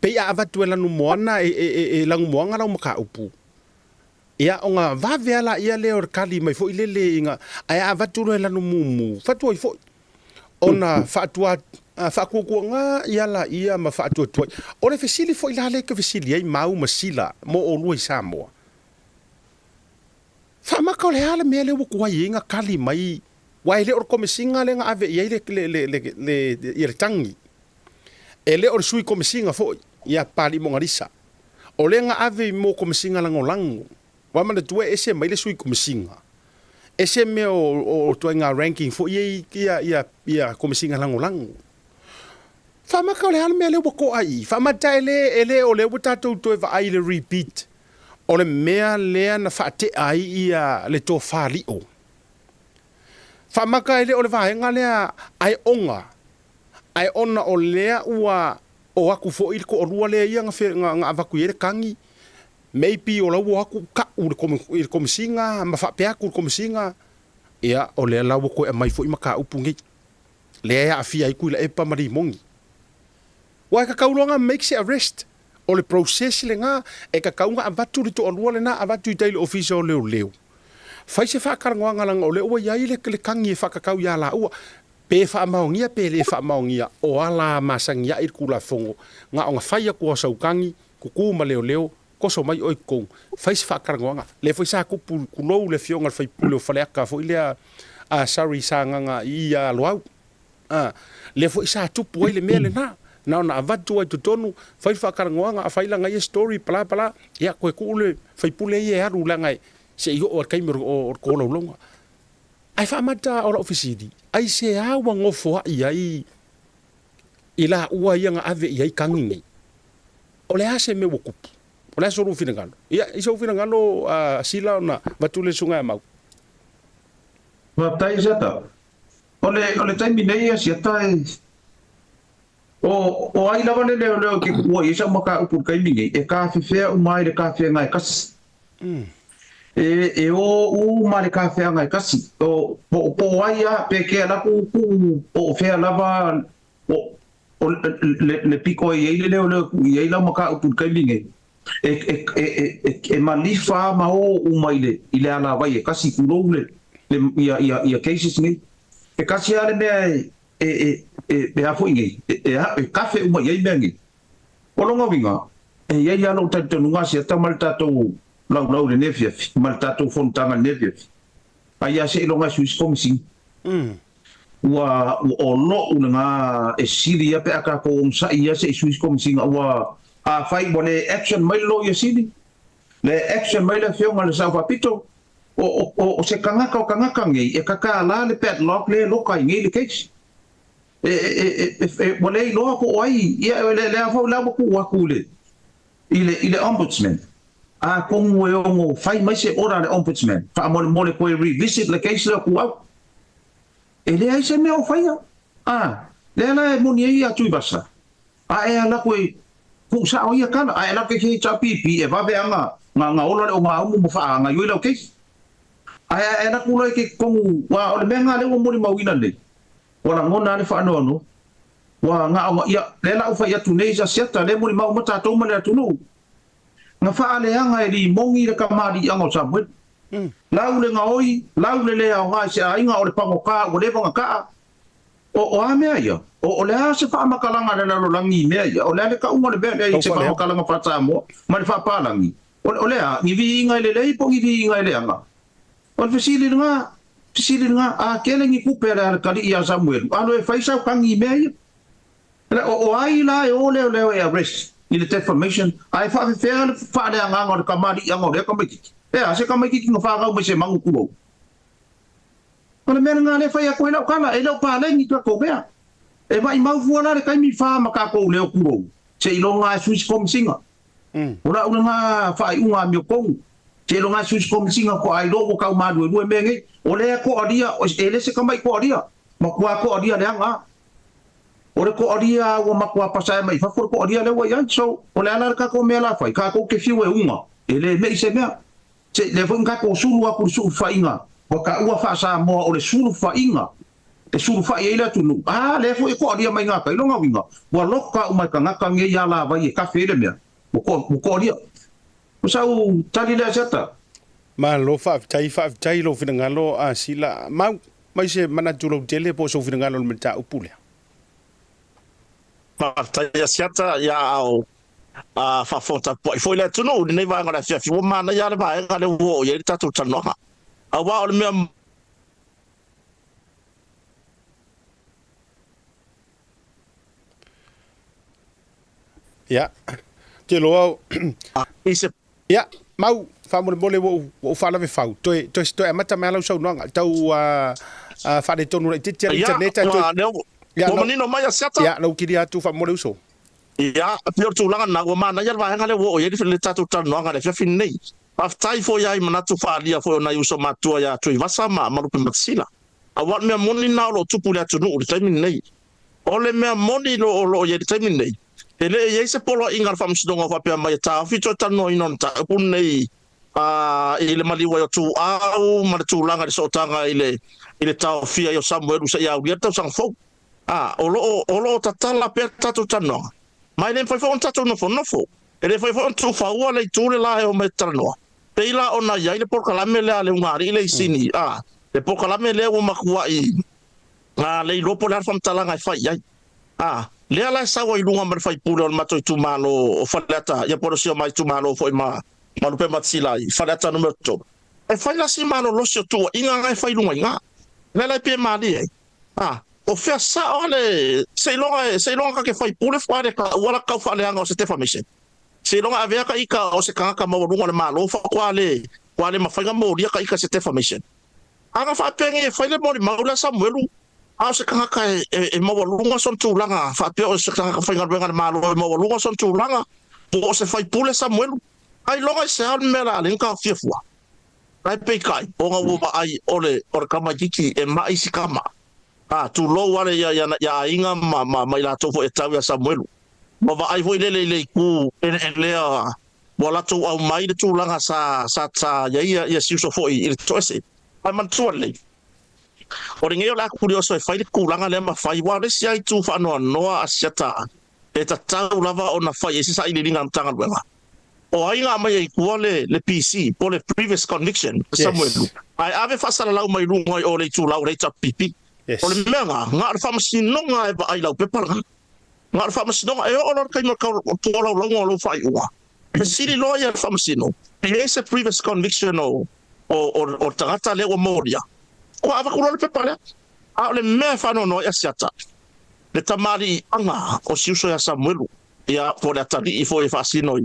Pe a avatu e lanu moana e langu moanga rau maka upu. Ia o nga vavea la ia leo kali mai fo ilele inga. Ai avatu e lanu mumu. Fatu ai fo. Ona fatua fakukua nga ia la ia ma fatua tuai. O le fesili fo ilale ke fesili ai mau masila mo o lua I Samoa. Famaka o le hala mea le wakua inga kali mai. Wai le or komisinga le nga ave iai le tangi. E le or sui komisinga fo ia pali mongarisa. O le nga ave mo komisinga lango. Wamana tue ese mai le sui komisinga. Ese me o tue nga ranking fo ia komisinga lango. Famaka o le hala mea le wakua I. Famata ele o le watatou tue va ai le repeat. O le mea lea na whaate ai ia le tō whāli o. Whamaka ele o le whaenga lea ai onga. Ai ona o lea ua o aku fo ili ko o rua lea ia nga avaku ere kangi. Maybe o lau o aku ka ure komisinga, ma whapeaku ure komisinga. Ia o lea lau o koe a mai fo I maka upungi. Lea ia awhia iku ila epa mari mongi. Wai ka kaulonga makes it arrest. O le process le nga e ka kaunga avatu le to olua le na avatu I taile ofisa o leo. Fai se whakarangoanga langa o le ua iai le kangi e whakakau ia la ua. Pe whaamaongia pe le whaamaongia o ala masangia I kula fongo. Nga o nga whaia kua saukangi kukuma leo koso mai oi kong. Fai se whakarangoanga. Le fai sa kupu kulou le fionga fai pule o whaleaka fo ilea a sari sa nganga I a loau. Le fai sa tupu ai le mea le na. Na ona avatu ai tutonu fai whakarangoanga a whailanga I story pala ia koe kuule fai pule I haru langai se I o kaimero o kola ulonga ai whamata o la ofisiri ai se awa ngofo ai la ua ia nga ave I kangingi o le ase me wakupu o le ase oru finangalo ia isa ufinangalo sila ona vatule sunga mau Waptai sata o le taimi nei siata O ai lava leo ke kua isa maka upur kai mingi e ka fefea umai le ka fea ngai kasi. E o umai le ka fea ngai kasi. O po ai a pe ke ala ku o fea lava o le piko e leo ku i la maka upur kai mingi. E malifa ma o umai le ile ala vai e kasi ku le ia cases ni. E kasi ale me e a foi ngi e kafe uma ia bengi o longa vinga e ia no tato nunga se tamal tato lau le nefia mal tato fontanga nefia ai a se longa suis komisi wa o lo una e siria pe aka ko sa ia se suis komisi wa a fai bone action mai lo ia sidi le action mai la fio mal sa papito o se kangaka ngi e kaka la le padlock le lokai ngi le case wale loa ko ai ia le fa la ko wa kule ile ombudsman a kongo e ongo fai mai se ora le ombudsman fa mole ko revisit le case le ku au ele ai se me o fai le la mo ni ia tu basa a e ala ko ku sa o ia kana a ala ke ke pipi e va be anga nga ola le o ma mo fa nga yo le case a e na ku le ke kongo wa o le menga le mo ni mawina le wala ngona le fa no wa nga ia le la fa ia tunisia seta le mo mau mata to male tunu nga fa le anga e mongi le kamari anga sa bwe lau le ngoi lau le au nga se ainga o le pango ka o le panga ka o a me ia o le a se fa makalanga le lo langi me ia o le ka uma le be le se fa makalanga fa ta mo ma le fa pa langi o le a ni vi inga le po ni vi inga le anga o fasili nga a kele ngi kupera al kali ia Samuel alo e faisa kangi me o ai la o le e arrest ni le defamation ai fa fa le anga ngor kamari anga le kamiki e a se kamiki no fa ga mo se mangu kulo ona me nga le fa ya ko ila kala e lo pa le ni ko bea e vai mau fuana le kai mi fa maka ko le kulo se ilo nga Swiss komsinga ora nga fa i unga mi ko se ilo nga Swiss komsinga ko ai lo ko ma du menge o le ko adia o ele se kamai ko adia ma ko adia le anga o le ko adia o ma ko pasa mai fa ko adia le wa yan so o le ala ka ko me la fa ka ko ke fiu e unga ele me se me se le fun ka ko sulu a ku su fa inga o ka ua fa sa mo o le sulu fa inga e sulu fa e la tunu le fo e ko adia mai nga ka lo nga winga wa lo ka o mai ka nga ka nge ya la va ye ka fe le me ko adia o sa u tali le seta ma lo fa tai lo fina ngalo a sila mai se mana tulo tele po so fina ngalo me ta upule ma tai siata ya au a fa fota foi le tuno nei va ngala fia fi ma na ya le va ngale wo ye ta tu tano a wa o me ya te lo ise ya mau fa mo wo fa la ve fa to mata mala so no tau fa de tonu le tite internet ya mo nino mai siata ya lo kiria tu fa mo le so ya pio tu langa na ma na ya va ngale wo ye le tatu tano ngale fia fin nei aftai fo ya mana tu fa dia fo na yuso matua ya tu vasa ma lu pe matsila a wat me moni na lo tu pula tu no le time nei ole me moni lo ye time nei ele ye se polo ingar fam sidonga fa pe mai ta fi to tano inon ta pun nei ile mali wa tu au ma tu langa so tanga ile ta fia yo Samuel se ya ria ta sang fo olo tatala pe tatu tano mai nem foi fo tatu no fo ele foi fo tu fa wa le tu le la o me tano peila ona ya ile por kala me le ale ngari ile sini le por kala me le o makua i le lo por fam talanga fa ya le ala sa wa ilunga mar fai pulo mato tu malo o falata ya por sio mai tu malo foi ma malu pe matsila falata numero 2 e fai la si malo lo sio tu inga ngai fai lunga inga le pe mali o fea sa ole se longa ke fai pulo fa de ka wala ka fa le anga o se defamation se longa avea ka ika o se kanga ma lunga le malo fa kwale ma fai mo dia ka ika se defamation anga fa penge fai le mo maula Samuelu a se kanga ka e mo lunga son tu langa fa pe o se kanga ka fai ngal malo mo lunga son tu langa po se fai pulo Samuelu ai longa se al mela le ka fiefua ai pe kai o nga wo ai ole kama jiki e mai si kama tu lo wale ya inga ma ila to fo etau ya Samuelu ma va ai foi le ku en le wala to au mai de tu langa sa ya si so foi il to se ai man tu le o ringe la curioso e fai ku langa le ma fai wa le si ai tu fa no asiata e ta tau lava ona fai e si sa ile linga tanga bela o ai nga mai ku le PC por le previous conviction Samuelu ai ave fa sala la mai lunga o le tu la o le ta pipi o le menga nga fa masino nga e ai la pepala nga fa masino e o lor kai mo ka to lo lo fai wa sili lawyer fa masino e ese previous conviction o tangata le o moria o ava ku lo pepala a le me fa no ya siata le tamari anga o siuso ya Samuelu ya por la tali i foi fasino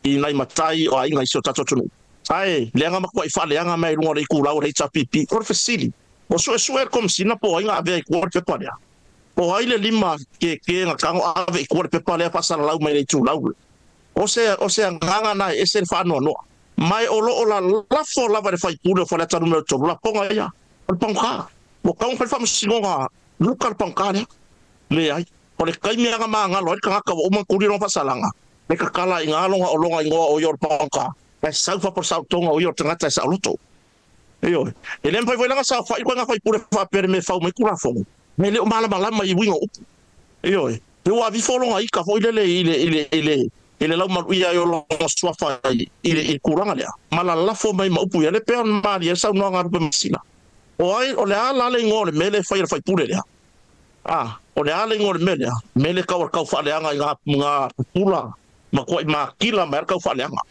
i nai matai o ai ngai so tato tunu ai le anga ma ko i fa le anga mai lunga le ku la o le tapipi or fasili O so kom sina po inga ave ko te pa ya. O ai le lima ke nga kango ave ko te pa le pasala lau mai le tu lau. O se nganga na ese fa no. Mai o la fo la va fai pure fo la tanu me to la ponga ya. O ponga. O ka un fa singa luka ponga ya. Le ai. O le kai me nga manga lo ka ka o man kuri no pasalanga. Le ka kala inga longa o longa ingo o yor ponga. Pe sa fa por sa tonga o yor tanga sa luto. Eyo, ele mpoi voila sa fa iko nga fa pure fa per me fa me kura fo. Me le mala mai wingo. Eyo, pe wa vi fo longa ika fo ile la ma ia yo lo so fa ile kuranga le. Mala la fo mai ma upu ile pe on ma ia sa no nga pe masina. O ai o le ala le ngore me le fa pure le. O le ala ngore me le ka fa le nga pula ma ko ma kila ma ka fa le nga.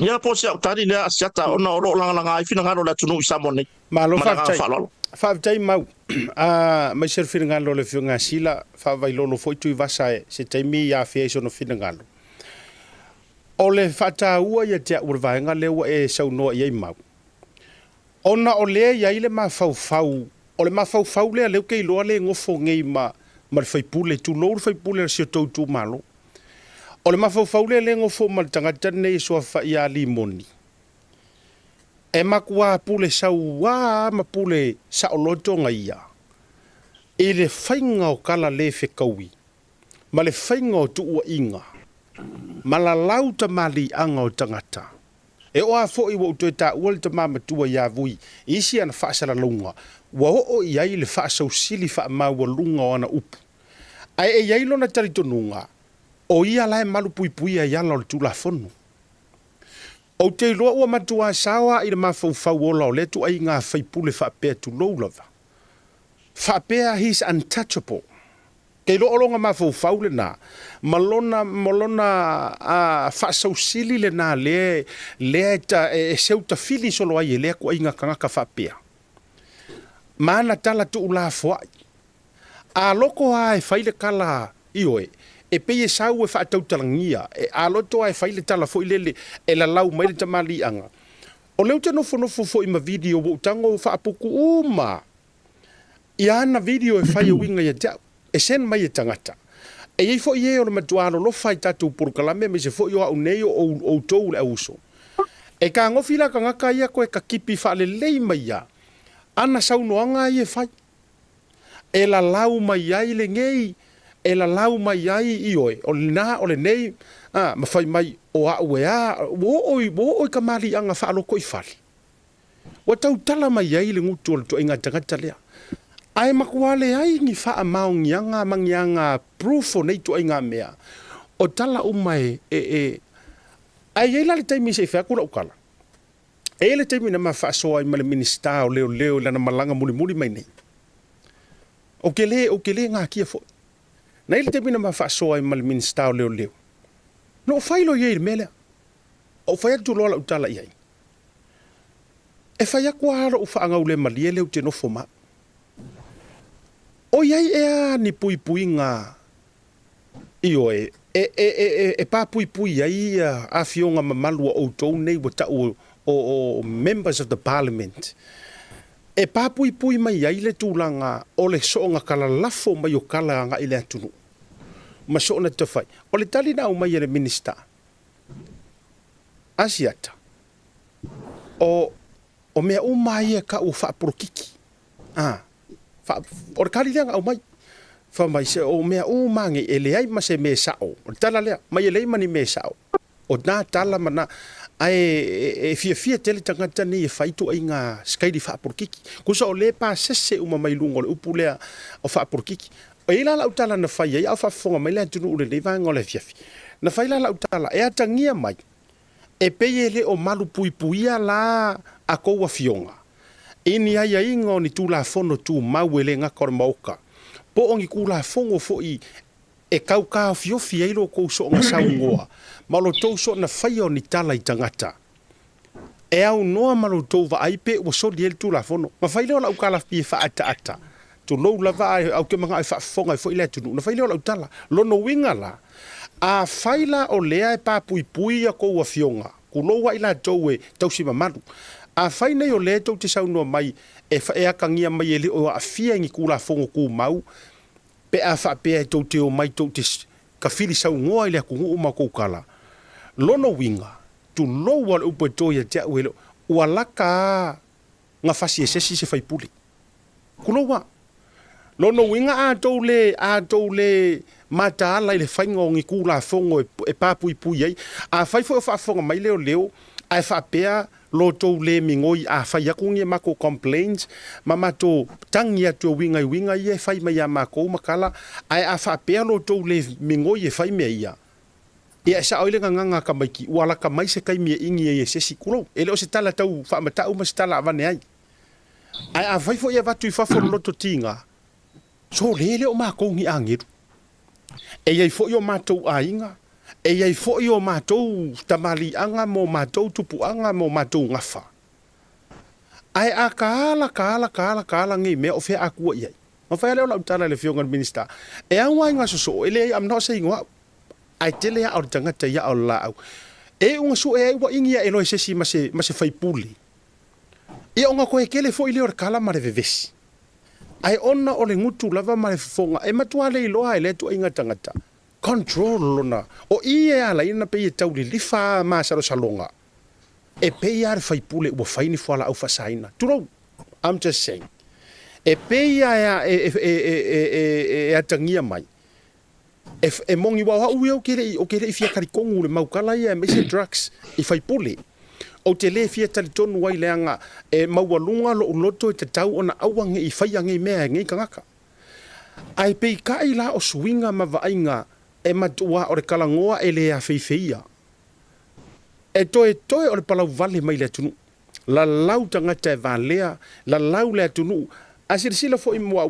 Ia po se tari le asiata ona oro langa ai fina ngalo la tunu samone. Malo fa tai mau mai ser fina ngalo le fiunga sila fa vai lolo foi tu vasae se tai mi ya fe so no fina ngalo. Ole fata ua ia te urva nga le wa e sau no ia mau. Ona ole ia ile ma fau ole ma fau le ke lo le ngofo ngei ma fai pule tu lo fai pule se tu malo. O le mafau le ngofo mal tangata nei so fa ia limoni. E makua pule sau wa ma pule sa oloto ngaia. E le fainga o kala le fe kaui. Ma le fainga o tu ua inga. Ma la lauta mali anga o tangata. E oa fo i wa utoeta ual ta mama tua ia vui. Isi ana whaasara lunga. Wa o iai le whaasau sili wha maua lunga o ana upu. Ai e iai lona taritonunga. O ia lai malu pui a yala o tula fonu. O te loa ua matua sawa i le mafau ola o letu ai ngā whaipule whapea tu loulava. Whapea he's untouchable. Kei lo olonga mafau le nā. Malona whasau sili le nā lea e seuta fili solo ai e lea ku ai ngā kangaka whapea. Mana tala tu ula foai. A loko ai whaile kala ioe. E peye sau e whaatau talangia, e aloto ai whaile tala fo ilele, e la lau mai le tamali anga. O leo te nofo fo ima video wo utango whaapuku uma. I ana video e whaia winga ia tau, e sen mai e tangata. E ei fo ie o le matuaro lo whai tatu purukalame, me se fo i o au nei o tou le auso. E ka ngofila ka ngaka ia koe ka kipi whaale lei mai ia, ana sau noanga i e whai. E la lau mai ai le ngei, e la lau mai ai i oe, o le nei, ma fai mai o au e a, wo oi ka mali anga whaaloko i whali. Wa tau tala mai ai le ngutu o le to inga tangata lea. Ai makuale ai ni wha maungi anga mangi anga proof o nei to inga mea. O tala umai ai e la le taimi se whea kura ukala. E le taimi na ma wha soa i male minista o leo lana malanga muli mai nei. O ke le ngā kia fo. Na ile te mina ma whaasoa i mali minista o leo. No whailo iei mele. O whai atu lola utala iei. E whai aku haro u whaangau le mali e leo te nofo ma. O iei ea ni pui ngā. Io e pā pui iei a fionga mamalua o tau nei wa tau o members of the parliament. E pā pui mai iei le tūlanga o le soonga kala lafo mai o kala anga i le atunu. Ma soona te whai. O le tali na umai le minista. Asiata. O mea umai e ka u whaapurokiki. O le kari leanga umai. Wha mai se o mea umangi e le ai ma se me sao. O le tala lea. Mai e le mani me sao. O nā tala mana. Ai fia tele tangata ni e whaitu ai ngā skaidi whaapurokiki. Kusa o le pā sese umamai lungo le upu lea o whaapurokiki. O ila la utala na whai ai au whafonga mai lea tunu ule lei vanga o le fiafi. Na whai la utala e atangia mai. E peye le o malu puipuia la a koua fionga. Ini ai ai ingo ni tū la fono tū mau e le ngakore mauka. Po ongi kū la fongo fo i e kau kā fiofi eiro kou so ngā sau ngoa. Malo tau so na whai o ni tala i tangata. E au noa malo tau wa aipe o so di el tū la fono. Ma whai leo la ukala pie wha ata. Tu lou lava au ke manga ai whaafonga i fo i le tunu. Na whai leo la utala. Lono winga la. A whaila o lea e pā pui a koua fionga. Ku loua i la tau e tau si mamalu. a fai nei o le tau te saunoa mai e akangia mai e li o a fia ngi kula fongo ku mau pe a fa pe tau te o mai tau te ka fili sau ngoa ile ku uma ko kala lono winga tu lo wal upo to ya te welo walaka nga fasi sesi se fai puli kulo wa lono winga a to le mata ala ile fai ngi kula fongo e papu ipu ai a fai fo fa fongo mai leo ai fa pe lo to le mingoi a fai ya kungi mako complaints mama to tangia to winga ye fai mai ya mako makala ai a fa pe lo to le mingoi e fai me ia e sa oile nganga ka mai ki wala ka mai se kai mi ingi e se sikulo ele o se tala tau fa mata uma se tala vane ai a fai fo ia vatu fa fo lo to tinga so lele o mako ngi angiru e ia fo yo mato ainga e ia fo yo mato tamali anga mo mato tupu anga mo mato ngafa ai a kala ngi me o fe aku ia o fa le o tala le fionga minister e a wa nga so ele am not saying what ai tele au tangata ia au la e unga su e wa ingia e no se si ma se fai puli e onga ko e kele fo ile o kala mare vevesi ai ona o le ngutu lava mare fonga e matua le loa ele tu inga tangata control lona o ie ala ina pe e tau li fa ma sa salonga e pe ia fai pule o fai ni fola au fasaina turo I'm just saying e pe ia e atangia mai e mongi wa u o kere i fia kari kongu le maukala ia me se drugs i fai pule o te le fia tali tonu wai leanga e maualunga lo loto e te tau ona awange i fai ange mea ngai kangaka ai pe ka i la o swinga ma vainga e matua o le kalangoa e le a feifeia e toe o le palau vale mai le tunu la lau tangata e valea la lau le tunu asir sila fo im wa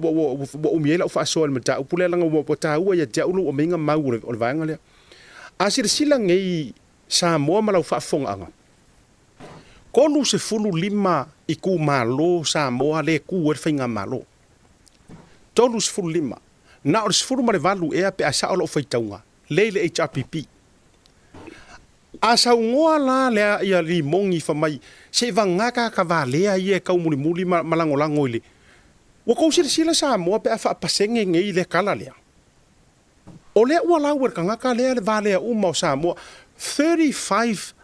umiela fa so al mata upule langa wo pota wa ya te ulu o minga mau o vanga le asir sila ngei sa mo mala fa fong anga ko lu se fulu lima i ku malo sa mo ale ku er finga malo tolu se fulu lima na o se fulu mare valu e pe asa o fa taunga lele HRPP asa ngoa la le ya li mongi fa mai se vanga ka vale ai e ka muli malango lango ile wa ko sila sa mo pe fa pasenge ngai le kala le o le wala wer kanga ka le vale o mo sa mo 35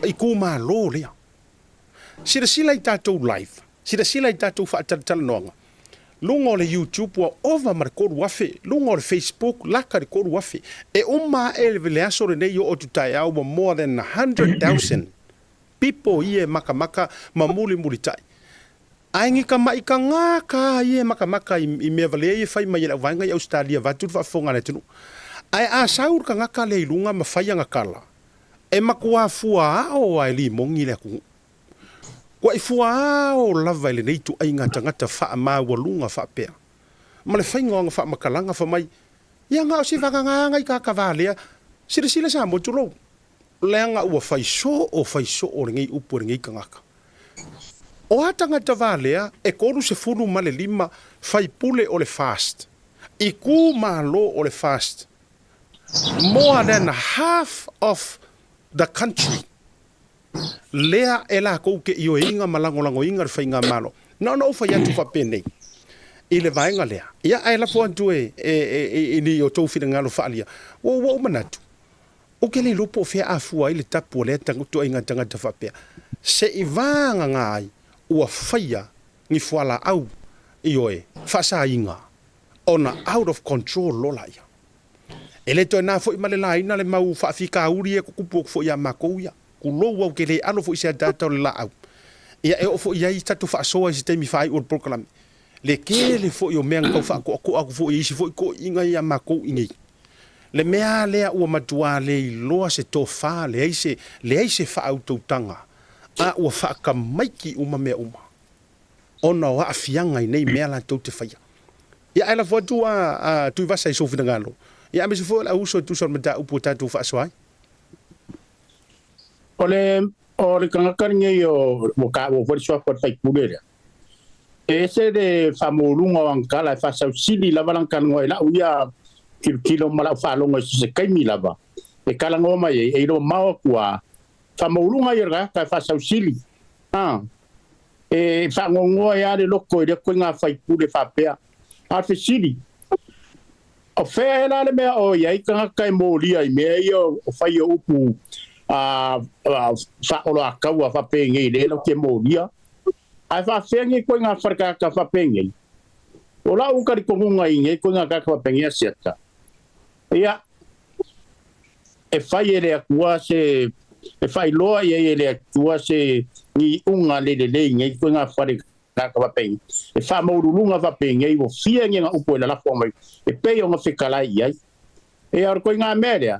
iku ma lo le sila ita to live sila ita to fa tal no lungo le YouTube wa over marco wafe lungo le Facebook la ka ko wafe e umma e le aso ne yo o tutai au more than 100,000 people ie maka mamuli mulitai aingi ka mai ka ngaka ie maka i me vale e fai mai la vanga i Australia va tu fa fonga le tu ai a saur ka ngaka le lunga ma fai nga kala e makua fua o ai li mongi le ku wa i fua o lava le nei tu ai nga tangata fa ma wa lunga fa pe ma le fai nga fa makalanga fa mai ia nga o si vanga nga i ka vale sila sa mo tu lo le nga u fai so o ngai upu ngai ka ngaka o atanga ta valea e koru se fulu male lima fai pule o le fast i ku malo o le fast more than half of the country lea ela ko ke io inga malango inga fai nga malo no fai atu fa pene i le vaenga lea ia ai la fo atu e ni o tau fina ngalo falia wo manatu o ke le lupo fe afua i le tapu le tangu to inga tanga ta fa pe se i vanga ngai ua faia ni fuala au ioe fasa inga ona out of control lola ia ele to na foi male la ina le mau fa fika uri e kupu fo ia makoia ku lo wa ke le alo fo sia data la au ia e fo ia ita to fa so isi te mi fai ur program le ke le fo yo men ko fa ko fo isi fo ko inga ia mako ingi le mea le ua matua le loa se to fa le aise fa auto tanga a ua fa ka maiki uma me uma ona wa afianga nei mea la to te faia ia ela fo tu a tu va sai so fina ngalo ia me se fo la uso tu so meta upo tatu fa so ai ole kanga karnge yo ka wo for so for tai pudere ese de famolunga wankala fa sa sili la balankan ngoi la uia kilo mala fa longa se kai mi lava e kala ngoma e ro mau kwa famolunga yerga ka fa sa sili e whangongoa ia le loko i le koe ngā whaipule whapea. Alfe siri. O whea la le mea o iai ka ngaka e mōlia i mea i o whai o upu whaolo a kaua whapenge i le lau ke mōlia. Ai whawhengi koe ngā wharekaka whapenge. O la ukari kongunga i ngai koe ngā kaka whapenge a siata. Ia, e whai e lea kua se, e whai loa i e lea kua se ni unga le ngai koe ngā wharekaka whapenge. E wha maurulunga whapenge i o fia ngā upo e la lafo mai. E pei o ngā whekalai i ai. E ar koe ngā merea.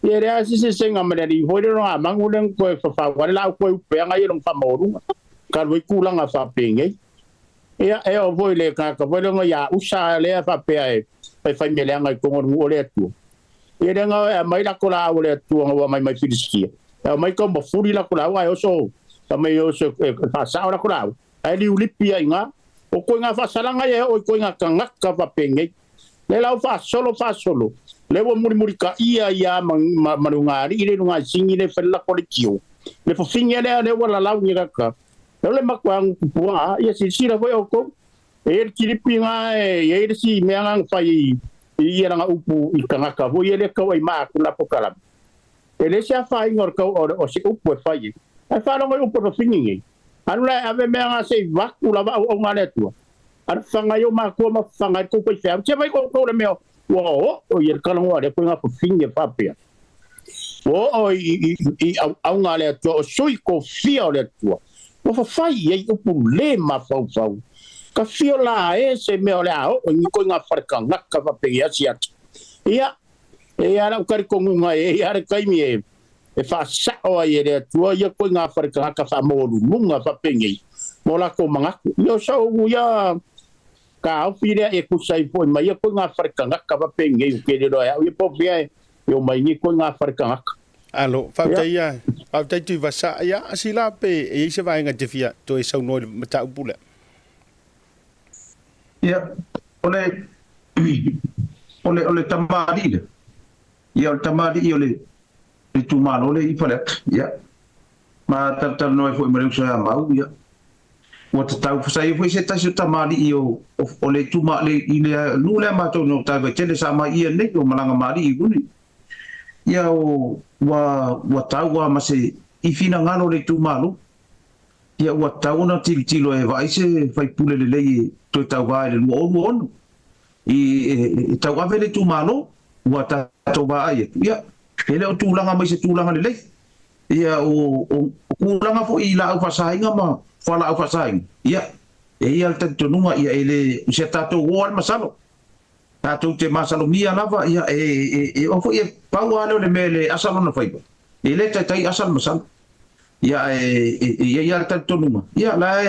E rea sise senga merea i hoire no a mangulen koe whawhaware lau koe upea ngai rong wha maurunga. Ka roi kulanga whapenge. E o voi le kaka voi le ngai a usa lea whapea e whai me lea ngai kongo ngu o lea tua. E rea ngai mai lako la o lea tua ngā mai whiriskia. E mai kau mawhuri lako la ai oso. Ta mai oso whasao lako la ai li ulipia inga o koe ngā whasalanga e o koe ngā kangaka whapenge le lau whasolo le wa muri ka ia marungari i le nunga singi le whala kore kio le whawhinga lea le wala lau ni raka le makuang kupua ia sira koe o ko e kiripi ngā e le si mea ngang whai i ranga upu i kangaka vo i le kau ai maa kula pokalam e le sia whai ngor kau o si upu e whai e whanonga upu whawhingi anu lai ave mea ngā sei waku lava au ngā letua. Anu whangai o mā kua ma whangai koko i whea. Tia mai koko le mea o i er kalangoa le koe ngā whawhingi whapea. O i au ngā letua o sui ko fia o letua. O whawhai ei upu le ma whau. Ka fio la e se mea o le ao o ni koe ngā whareka ngaka whapea asi atu. Ia, e ara ukari kongunga e ara kaimi e whasao ai e rea tua ia koe ngā wharekanga whamoru munga whapengei mo la ko mangaku ia sao ia ka awhi rea e kusai poi mai ia koe ngā wharekanga whapengei ke re roa ia popia e o mai ni koe ngā wharekanga alo whautai tui wasa ia asila pe e isa vaenga te fia to e sau noi mata upule ia ole tamari le ia ole tamari i ole tu malo le i palet ya ma tal no foi mare so ya mau ya o tau sai foi se tasu tamali i o le tu ma le i le nu le ma to no ta ve tele sa ma i ne o malanga mari i guni ya o wa tau wa ma se i fina ngalo le tu malo ya wa tau na tilo e vai se fai pule le to tau va le o i tau ave le tu malo wa ta to va ya ele o tūlanga mai se tūlanga le lei. Ia o kūlanga fo i la au whasainga ma whala au whasainga. Ia, e ia te tonunga ia ele se tātou oan masalo. Tātou te masalo mia lava ia e o fo ia pau aleo le me le asalo na whaipa. E le tai asalo masalo. Ia ia te tonunga. Ia la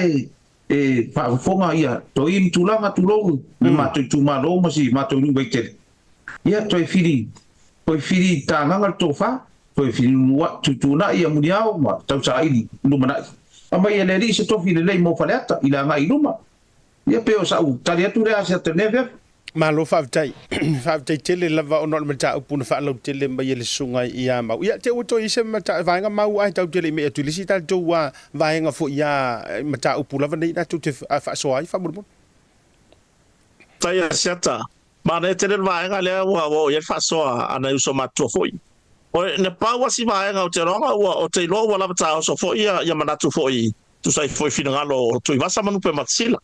whafonga ia to im tūlanga tūlongu. Me mātou tūmalo masi mātou nunga i tere. Ia toi whiri. Poi fili tanganga tofa, poi fili wa tutuna ia muniao ma tau sa ili lumana. Ama ia leri se tofi le lei mo faleta ila nga iluma. Ia peo sa u tali atu rea se teneve. Malo whautai tele lava o nol mata upuna whaalau tele mai le sunga ia mau. Ia te uto i se mata vaenga mau ai tau tele me atu lisi tal tau wa vaenga fo ia mata upu lava nei na tu te whaasoai whamurumun. Tai a siata. Mana te ren vaenga lea ua ia whasoa ana uso matua foi. O ne paua si vaenga o te ronga o te ilo ua lava tau so foi ia manatu foi. Tu sai foi fina ngalo o tui wasa manu pe matsila.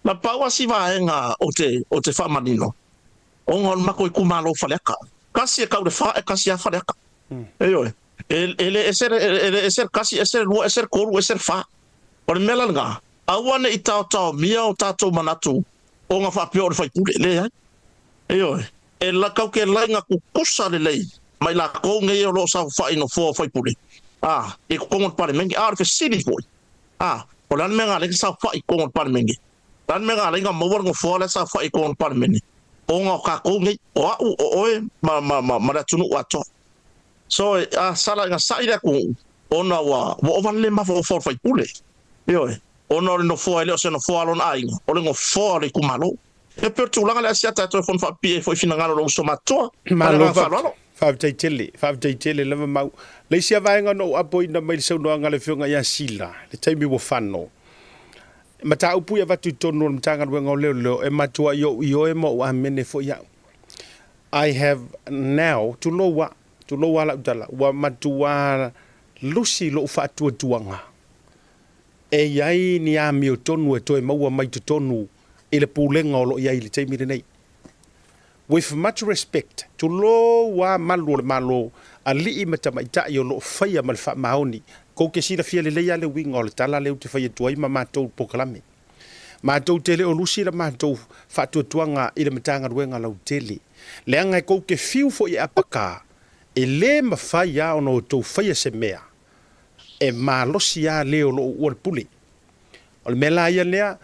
Na paua si vaenga o te whamanino. O ngon mako i kumalo whaleka. Kasi e kau de wha e kasi a whaleka. Eoi. Ele eser kasi eser lua eser koru eser wha. O ne mela nga. Awane i tau mia o tatou manatu. O ngā whapio o whai pule le ai. Eoi, e la kau ke lainga kukusa le lei, mai la kou ngei o lo sa whai no fō whai pule. E kongon pare mengi, fe siri foi. O lan me ngā lengi sa whai kongon pare mengi. Lan me ngā lenga mawar ngō fō le sa whai kongon pare mengi. O ngā ka kou ngei, o au o oe, ma ratunu ua to. So, sala ngā saira ku, ona wa ovan le ma fō whai pule. Eoi, ona o le no fō ele o se no fō alon ainga, o le ngō fō ale kumalo. E per tūlanga le asia tātou fon whapie foi fina ngaro lo so matoa. Malo Whaaftaitele lava mau. Leisia vaenga no apo ina mai sau noa ngale whionga ia sila. Le taimi wo whano. Mata upu ia watu tonu o mtanga ruenga o leo e matua io e mo wa mene fo ia. I have now to loa la utala wa matua lusi lo whaatua tuanga. E iai ni a mio tonu e toe maua mai tu tonu i le pūlenga o lo iai le taimi nei. With much respect, to lo wa malo le malo a li mata mai ta yo lo faya mal fa maoni ko ke sila fia le le winga o le tala le te faya tuai ma matou poklame matou tele o lusi la matou fa tuanga i le matanga ruenga lau tele le anga ko ke fiu fo i apaka e le ma faya ono to faya se mea e malosia le o lo o puli o le mela ia lea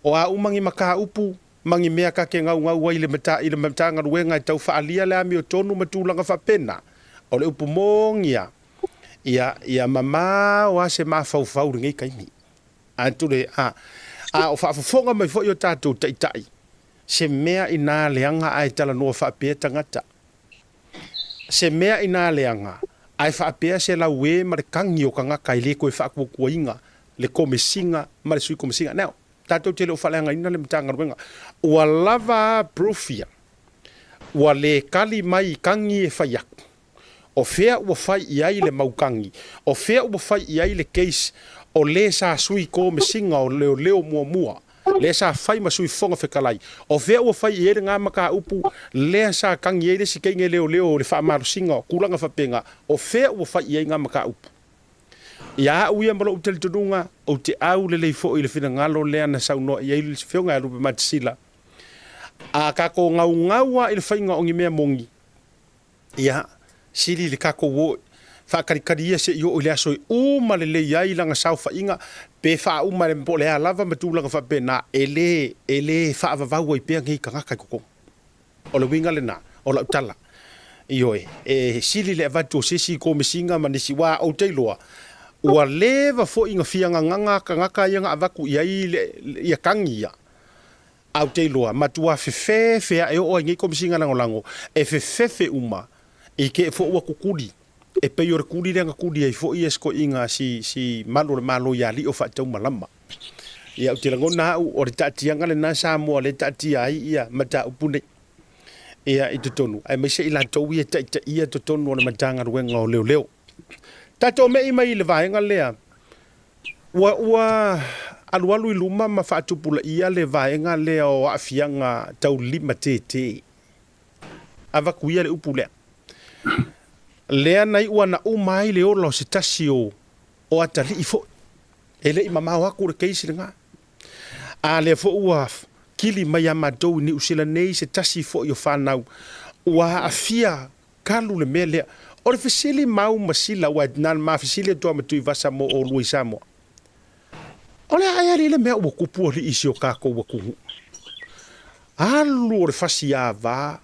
o a umangi maka upu mangi mea ka ke ngau wai le matanga ruenga tau faalia le ami o tonu matulanga fa pena o le upu mongia ia mama wa se ma fau ngai kaimi antu le o fa fonga mai fo yo tatu tai se mea ina leanga ai tala no fa pe tangata se mea ina leanga ai fa pe se la we ma kangi o kanga kai le ko fa ko inga le komisinga ma le sui komisinga now tatou tele o whaleanga ina le mtanga ruenga. Ua lava profia. Ua le kali mai kangi e whaiaku. O whea ua whai iai le maukangi. O whea ua whai iai le case o le sa sui ko me singa o leo mua. Le sa whai ma sui fonga whekalai. O whea ua whai iai le ngā maka upu le sa kangi iai le si keinge leo le whaamaru singa o kulanga whapenga. O whea ua whai iai ngā maka upu. Ia uia malo utel tudunga o te au le leifo i le fina ngalo lea na sauno i eilu se whionga alupe matisila. A kako ngaua i le whainga o ngi mea mongi. Ia, siri le kako wo, whakarikaria se i o le aso i uma le iai langa sau whainga, pe wha uma le mpo lea lava matulanga whape na ele whaavavaua i pia ngi ka ngakai koko. O le winga le na, o la utala. Ioe, siri le avatu o sisi ko mesinga manisi wa au teiloa. Ua lewa fo inga fianga nganga ianga avaku iai ia kangia. Au te loa, matua fefefe e o ingi komisinga lango e fefefe uma e ke fo ua kukuri e pe yor kuri renga kuri e fo iesko inga si malo ya li o fa tau malama. Ia au te lango na o re tatianga le na sa mo le tatia ia mata upune. Ia i tonu. Ai me se ila tau ia ia tonu o le matanga ruenga o leo. Tato me mai le vaenga lea. Ua alualu i luma ma whaatupula ia le vaenga lea o afianga tau lima te. Avaku ia le upu lea. Lea nai ua na umai le olo se tasi o atali i fo. Ele i mamau aku re keisi le ngā. A lea fo ua kili mai a madou ni usila nei se tasi fo i o whanau. Ua afia kalu le mea lea. O le fesili mau masila wa nan ma fesili to matui vasa mo o lui samo. O le ai le mea o kupu ri isi o kako wa kuhu. Alu o le fasia va.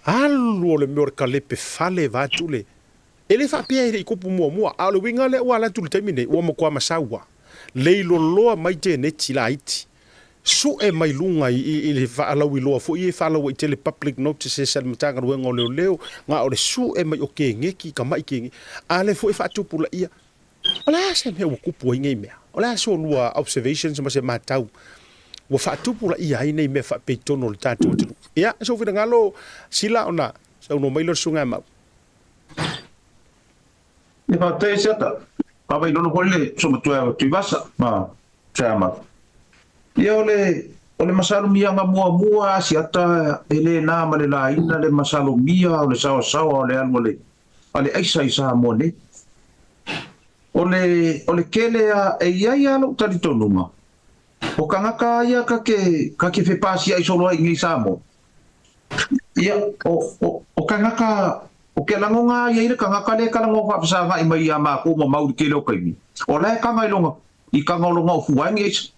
Alu o le mea o kalepe fale va tule. Ele fa pia i kupu mua. Alu winga le wala tule taimine ua mo kwa masawa. Leilo loa mai te neti la iti. Su e mai lunga i le whaalau i loa fo i e whaalau i tele public notices sa matanga ruenga o leo ngā o le su e mai o ke ngeki ka mai ke ngi a le fo i whaatupula ia o le asa mea ua kupu i ngai mea o le asa o lua observations ma se matau ua whaatupula ia i nei mea whapeitono le tātou tinu ia so whina ngalo sila o na sa uno mailo sunga mau Ni pa te seta pa vai lono hole so matua tu vasa ma chama Ia ole masalo mia nga mua si ata ele na male la ina le masalo mia ole sawa ole alwale ale aisa isa mone ole kele a e ia lo tali tonuma o kangaka ia ka ke fe pasi ai solo ai ngi samo ia o kangaka o ke langonga ia ile kangaka le kalango fa sa nga i mai ama ko mo mau ke lo kai o la kanga ilonga I kanga longa o fuangi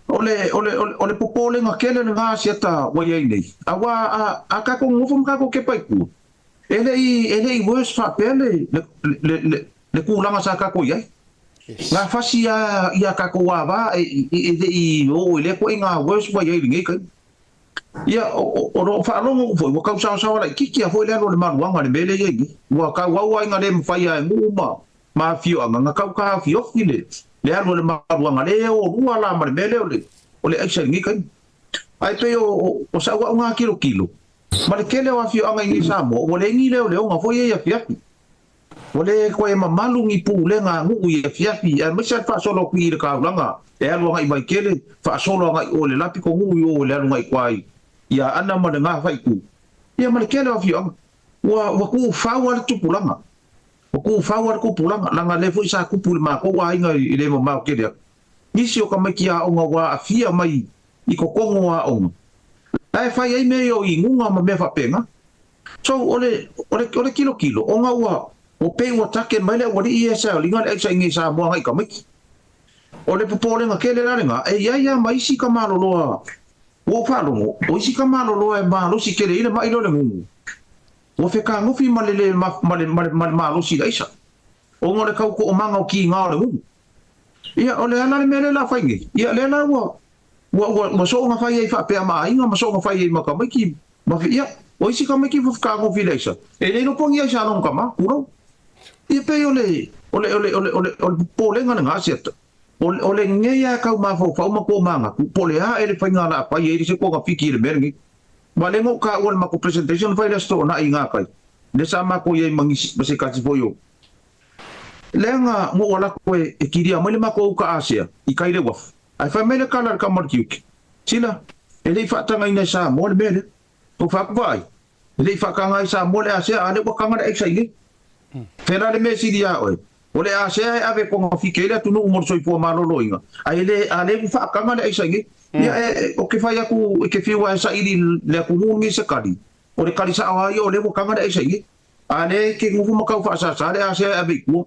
Ole popole nga kele nga siata wa ye nei. Awa aka ko ngofum ka ko ke pai ku. Ele I worst fa pele le ku langa sa ka ko ye. Nga fasi ya ka ko wa ba I o le ko nga worst wa ye ngai kai. ia o ro fa longo foi wa kausa sa la kiki a foi le no le maruanga le mele ye wa ka wa wa nga le mfai ai nguma ma fio nga ka ka fio file le alo le maruanga le o rua la ma le mele o le action ngi kan ai pe o sa wa nga kilo ma le kele wa fio nga ngi sa mo o le ngi le o nga foi ye fia o le ko e mamalu ngi pu le nga ngu ye fia a me sa fa solo ki le ka langa e alo nga i mai kele fa solo nga o le lapi ko ngu yo le alo nga i kwai ia ana mana ngā whai ku. Ia mana kele wa whio wa ku whawar tupulanga. Wa ku whawar kupulanga. Langa le fo isa kupuli mā ko wa inga i le mau kele. Nisi o ka mai ki a onga wa a fia mai i ko kongo a onga. Ai whai ei meo i ngunga ma me whapenga. So ole kilo. Onga wa o pe wa take mai le wari i esa o linga le eisa ingi sa mua ngai ka miki. Ole pupolenga kele larenga. E ia mai si ka maloloa. O whalongo, o isi ka malolo e malosi kele ina mai lo le ngungu. O wheka ngofi malele malosi la isa. O ngore kau ko o manga o ki ngā le ngungu. Ia o le ana le mele la whaingi. Ia le ana wa so nga whai ei whapea maa inga, ma so nga whai ei maka maiki. Ma ia, o isi ka maiki whaka ngofi la isa. E le no pongi ai sa nong ka ma, kuro. Ia pe ole polenga na ngā siata. O le ngeia kau mafau fau ma ko manga po le ha ele fainga la pa ye se ko ka fiki le mergi ma le ngo ka o ma ko presentation fai la sto na inga kai le sa ma ko ye mangi ba se ka ti foyo le nga mo wala ko e kiria mo le ma ko ka asia I kai le waf ai fa mele kala ka mar kiuk sila ele fa tanga ina sa mo le mele o fa ko vai ele fa ka ngai sa mo le asia ale ko ka ngai exai fera le mesi dia oi o le a se ave ko ngafike le tunu umor soi po malolo inga ai le ale fa kanga le isangi ya o ke fa ya ku ke fi wa sa ili le ku ngi se kali o le kali sa wa yo le ko kanga le isangi ale ke ngu ma ka fa sa le a se ave ku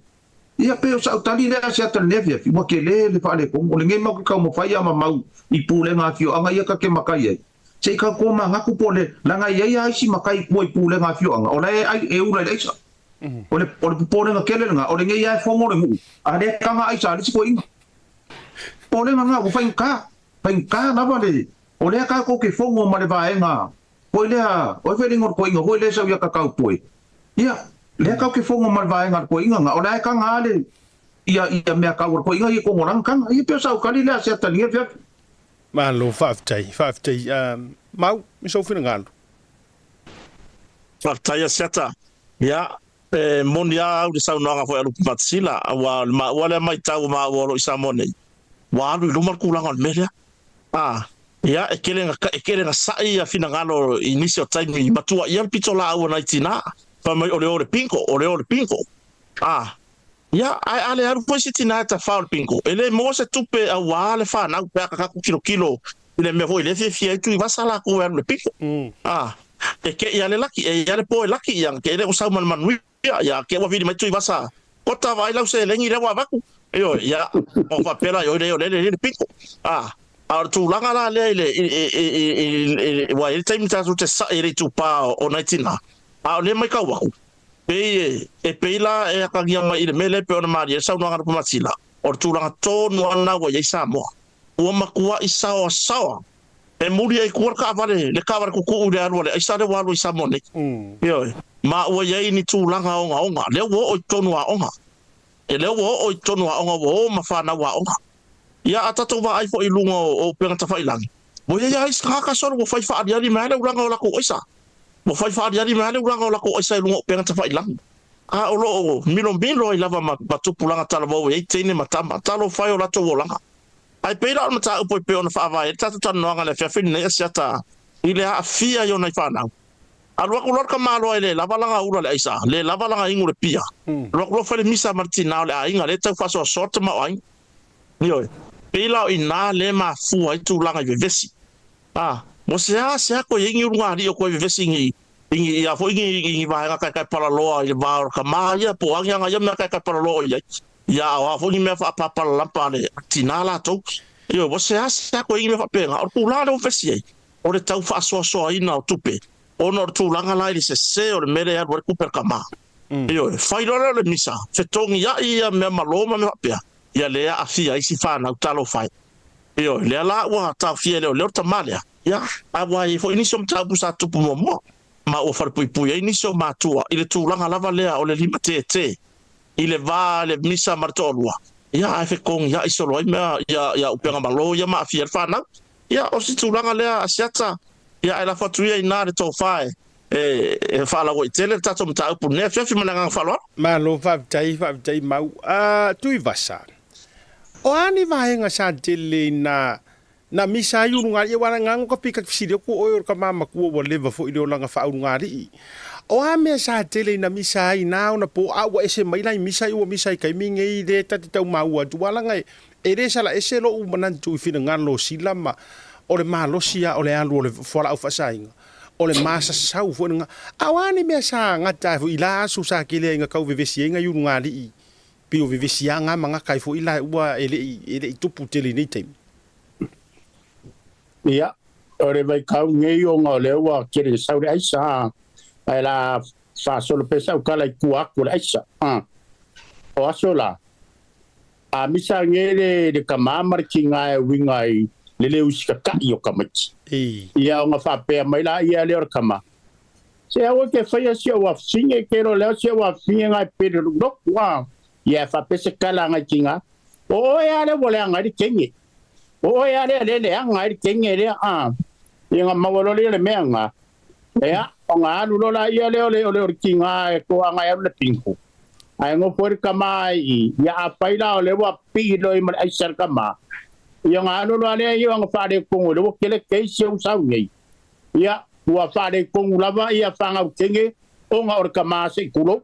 ya pe o sa tali le a se tan le fi mo ke le fa le ko le ngi ma ka mo fa ya ma mau I pu le nga fi o anga ya ka ke makai se ka ko ma nga ku po le la nga ya si makai ko I pu le nga fi o anga o le ai e u le isa ole pole nga kele nga ole ngai ai fongo le mu ale kanga ai sa le ko inga pole nga u fain ka na vale ole ka ko ke fongo ma le va nga ko le a o fe ngor ko inga ko le sa ya ka ka poi ia le ka ke fongo ma le va nga ko inga nga ole ka nga le ia me ka ko inga I ko ngorang kanga I pe sa ka le sa ta ni fe ma lo faftai mau mi so fina ngalo faftai seta ya monia u sa no nga fo alu patsila wa wala mai tau ma wo isa mone wa lu lumar kulangan media ya ekelenga sai ya fina ngalo initial time I matua ia pitola au na itina pa mai ole pinko ya ale alu positina ta faul pinko ele mo se tupe wa le fa na pa ka kilo ile me vo ile fie tu va sala ko le pinko e ke ia le laki ia le po laki yang ke le usau man manui ya ke wa vidi mai tu vasa kota vai lau se lengi le wa vaku yo ya o fa pela yo le pinko ar tu langa la le wa ile time ta tu te sa ile tu pa o naitina le mai ka wa pe la e ka ngia mai ile mele pe ona mari sa no ngara pamasila or tu langa to no na wa ye sa mo o makua isa o sawa e muri ai kuar ka vale le ka ku ku de anu le isa de walu isa mo ne yo ma o ye ni tu langa onga le wo o tonu a onga e le wo o tonu a onga wo ma fa na wa onga ya atato wa ai fo ilunga o penga ta fai lang mo ye ai ka so wo fai fa dia ni ma le langa la ko isa mo fai fa dia ni ma le langa la ko isa ilunga o penga ta fai lang o lo milo I lava ma tu pulanga tala wo ye tene matama talo fai o la to langa ai peira ma ta upo pe ona fa vai ta ta no nga le fa fin ne siata ile a fia yo na fa na alwa ko lor ka malo ile la balanga ura le isa le la balanga ingu le pia lo fa le misa martina le inga le ta fa so sort ma ai yo peila ina le ma fu ai tu langa ve vesi mo se ko yengi urunga ri ko ve vesi ingi ya fo ingi va nga ka para lo ile va ka ma ya po anga nga ya me ka para lo ya wa fo ni me fa pa lampa le tinala to yo wo se ko ingi me fa penga o tu la do vesi o le tau fa so ina o tupe o no tu langa la se o le mere ya ku per kama yo fai lo le misa se tongi ya me maloma me pa ya le a fia isi fa na talo fai yo le la wa ta fia le ta malia ya awa i fo ini som tabu sa tupu mo ma o far pui pui ini so matua ile tulanga lava lea o le lima te ile va le misa martolua ya ai fe kong ya isolo ya upenga malo ya ma fier fana ya o si tulanga lea asiata ya ela fatuia ina de tofai fala o tele tato mta pu ne fe mananga falo malo fa tai mau tui vasa o ani vaenga sa tele na misa yu nga ye wana ngang ko pika fisiri ko o ka mama ko wo leva fo ile langa fa nga ri o ame sa tele na misa ina na po awa ese mai lai misa yu misa kai minge i de tati tau mau atu wala ngai ere sala ese lo u manan tu fina ngalo silama o le malo sia o le alu le fola u fasainga o le masa sau fo nga awani me sa ngata fo ila su sa kile nga kau vevesi nga yu nga ri pio vevesi nga manga kai fo ila ua ele tupu tele ni time. Ia, ore vai kau ngei o ngā lewa kere saure aisa, ai la whasolo pesa u kala i kuaku le aisa. O aso la, a misa ngere de ka mamar ki ngā e winga i le leo usika kai o kamaki. Ia o ngā whapea mai la ia leo kama. Se awa ke whaia si o wafsinge kero leo si o wafsinge ngai pere rukdok, ia whapese kala ngai ki ngā. O ea le wale ngai di kenge. O ya le ngai kenge le nga mawalo le menga ya nga lu la ya le kinga ko nga le pinku ai ngo por kamai ya paila le wa pilo i mal aisar kama ya nga lu le yo nga fare ko le kele ke se u sa ngai ya wa fare ko lava ya fanga kenge o nga or kama se kulo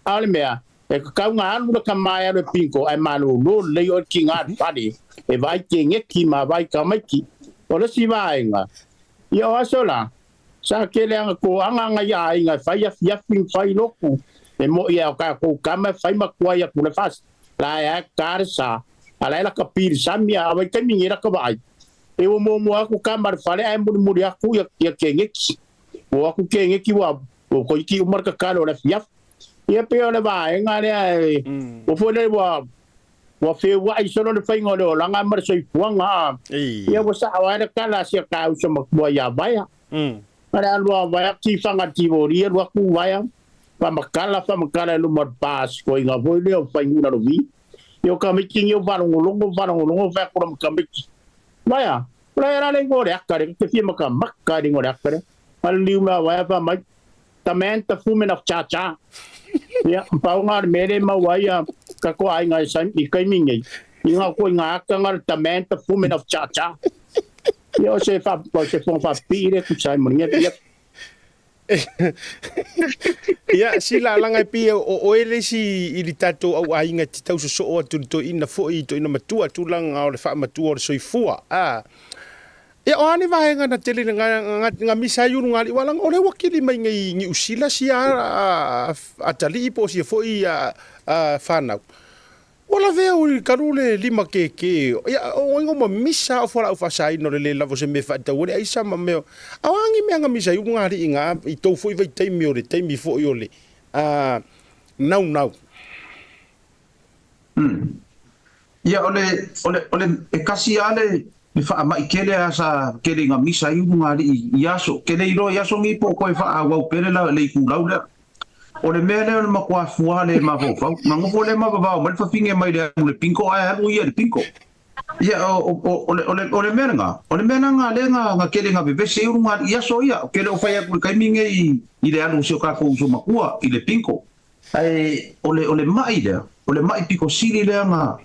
almea e ka nga lu kama le pinku ai malu lo le yo kinga fare e vai kenge ki ma vai kamaki o le si vai nga ia asola sa kele nga ko anga ya inga fai ya fin fai loku e mo ia ka ko kama fai ma kwa ya kule fas la ya karsa ala la kapir samia vai ka mingira ka vai e o mo aku kamar fale ai mo aku ya kenge ki o aku kenge ki wa o ko ki umar ka kalo la fiaf ia pe ole vai nga le o fo le wa fe wa iso no le fai ngole o langa mar soi puanga ia wa sa wa kala sia ka uso makua ya baya para lua baya ki fanga tivori lua ku baya pa makala lu mar pas ko inga voi le o fai nguna ro vi yo ka mi kinyo varongolongo fa ko ka mi baya pra era le ngore akare ke fi maka makka ri ngore akare al liuma wa pa mai tamen ta fumen of cha cha ya paungar mere ma waya ka ko ai ngai san I kai mingi inga ko nga ka ngar tamen ta fumen of cha cha yo se fa pire ku sai mo ngia ya sila langa pi o ele si ili tato au ainga ti tau so o to ina fo I to ina matua tu langa o le fa matua o soifua e o ani vaenga na tele nga misa yu ngali walang ole wakili mai ngi usila si atali po si fo I fanau wala veo karule lima ke ya o ngo misa o fora o fasai no le lavo se me fa ta wole ai sama me awangi me nga misa yu ngali inga I to fo I vai taimi o le taimi fo yo le now ya ole e kasi ale ni fa mai kele asa kele nga misa yu ngali yaso kele iro yaso ngi po ko fa wa pele la le ku laula o le mele o ma kwa fuale ma vo fa ma ngo le ma va ma fa finge mai le pinko ai alu ia le pinko ia o le menga le nga kele nga bebe se yu ngali yaso ia kele o fa ya ku kai minge I le alu se ka ko so ma kwa I le pinko ai o le mai piko sili le nga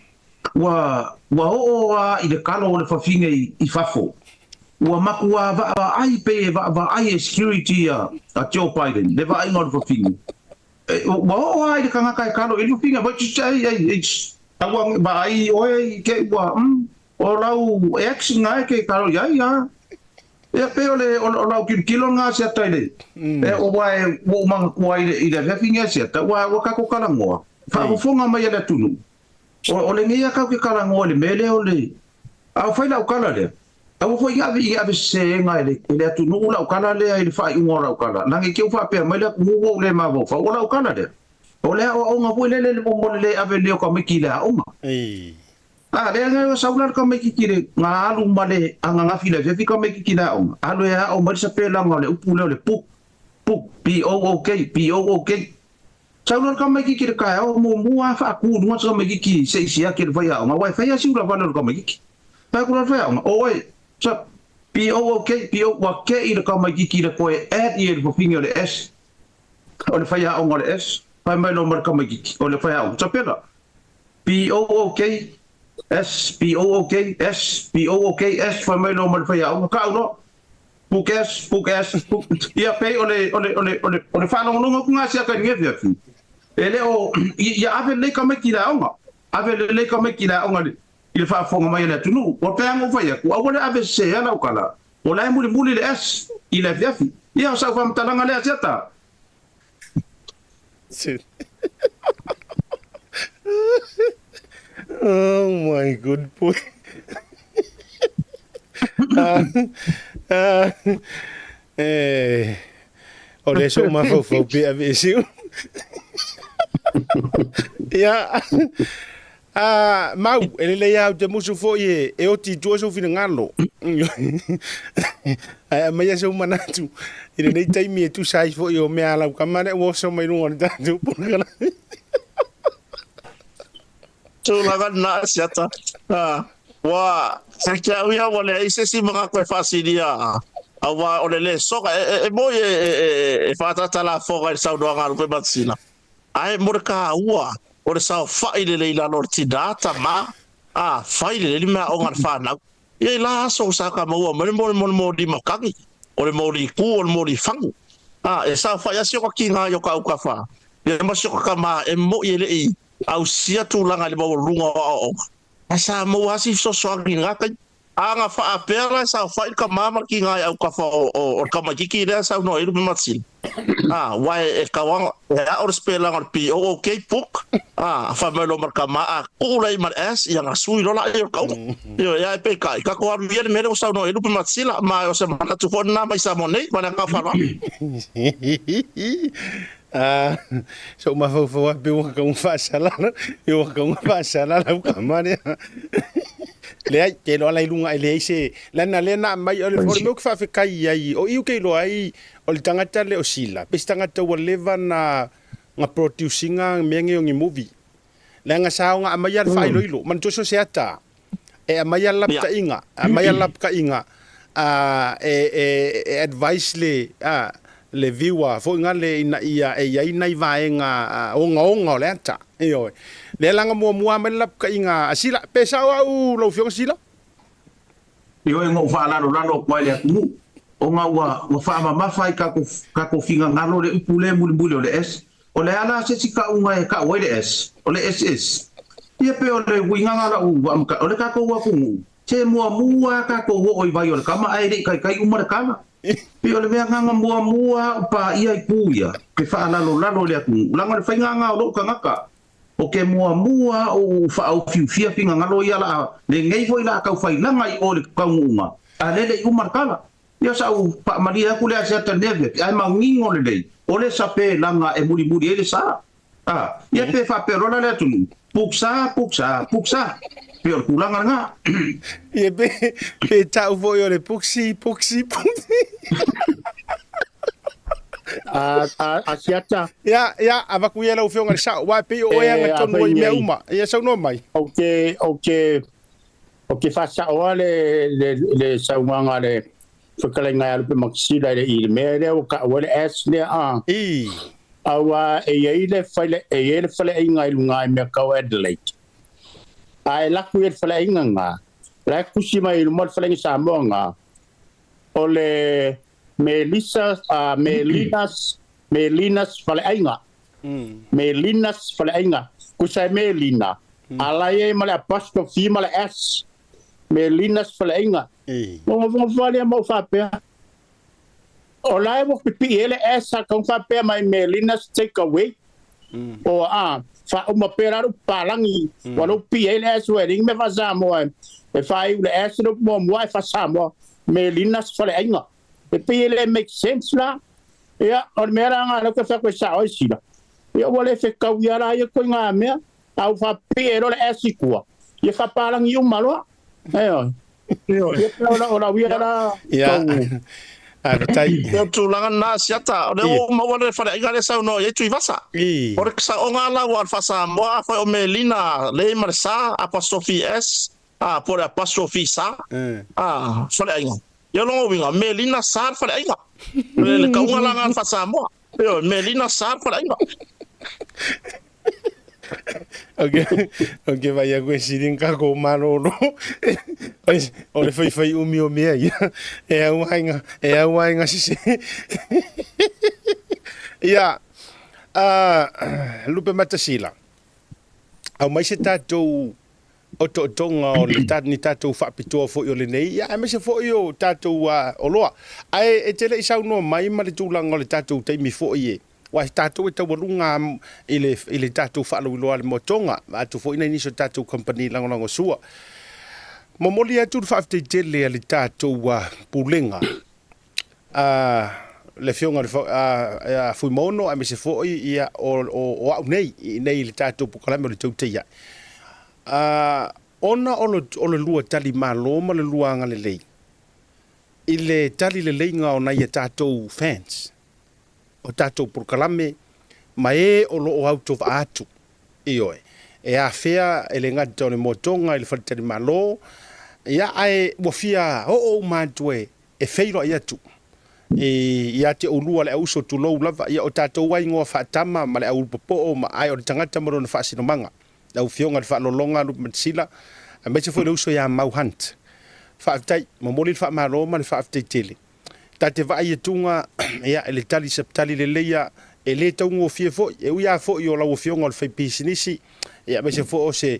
wa I le kalo o le fafinge I fafo wa makua va ai pe va ai security a Joe Biden le va ai ngor fafinge wa ai le kanga kai kalo I fafinge ba tu sai ai awang ba ai oi ke wa o lau ex ngai ke kalo ya e pe ole o lau kilo nga se taile e o vai wo mang kuai I le fafinge se ta wa ka ko kala ngo fa fonga mai le tunu o le ngia ka ke kala ngo le mele o le a fai la kala le a foi ia se ngai le tu no la kala le ai fai ngo la kala na ke fa pe mai le ngo le ma vo fa o la kala le o le o nga foi le mo le ave le ko me ki la o ma le nga sauna ka mai kikire nga alu male anga nga fila ve ka mai kikina o alu ya o mai sa pela nga le upule le puk POOK sauna ka mai kikire ka o mo mua fa ku no sa mai kiki se sia ke vai a nga wifi ya siula va no ka mai kiki pa ku ra fa o oi sa POOK i le ka mai kikire ko e i le finga le S o le fa ya o nga le S pa mai no mar ka mai kiki o le fa ya o sa pela POOK SPOOK fa mai no mal fa ya o ka no Pukas ia pe ole fa no no nga sia ka nge fi ele o ia ave le ka me kila onga ave le ka me kila onga il fa fo mai le tunu o pe ngo fa ya o ole ave se ya la kala o la muli le S il a fi ia sa fa mtalanga le ata Oh my good boy. Ole so ma fo pe ave siu. Ya. Mau ele le ya te musu fo ye e o ti tu so fina ngalo. Ma ya so manatu. Ine nei tai mi tu sai fo yo me ala kamane wo so mai no ngona tu puna. Tulaga na siata. Wa sakia uya wale ise si mga kwe fasilia. Awa ole le soka e moye e fata tala foga e sau doanga lupe batsina. Ai morka ua ole sau faile le ila lorti data ma. Faile le lima o ngar fana. Ye la so saka maua mo di makaki. Ole mo di ku ole mo di fangu. E sau fa ya sio ki nga yo ka ukafa. Ye masio ka ma e mo ye le i. Au sia tulanga le mo lunga o. Asa mo asi so nga ka anga fa apela sa fa ka mama ki nga au ka fa o ka makiki le sa no ilu matsil. Wai e ka wang ya or spela ngar POOK puk. Fa melo marka ma ku lai mar s yang asui lo la yo ka. Yo ya pe ka ko ar bien mere sa no ilu matsil ma o se mana tu fon na mai sa monei mana ka fa. So ma fo pe wo ka un fa sala yo ka un fa sala la ka mane le ke lo la ilunga le se la na mai o le mo fa fe kai ai o iu ke lo ai o le tangata le o sila pe tangata o leva na nga producinga menge ngi movie la nga sa nga mai al fa ilo man to so se ata e mai al lap ka inga advice le le viwa fo nga le ina ia e ia ina vaenga onga le ata io le langa mo melap ka inga asila pesa au lo fio sila io ngo fa la lo kwa le mu onga wa fa ma fa ka ko finga ngalo le upule muli le s o le ala se sika unga e ka we le s o le ss ia pe o le winga ngala o le ka ko wa ku che mua ka ko wo i vai o le kama ai kai umar kama Pio le vea nganga mua pa ia i puia. Ke wha lalo le aku. Langa le whai nganga o lo ka ngaka. O ke mua o wha au fiu pinga ngalo ia la. Le ngei foi la kau whai langa i o le kaunga. A lele i umar kala. Ia sa au pa maria aku le aseta neve. Ai ma ngingo le lei. O le sape langa e muri ele sa. Ia pe wha perona le atunu. Puksa. Pio kulanga nga. Ia pe tau foi o le puksi. Asiata. Ya, avaku ia lau fionga le sa. Wa pe o ia nga tonu i mea uma. Ia sau no mai. Ok, fasa oa le saumanga le whakalenga alu pe maksila le i le mea leo ka wale es lea Awa e le whale inga ilunga i mea kau Adelaide. Ai laku e whale inga ngā. Lai kusi mai ilumot whale inga Samoa ngā. O le Melinas whale inga. Melinas whale inga. Kusai Melina. Alai e male apostrophe male S. Melinas whale inga. Mo whale mau whapea. O lai mo pipi ele S a kong whapea mai Melinas take away. O fa uma pera palangi walau PLS wedding me fa Samoa e fa le S no mo fa Samoa Melinas fale ainga e PL make sense la ya or mera nga lo que fa ko sa o sila ya wale fe ka wiara ya ko nga me au fa PL le S ko ia whaparangi umalo. Ayo. Ia ora wira. Ia. Tai. Tulangan na siata. O le mau le fale inga le sau no ye tui vasa. O le ksa o ngala wa fasa mo a fa o Melina le marsa apostrophe S a por apostrophe sa. Fale inga. Yo longo winga Melina sa fale inga. Le ka ngala ngan fasa mo. Yo Melina sa fale inga. Okay, vaya koe siringa ko maroro. O le fai umi o mea ia. E au ainga sisi. Ia, lupe matasila. Au mai se tātou o tonga o le ni tātou whapitoa fo i o le nei. Ia, mai se fo i o tātou o loa. Ai, e tele isau no mai ma le tūlanga o le tātou teimi fo i e. Wa tātou e tau walunga i le tātou whaaluiloa le motonga. Atu fo ina iniso tātou company langolango sua. Momoli atu whaafte tele a le tātou pulenga. Le fionga fui mono a me se fo ia o au nei le tātou pukalame o le tauteia. Ona o le lua tali maloma le lua anga le lei. I le tali le leinga o nai a tātou fans. O tātou purkalame, ma e o loo auto va atu, i oe. E a fea, e le ngati tau le motonga, e le wharitari malo, ia ae wafia o mātue, e feiro i atu. Ia te ulua le auso tu lou lava, ia o tātou wai ngoa whaatama, ma le au popo, ma ai o le tangata maro na whaasino manga. Lau fionga le whaalolonga, lupa matisila, a mese fo le uso ia mau hunt. Whaafitai, ma moli le whaamaro, ma le whaafitai tele. Ta te vai e tunga ia ele tali septali le leia e le taungo fie fo e uia fo i o lau fionga o le fai pisinisi ia me se fo o se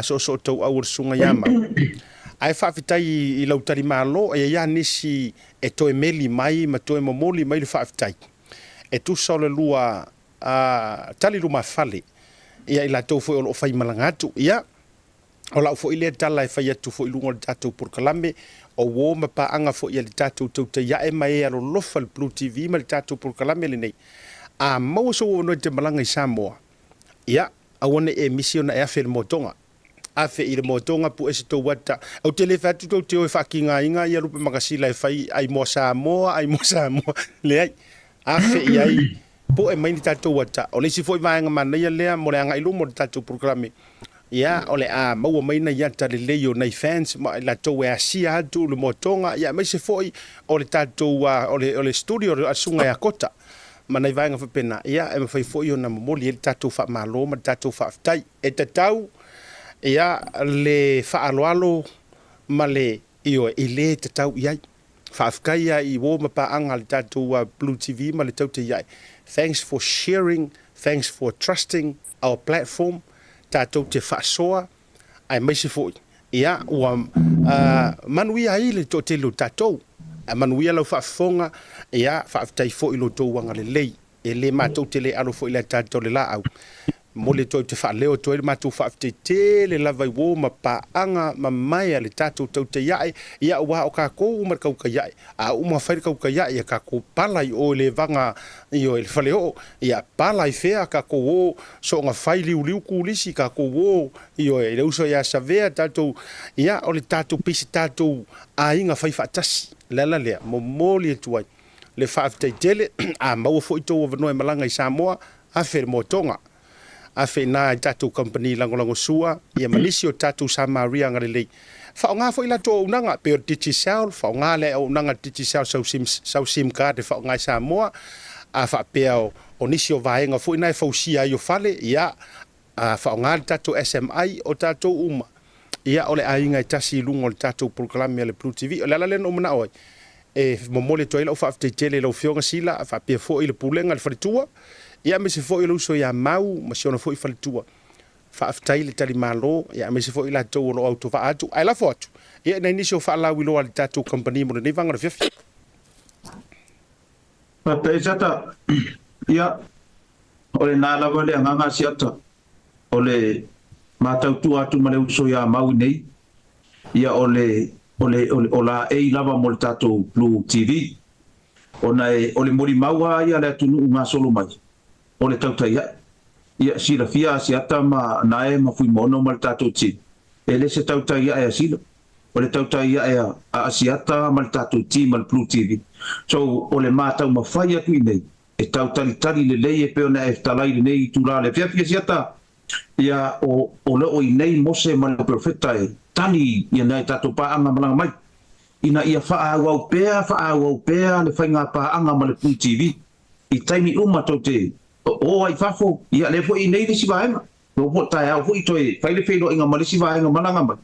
so tau au sunga yama ai whaafitai i lau tali malo e ia nisi e toe meli mai ma toe momoli mai le whaafitai e tu sa le lua tali luma fale ia i la tau fo i o fai malangatu ia o lau fo i le tala e fai atu fo i lungo le tatou purkalame o wo ma pa anga fo ia le tatou tauta ia e mai alo lofa le Blue TV ma le tatou purkalame le nei. A mau so no te malanga i Samoa. Ia, a wone e misiona e afe le motonga. Afe i le motonga pu ese tau wata. Au te le fatu tau te oi whakinga inga ia rupe makasila e fai ai mo Samoa. Le ai, afe i ai po e mai ni tatou wata. O le si fo i vaenga mana ia lea mo le anga ilu mo le tatou purkalame. Ia, ole a maua maina ia tale leo nei fans, ma la tau e asia atu le motonga, ia mai se foi o le tatou, o le studio a sunga e a kota. Ma nei vaenga whapena, ia e mawhai foi o na mamoli e le tatou wha malo, ma le tatou wha aftai. E tatau, ia le wha aloalo, ma le io e le tatau iai. Wha afkai ia i wo ma pa anga le tatou Blue TV, ma le taute iai. Thanks for sharing, thanks for trusting our platform. Tātou te whaasoa, ai mai se fōi. Ia, ua manuia ai le tō te lo tātou. A manuia lau whaafonga, ia, whaafitai fōi lo tō wanga le lei. E le mātou te le alo fōi le tātou le la au. Mo le tō te whaaleo tō le mātou whaafitai te le lawai wō ma pā anga ma mai le tātou tau te iai. Ia ua o kākou umar kauka iai. A umar whairi kauka iai, ia kākou palai o le vanga i o le whaleo. Ia palai whea kākou o so ngā whai liu kūlisi kākou o i o le uso ia savea tātou. Ia o le tātou pisi tātou a inga whai whaatasi. Lala lea, mo mōli e tuai. Le whaafitai tele, a maua fo i tō wanoe malanga i Samoa, a where mō tonga. A fe na tatou company langolango sua ia manisi o tatou Samaria ngare lei. Fa nga fo ila to unanga pe Digicel, fa nga le unanga Digicel sau sim card fa nga Samoa a fa pe o nisi o vaenga fo ina fo sia yo fale ia a fa nga tatou SMI o tatou uma. Ia ole ainga tasi lungo o tatou proclame le Blue TV. Ole la le no mana oi. E momole to ila fa te tele lo fionga sila fa pe fo ile pulenga le faritua. Ia me se fo i luso ia mau, ma se ona fo i falitua. Whaaftai le tali malo, ia me se fo i la tau lo auto wa atu. Ai la fo atu. Ia nei nisi o whaalau i loa li tātou company mo nei vangara whiawhi. Pata e sata, ia, o le nā lawa le anganga si ata, o le mātau tu atu ma le uso ia mau nei, ia o la e lava mo le tātou Blue TV, o le mori maua ia le atunu ngā solo mai. O le tautai ia si la fia si ata ma nae ma fui mono ma le tātou ti. le se tautai ia e sila o le tautai ia e a asiata ma le tatou ti ma le Blue TV so o le mātau mawhai atu i nei e tautalitali le lei e peo na e talai le nei tūrā le fiafia siata ia o leo i nei mose ma le profeta e tani ia nei tatou paanga malanga mai ina ia whaau pea le whainga paanga ma le Blue TV i taimi uma tau te o ai fafo ia le fo i nei le sivaenga no po tai au hui toi fai le felo inga malisi vaenga malanga mai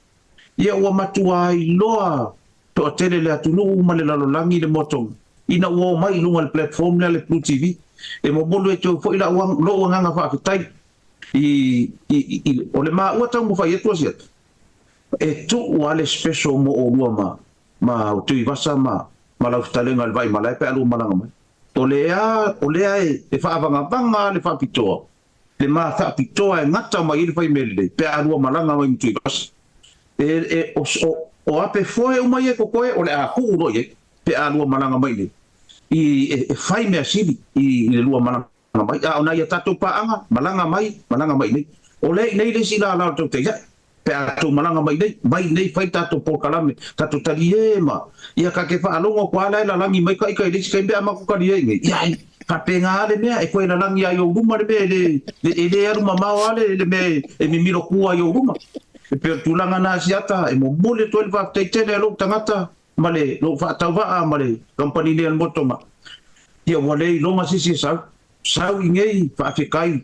ia ua matua i loa to atele le atunu ma le lalolangi le motong ina ua mai lunga le platform le Blue TV e mo bolu e tau fo ila uang lo nganga fa fitai i o le ma ua tau mo fai etu asiat e tu ua le special mo o lua ma o tui vasa ma lau fitalenga le vai malai pe alu malanga mai o lea e whaavanga le whapitoa le ma whapitoa e ngata mai le whai mele pe arua malanga mai mtui bas o ape foe umai e kokoe o le a huuro ye pe arua malanga mai le i whai mea sili i le lua malanga mai a ona ia tatou paanga malanga mai nei o le nei le sila lao tau te ia pe atu malanga mai nei whai tatou pokalame tatou tali e ma ia ka ke whaalongo kwa lai la langi mai kai le sikai mea mako kari e nge ia ka penga ale mea e koe la langi a yo ruma le mea le aru mamao ale le mea e mimiro kua yo ruma e pe tulanga na asiata e mo mole toel va teitele alo tangata ma le lo whaatau waa ma le kampani le al motoma ia wale longa sisi sau ingei whaafekai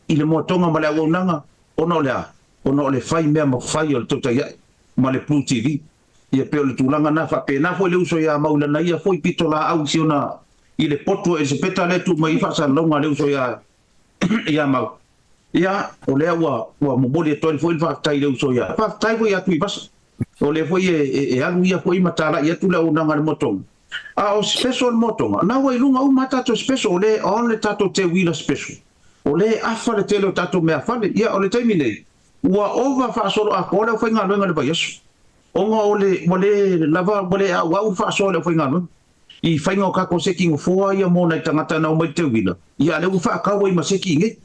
i le motonga ma le awaunanga ono le whai mea ma whai o le tauta ia ma le Blue TV ia pe o le tūlanga na whapena fo le uso ia maulana ia fo i pito la au siona i le poto e se peta le tu mai whasa longa le uso ia mau ia o lea ua moboli e toile fo i whaftai le uso ia whaftai fo i atu i basa o le fo i alu ia fo i matala ia tu le unanga le motonga a o special motonga na wa ilunga u matato special o le on le tato te wila special o le afa le tele o tato mea fale ia o le taimi nei ua ova whaasolo a kore o whainga luenga le bai yesu onga ole lava ole a wau whaasolo o whainga luenga i whainga o kako seki ngo fua ia mōna i tangata na umai te wila ia le u whaakawa i maseki nge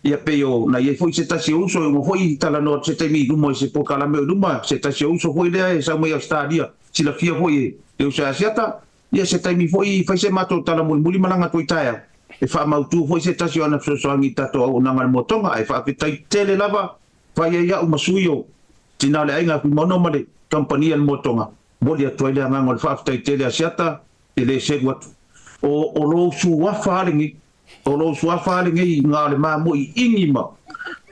ia peo na ia foi se tasi uso ngo foi tala no se te mi lumo se pokala me luma se tasi uso foi le sa mai australia sila fia foi e usa asiata ia se te mi foi fai se mato tala muli malanga tuitaia e fa mautu foi se tasi ona so angi tato o nanga motonga e fa fitai tele lava fai ia o masuio tinale ainga ku mono male company al motonga bolia toile anga ngol fa fitai tele asiata ele se watu o lo su wa falingi o lo su wa falingi ngale ma mo ingima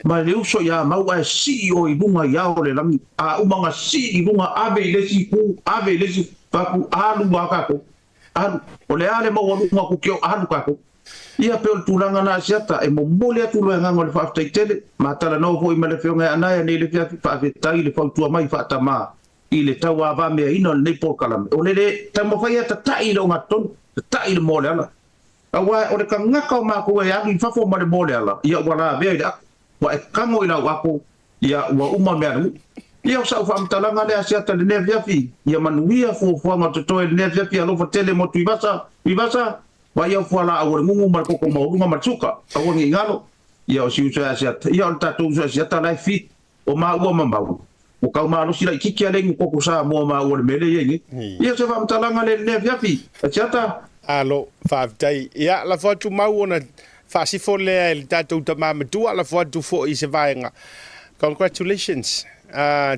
ma le uso ya ma wa CEO i bunga ya o le langi a umanga si i bunga ave le si paku alu wakako alu o le ale mo wa ku kio alu kako ia pe o tulanga na siata e mo mole tu lo ngangol fa fitai tele ma tala no foi ma le fionga ana nei le fia fa fitai le fa tu mai fa tama i le taua va me ino nei pokalam o le tamo fai ata tai lo ngaton tai le mole ala awa o le kangaka o mako e agi fafo ma le mole ala ia wala ve ida wa e kango ila wako ia wa uma meru ia sa fa mtalanga le asiata le nevia fi ia manuia fo nga to le nevia fi alo tele mo tu ibasa wa ia fo la o ngungu mal ko mo lunga matsuka awa ngi ngalo ia o si usa asiata ia o tatu usa asiata lai fi o ma ua mambau o kau malo sila ikiki ale ngi koko sa mo ma o le mele yengi ia se fa mtalanga le nevia fi asiata alo whaafitai ia la whatu mau ona whaasifo lea e le tātou tamamatua la whatu fo i se vaenga congratulations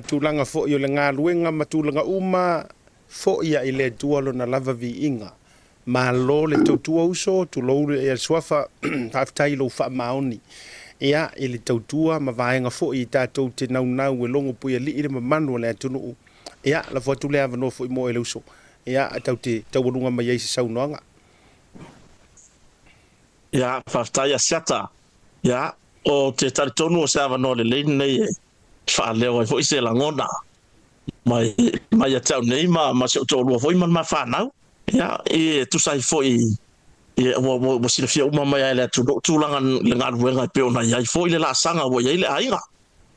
tūlanga fo i o le ngā luenga ma tūlanga uma fo ia i le tualo na lava vi inga ma lo le tautua uso tu lo e swafa whaafitai lo wha maoni ia i le tautua ma vaenga fo i tātou te nau e longo pui a li i le mamanu le atunu ia la whatu lea vano fo i mo e le uso ia tau te taurunga mai ai se saunoanga. Ia whaftai a siata. Ia o te taritonu o se awa no le leini nei e whaaleo e fo i se langona. Mai a tau nei ma se utoa fo i man ma whanau. Ia e tusai fo i mo sila fia uma mai ai le tūlanga le ngā ruenga i peo na iai fo i le la sanga o iai le ainga.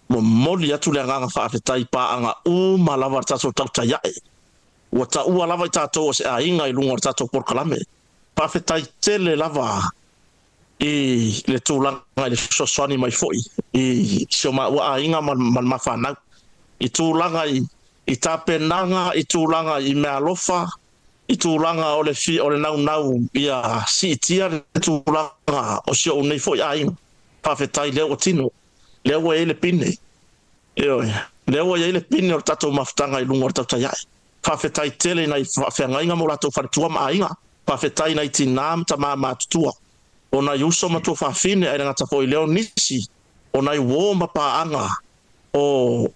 Mo moli atu le nganga whaafitai paanga ma lawa tato tau taiae. Ua ta ua lava i tātou o se a inga i lunga o tātou porkalame. Pawhetai tele lava i le tūlanga i le soswani mai foi. I sio ma ua a inga man mawhanau. i tūlanga i tāpenanga, i tūlanga i mea lofa, i tūlanga o le fi o le nau ia si tia le tūlanga o sio unei fo i ainga. Pawhetai leo o tino, leo e le pine. Leo e le pine o tatou mafutanga i lunga o tatou iai. Pawhetai tele nai whawhengainga mo latou wharetua ma ainga. Pawhetai nai tinam ta maa matutua. O nai uso matua whawhine ai ngata fo i leo nisi. O nai wō mapaanga o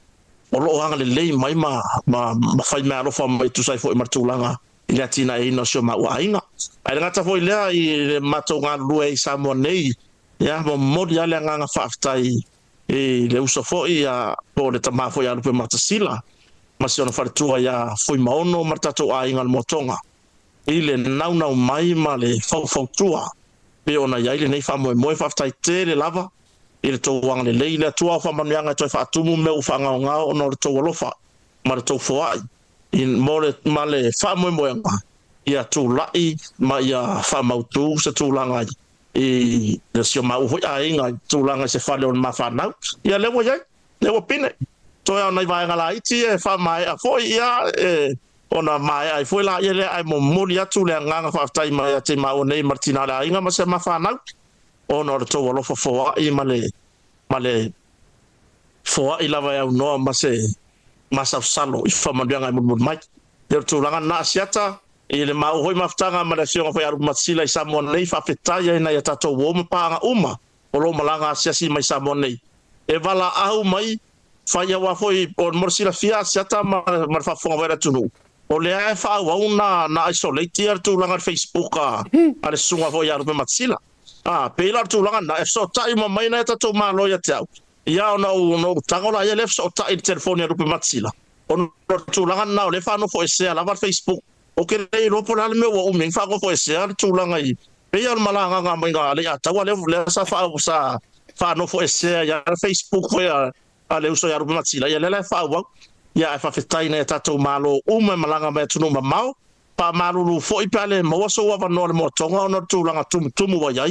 loo anga le lei mai ma whai mea rofa mai tusai fo i martulanga. I lea tina e ino sio ma ua ainga. Ai ngata fo i lea i le matou ngā lue i Samoa nei. Ya mo modi ale nganga whawhetai e le uso fo i a po le tama fo i alupe matasila. Masi ona wharetua ia fui maono martatou a inga motonga. I le naunau mai ma le fautua. Pe ona iai le nei whamoe moe whawhetai te le lava. I le tau wanga le lei le atua whamanuanga toi whaatumu me u whangao ngao ono le tau alofa. Ma le tau foai. I mo le ma le whamoe moe ngā. Ia tū lai ma ia whamautu se tū langai. I le sio mau hoi a inga tūlanga se whale o le mawhanau. Ia lewa iai, lewa pine. Toi au nei vai ngala iti e wha mai a foi ia ona mai ai foi la ia le ai mo mori atu le nganga whaftai mai a te mau nei martina la inga ma se mawhanau. Ona o le tau alofa foa i ma le foa i lava au noa ma se masau salo i whamanuanga i murmur mai. Ia tūlanga na asiata i le mau hoi maftanga ma le fionga fai aru matsila i Samoa nei whawhetai ai nei a tatou woma paanga uma o lo malanga asiasi mai Samoa nei. E wala au mai whai awa foi o morsila fia asiata ma whafonga wera tunu. O le ae whaau au na isolate ar tūlanga Facebook a le sunga foi aru matsila. Peilar tūlanga na e so tai ma mai na e tatou maloia te au. Ia o no tangola ia le so tai telefoni aru matsila. O no tūlanga na o le whano fo e sea lava Facebook. O ke rei ropo la le me o ming fa go fo se ar tūlanga i. Pe ar malanga nga mai nga le ata wa le sa fa no fo se ya Facebook fo ya ale uso ya rupa matsila ya le fa wa ya fa fetai na tatou malo uma malanga me tunu mamau pa malulu fo i pale mo so wa no le mo tonga no tūlanga tumu wa ya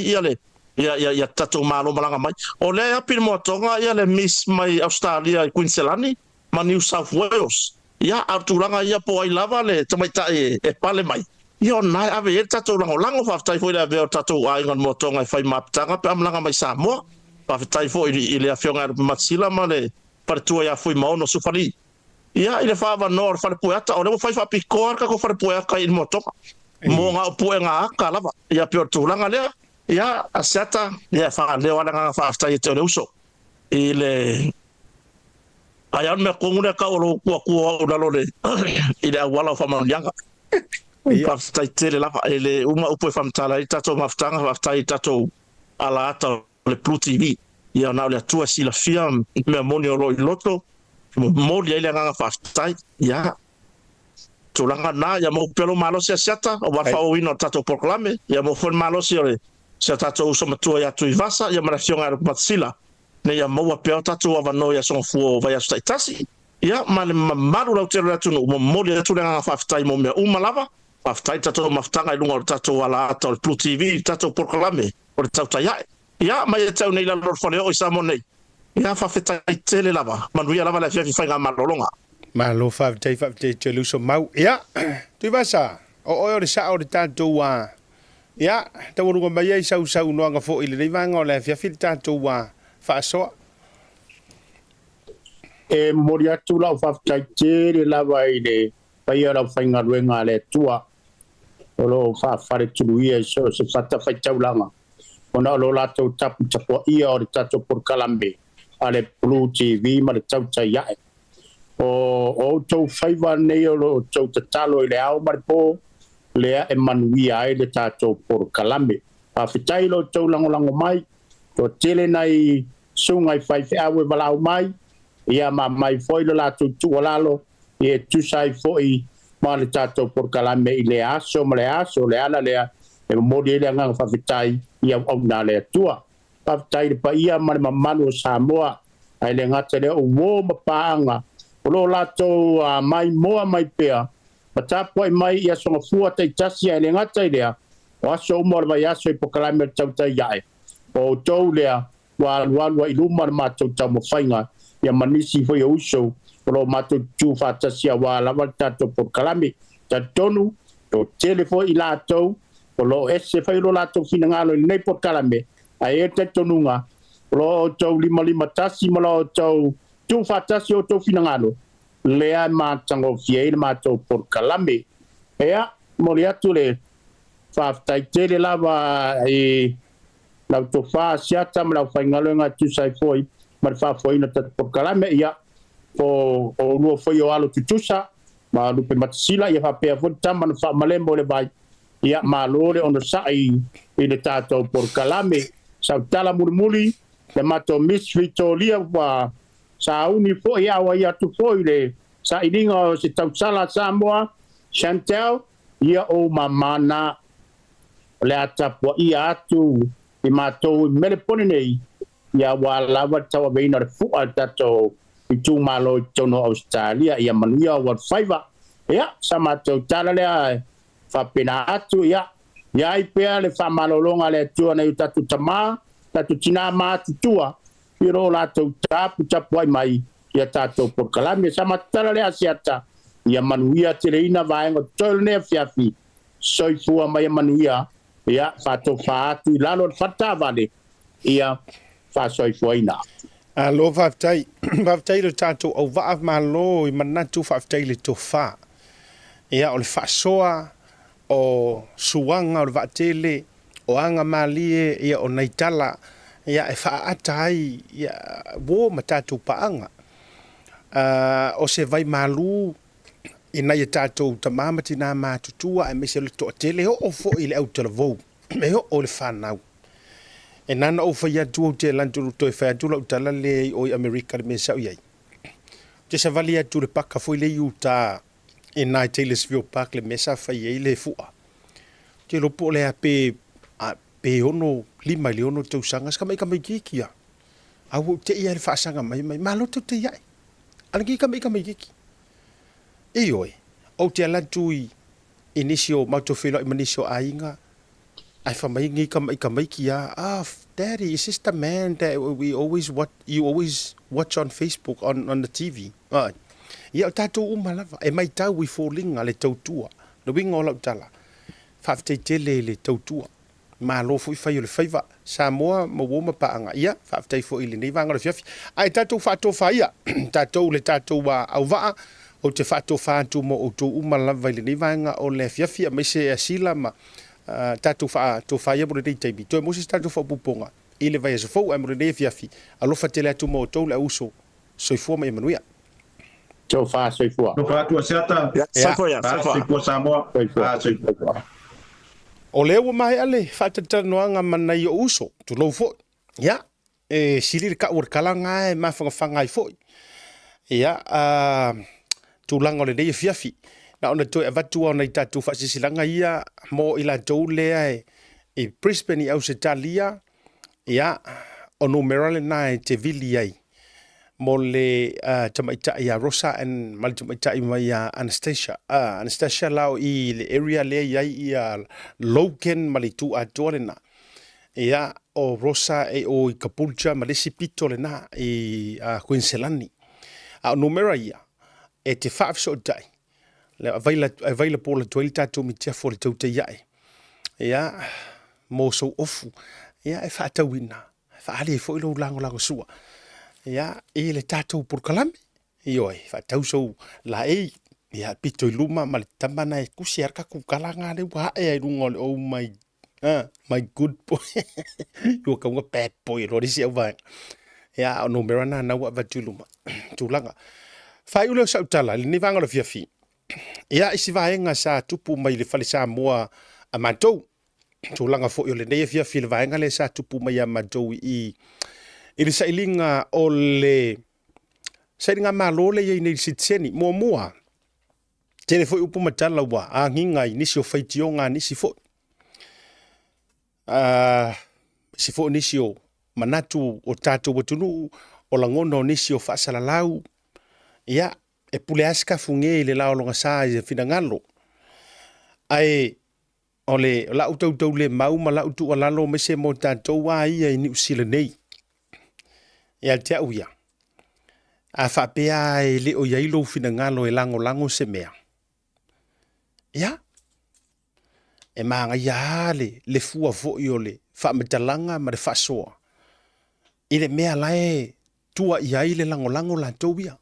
ya tatou malo malanga mai. O le api mo tonga ya le miss mai Australia Queensland ma New South Wales. Ia artulanga ia po ai lava le tamaita e pale mai. Ia nai ave e tatou lango whaftai fo i le veo tatou a ingan mo tonga i whai mapitanga pe amlanga mai Samoa. Whaftai fo i le awhionga arupi matsila ma le paretua ia fui maono sufari. Ia i le whaava nor whare pueata o le mo whai whapikoar ka ko whare pueaka i mo tonga. Mo ngā opue ngā aka lava. Ia pio tulanga lea. Ia asiata ia wha leo ala ngā whaftai e te o le uso. I le ai an me kongure ka o kua o lalo le i le awala o whamanianga. Whaftai tele lapa le uma upo e whamtala i tatou maftanga whaftai i tatou ala ata le Blue TV. Ia nao le atua si la fia mea moni o loi loto. Moli ai le nganga whaftai. Ia. Tūlanga nā, ia mo pelo malosi a siata o wafa o ino tatou proklame. Ia mo fwen malosi o le sia tatou uso matua i atu i vasa. Ia mara fionga aru matsila. Ne ia maua peo tatou avano ia songa fuo vai asu taitasi. Ia ma le maru lau tero atu no moli atu le nganga whaftai mo mea umalava. Whaftai tatou maftanga i lunga o tatou ala ata o le Blue TV, tatou proklame o le tau taiae. Ia mai e tau nei la lor whaneo i Samoa nei. Ia whawhetai tele lava. Manuia lava le fiafi whainga malolonga. Malo whawhetai te luso mau. Ia, tui wasa. O le sa o le tatou a. Ia, tau runga mai ai sau noanga fo i le reivanga o le fiafi le tatou a. Whaasoa. E mori atu lau whaftai tere lawa i le pai ara whainga ruenga le tua. O lo whawhare turu ia i so se whata whaitaulanga. O na lo lato tapu tapua ia o le tato por kalambe. A le Blue TV ma le tauta iae. O tau whaiva nei o lo tau tatalo i le au maripo. Lea e manuia ai le tato por kalambe. Whawhitai lo tau langolango mai. To tele nai sungai fai fe awe walau mai. Ia ma mai foi lo lato tuolalo. Ia tusai foi ma le tato por kalambe i le aso ma le aso le ala lea. E modi le ngang whawhitai ia au na le tua. Whawhitai le pa ia ma le mamanu o Samoa. Ai le ngata le o wo ma paanga. O lo lato mai moa mai pea. Ma tapua i mai ia songa fua taitasi ai le ngata i lea. O aso umar vai aso i po kalambe tauta iae. O tau lea wa i luma na mātou tau mo whainga ia manisi foi uso pro mato tu fata sia wa lava tato por kalame tatonu to telefo ilato lo ese foi lo lato finangalo nei por kalame ai tatonunga lo to lima tasi malo to tu fata sio to finangalo lea matango fiel mato por kalame ea moriatu le fa taitele lava e la to fa sia tam la fa ngalo nga tu sai foi mar fa foi na tat por kalame ia o no foi o alo tutusa ma lu pe matsila ia fa pe fo tam man fa malembo le bai ia malore ono sai i le tato por kalame sa tala murmuli le mato miss Victoria wa sa uni fo ia wa ia tu foi le sa idinga se tau sala Samoa Chantel ia o mamana le atapua ia atu i matou mele pone nei ia wa lava tawa beina le fu'a tato i tu malo tono Australia ia manuia wa faiva ia sa matou tala le fa pena atu ia i pea le fa malolonga le tua nei tatu tama tatu tina ma tua i ro la tapu ai mai ia tato por kalame sa matala le asiata ia manuia teleina vaenga tolne fiafi soifua mai manuia ia fato fatu lalo fata vale ia fa soifua ina alo vaftai le tato au vaaf malo i manatu vaftai le tofa ia o le fasoa o suanga o le vatele o anga malie ia o naitala ia e faata ai ia wo matatu paanga o se vai malu ina ia tatou tamama tina matutua e mese le toʻatele o fo i le autalevou e o le fanau e nana ou fai atu ou te lantulu toe fai atu lau tala le o i Amerika le mesau iai te savali atu le paka foi le Utah e nai Taylorsville Park le mesa fai ai le fu'a te lopo le a pe ono lima le ono tausaga sakamai kamai kikia au te ia le faasaga mai malo tau te iai alagi kamai kiki Ioi, o te alantui inisio mautofelo i manisio ainga. Ai whamaingi kamai kia. Daddy, is this the man that you always watch on Facebook, on the TV? Ia o tātou umalava. E mai tau i fōlinga le tautua. Le winga o lau tala. Whafteitele le tautua. Ma lo fui whai o le whaiva. Samoa ma woma paanga. Ia, whaftei fo ili nei vanga le fiafi. Ai tātou whātou whaia. Tātou le tātou au waa. O te whātou whātou mo o tō umalava i le nei vanga o le fiafi a meise a sila ma tātou whātou whaia mo le nei taimi. Toi moses tātou whapuponga. I le vai a safou a mo le nei fiafi. Alofa tele atu mo o tō le auso. Soifua mai manuia. Tō whā soifua. No whātua seata. Soifua Samoa. Soifua. O leo mai ale whātatanoanga mana i o uso. Tu lau fo. Ia. E sili le ka ur kalanga e mawhangawhanga i fo. Ia. Tūlanga o le nei fiafi. Na ona toi avatua o nei tātou whasisilanga ia mo i la tau lea e Brisbane i au se talia ia o no merale na te vili ai mo le tamaitai a Rosa and mali tamaitai mai a Anastasia. Anastasia lao i le area lea iai i a Logan mali tu a tuarena. Ia o Rosa e o i Kapulcha malesi pito le na i Queenselani. A no mera ia. E te whaafso tai. Le availa po la tuaili tātou mi tia fo le tau te iai. Ia, mō sou ofu. Ia, e whaatauina. Whaali e fo ilo lango sua. Ia, e le tātou por kalame. Ioi, whaatau sou la ei. Ia, pito i luma, ma le tamana e kusi arka kukalanga le wa e ai runga le oh my good boy. Iwa kaunga bad boy, rorisi au vai. Ia, no merana na wa vatu luma. Tūlanga. Fai ule o sautala, le nivanga la fiafi. Ia isi vaenga sa tupu mai le fale Samoa a mantou. Tūlanga fo i le neia fiafi le vaenga le sa tupu mai a mantou i le sailinga o le sailinga malole i nei sitseni. Mua. Tene fo i upu matala wa a nginga i nisi o whaitionga nisi fo. Si fo nisi o manatu o tātou watunu o langono nisi o whaasalalau. Ia, e pule aska funge i le lao longa saa i finangalo. Ai, o le lau tau le mau ma lau tu alalo me se mo tātou wa ia i New Zealand nei. Ia te au ia. A whapea e le o iai lou fina ngalo e lango se mea. Ia. E maanga ia le fua vo i o le whamatalanga ma le whasoa. I le mea lae tua iai le lango la tauia.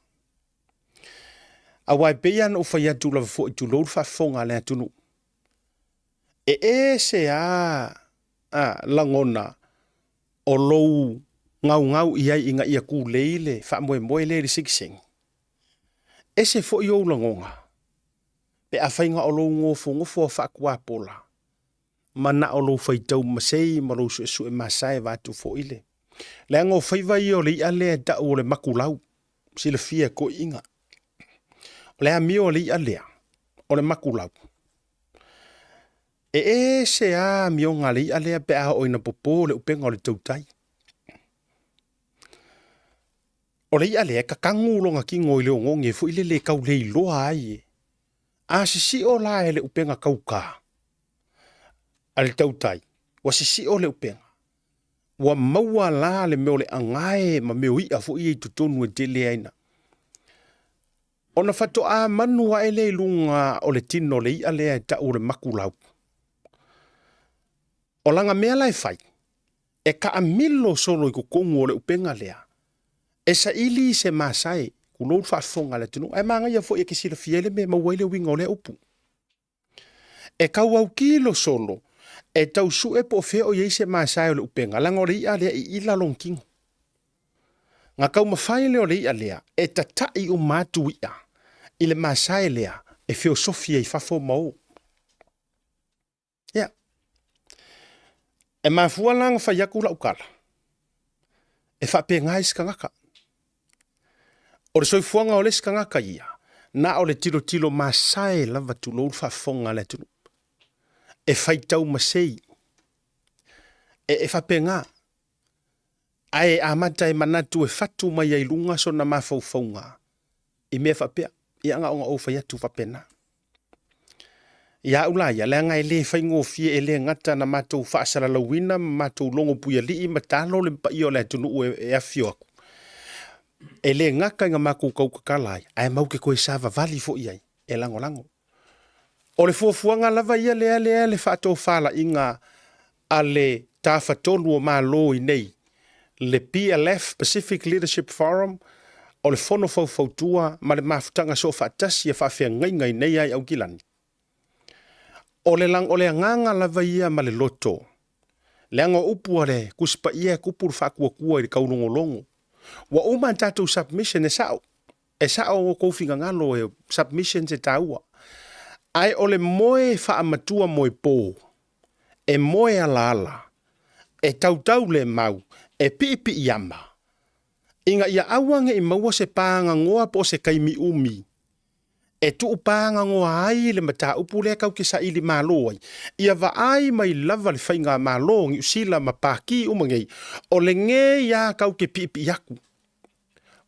A wai peia no whai atu la fo i tu lou whafonga le atunu. E se a langona o lou ngau iai inga ia ku leile fa moe le siksing. E se fo i o langonga. Pe a whainga o lou ngofo fa kua pola. Mana o lou whaitau masei ma lou su e masai vatu fo ile. Le ango whaiva i o le ia lea da o le makulau. Si le fia ko inga. Le a mi o le ia lea. O le makulau. E se a mi o ngā le ia lea pe a o ina popo le upenga o le tautai. O le ia lea ka kangu longa ki ngoi leo ngongi fu ile le kau le iloa ai. A si o la e le upenga kauka. A le tautai. Wa si o le upenga. Wa maua la le meo le angae ma meo ia fu i tutonu e te le aina. Ona fato a manu a ele lunga o le tino le ia lea ta o le makulau. O langa mea lai fai. E ka amilo solo i kukongu o le upenga lea. E sa ili se masai. Kunou whaafonga le tunu. Ai manga ia fo i kisira fiele me mawaile winga o le upu. E kau au kilo solo. E tau su e po feo i se masai o le upenga. Langa o le ia lea i ila longkingo. Nga kau mawhaile o le ia lea. E tatai o matu ia. I le masai lea. E feo sofia i fafo mau. Ia. E mafua langa whaiaku la ukala. E whape ngai skangaka. O le soifuanga o le skangaka ia. Na o le tilo masai lava tu lou whafonga le tunu. E whaitau masei. E whapenga. Ai amata e manatu e fatu mai ai lunga so na mawhauwhaunga. I mea whapea. Ia nga onga o whaiatu whapena. Ia ulaya, le anga e le whaingo fie e le ngata na matou whaasara lawina, matou longo puia li i matalo le mpa i o le tunu e afio aku. E le ngaka inga maku kaukakalai, ai mauke koe sava vali fo iai, e lango. O le fuafuanga lava ia le whaatou whala inga a le tawhatolu o malo i nei, le PLF, Pacific Leadership Forum, o le fono fautua, ma le mafutanga so whaatasi e whawhia ngai nei ai au kilani. O le anganga lava ia ma le loto. Le anga upua le kuspa ia kupuru whakua i le kaulongolongo. Wa uma tatou submission e sao. E sao o koufinga ngalo e submission se taua. Ai o le moe whaamatua moe pō. E moe ala. E tautau le mau. E pipi iama. Inga ia awange i maua se pāanga ngoa po se kaimi umi. E tu upanga ngoa ai le mata upule kau ke sa ili malo ai. Ia va ai mai lava le whainga malo ngi usila mapaki umangei. O le nge ia kau ke pipi yaku.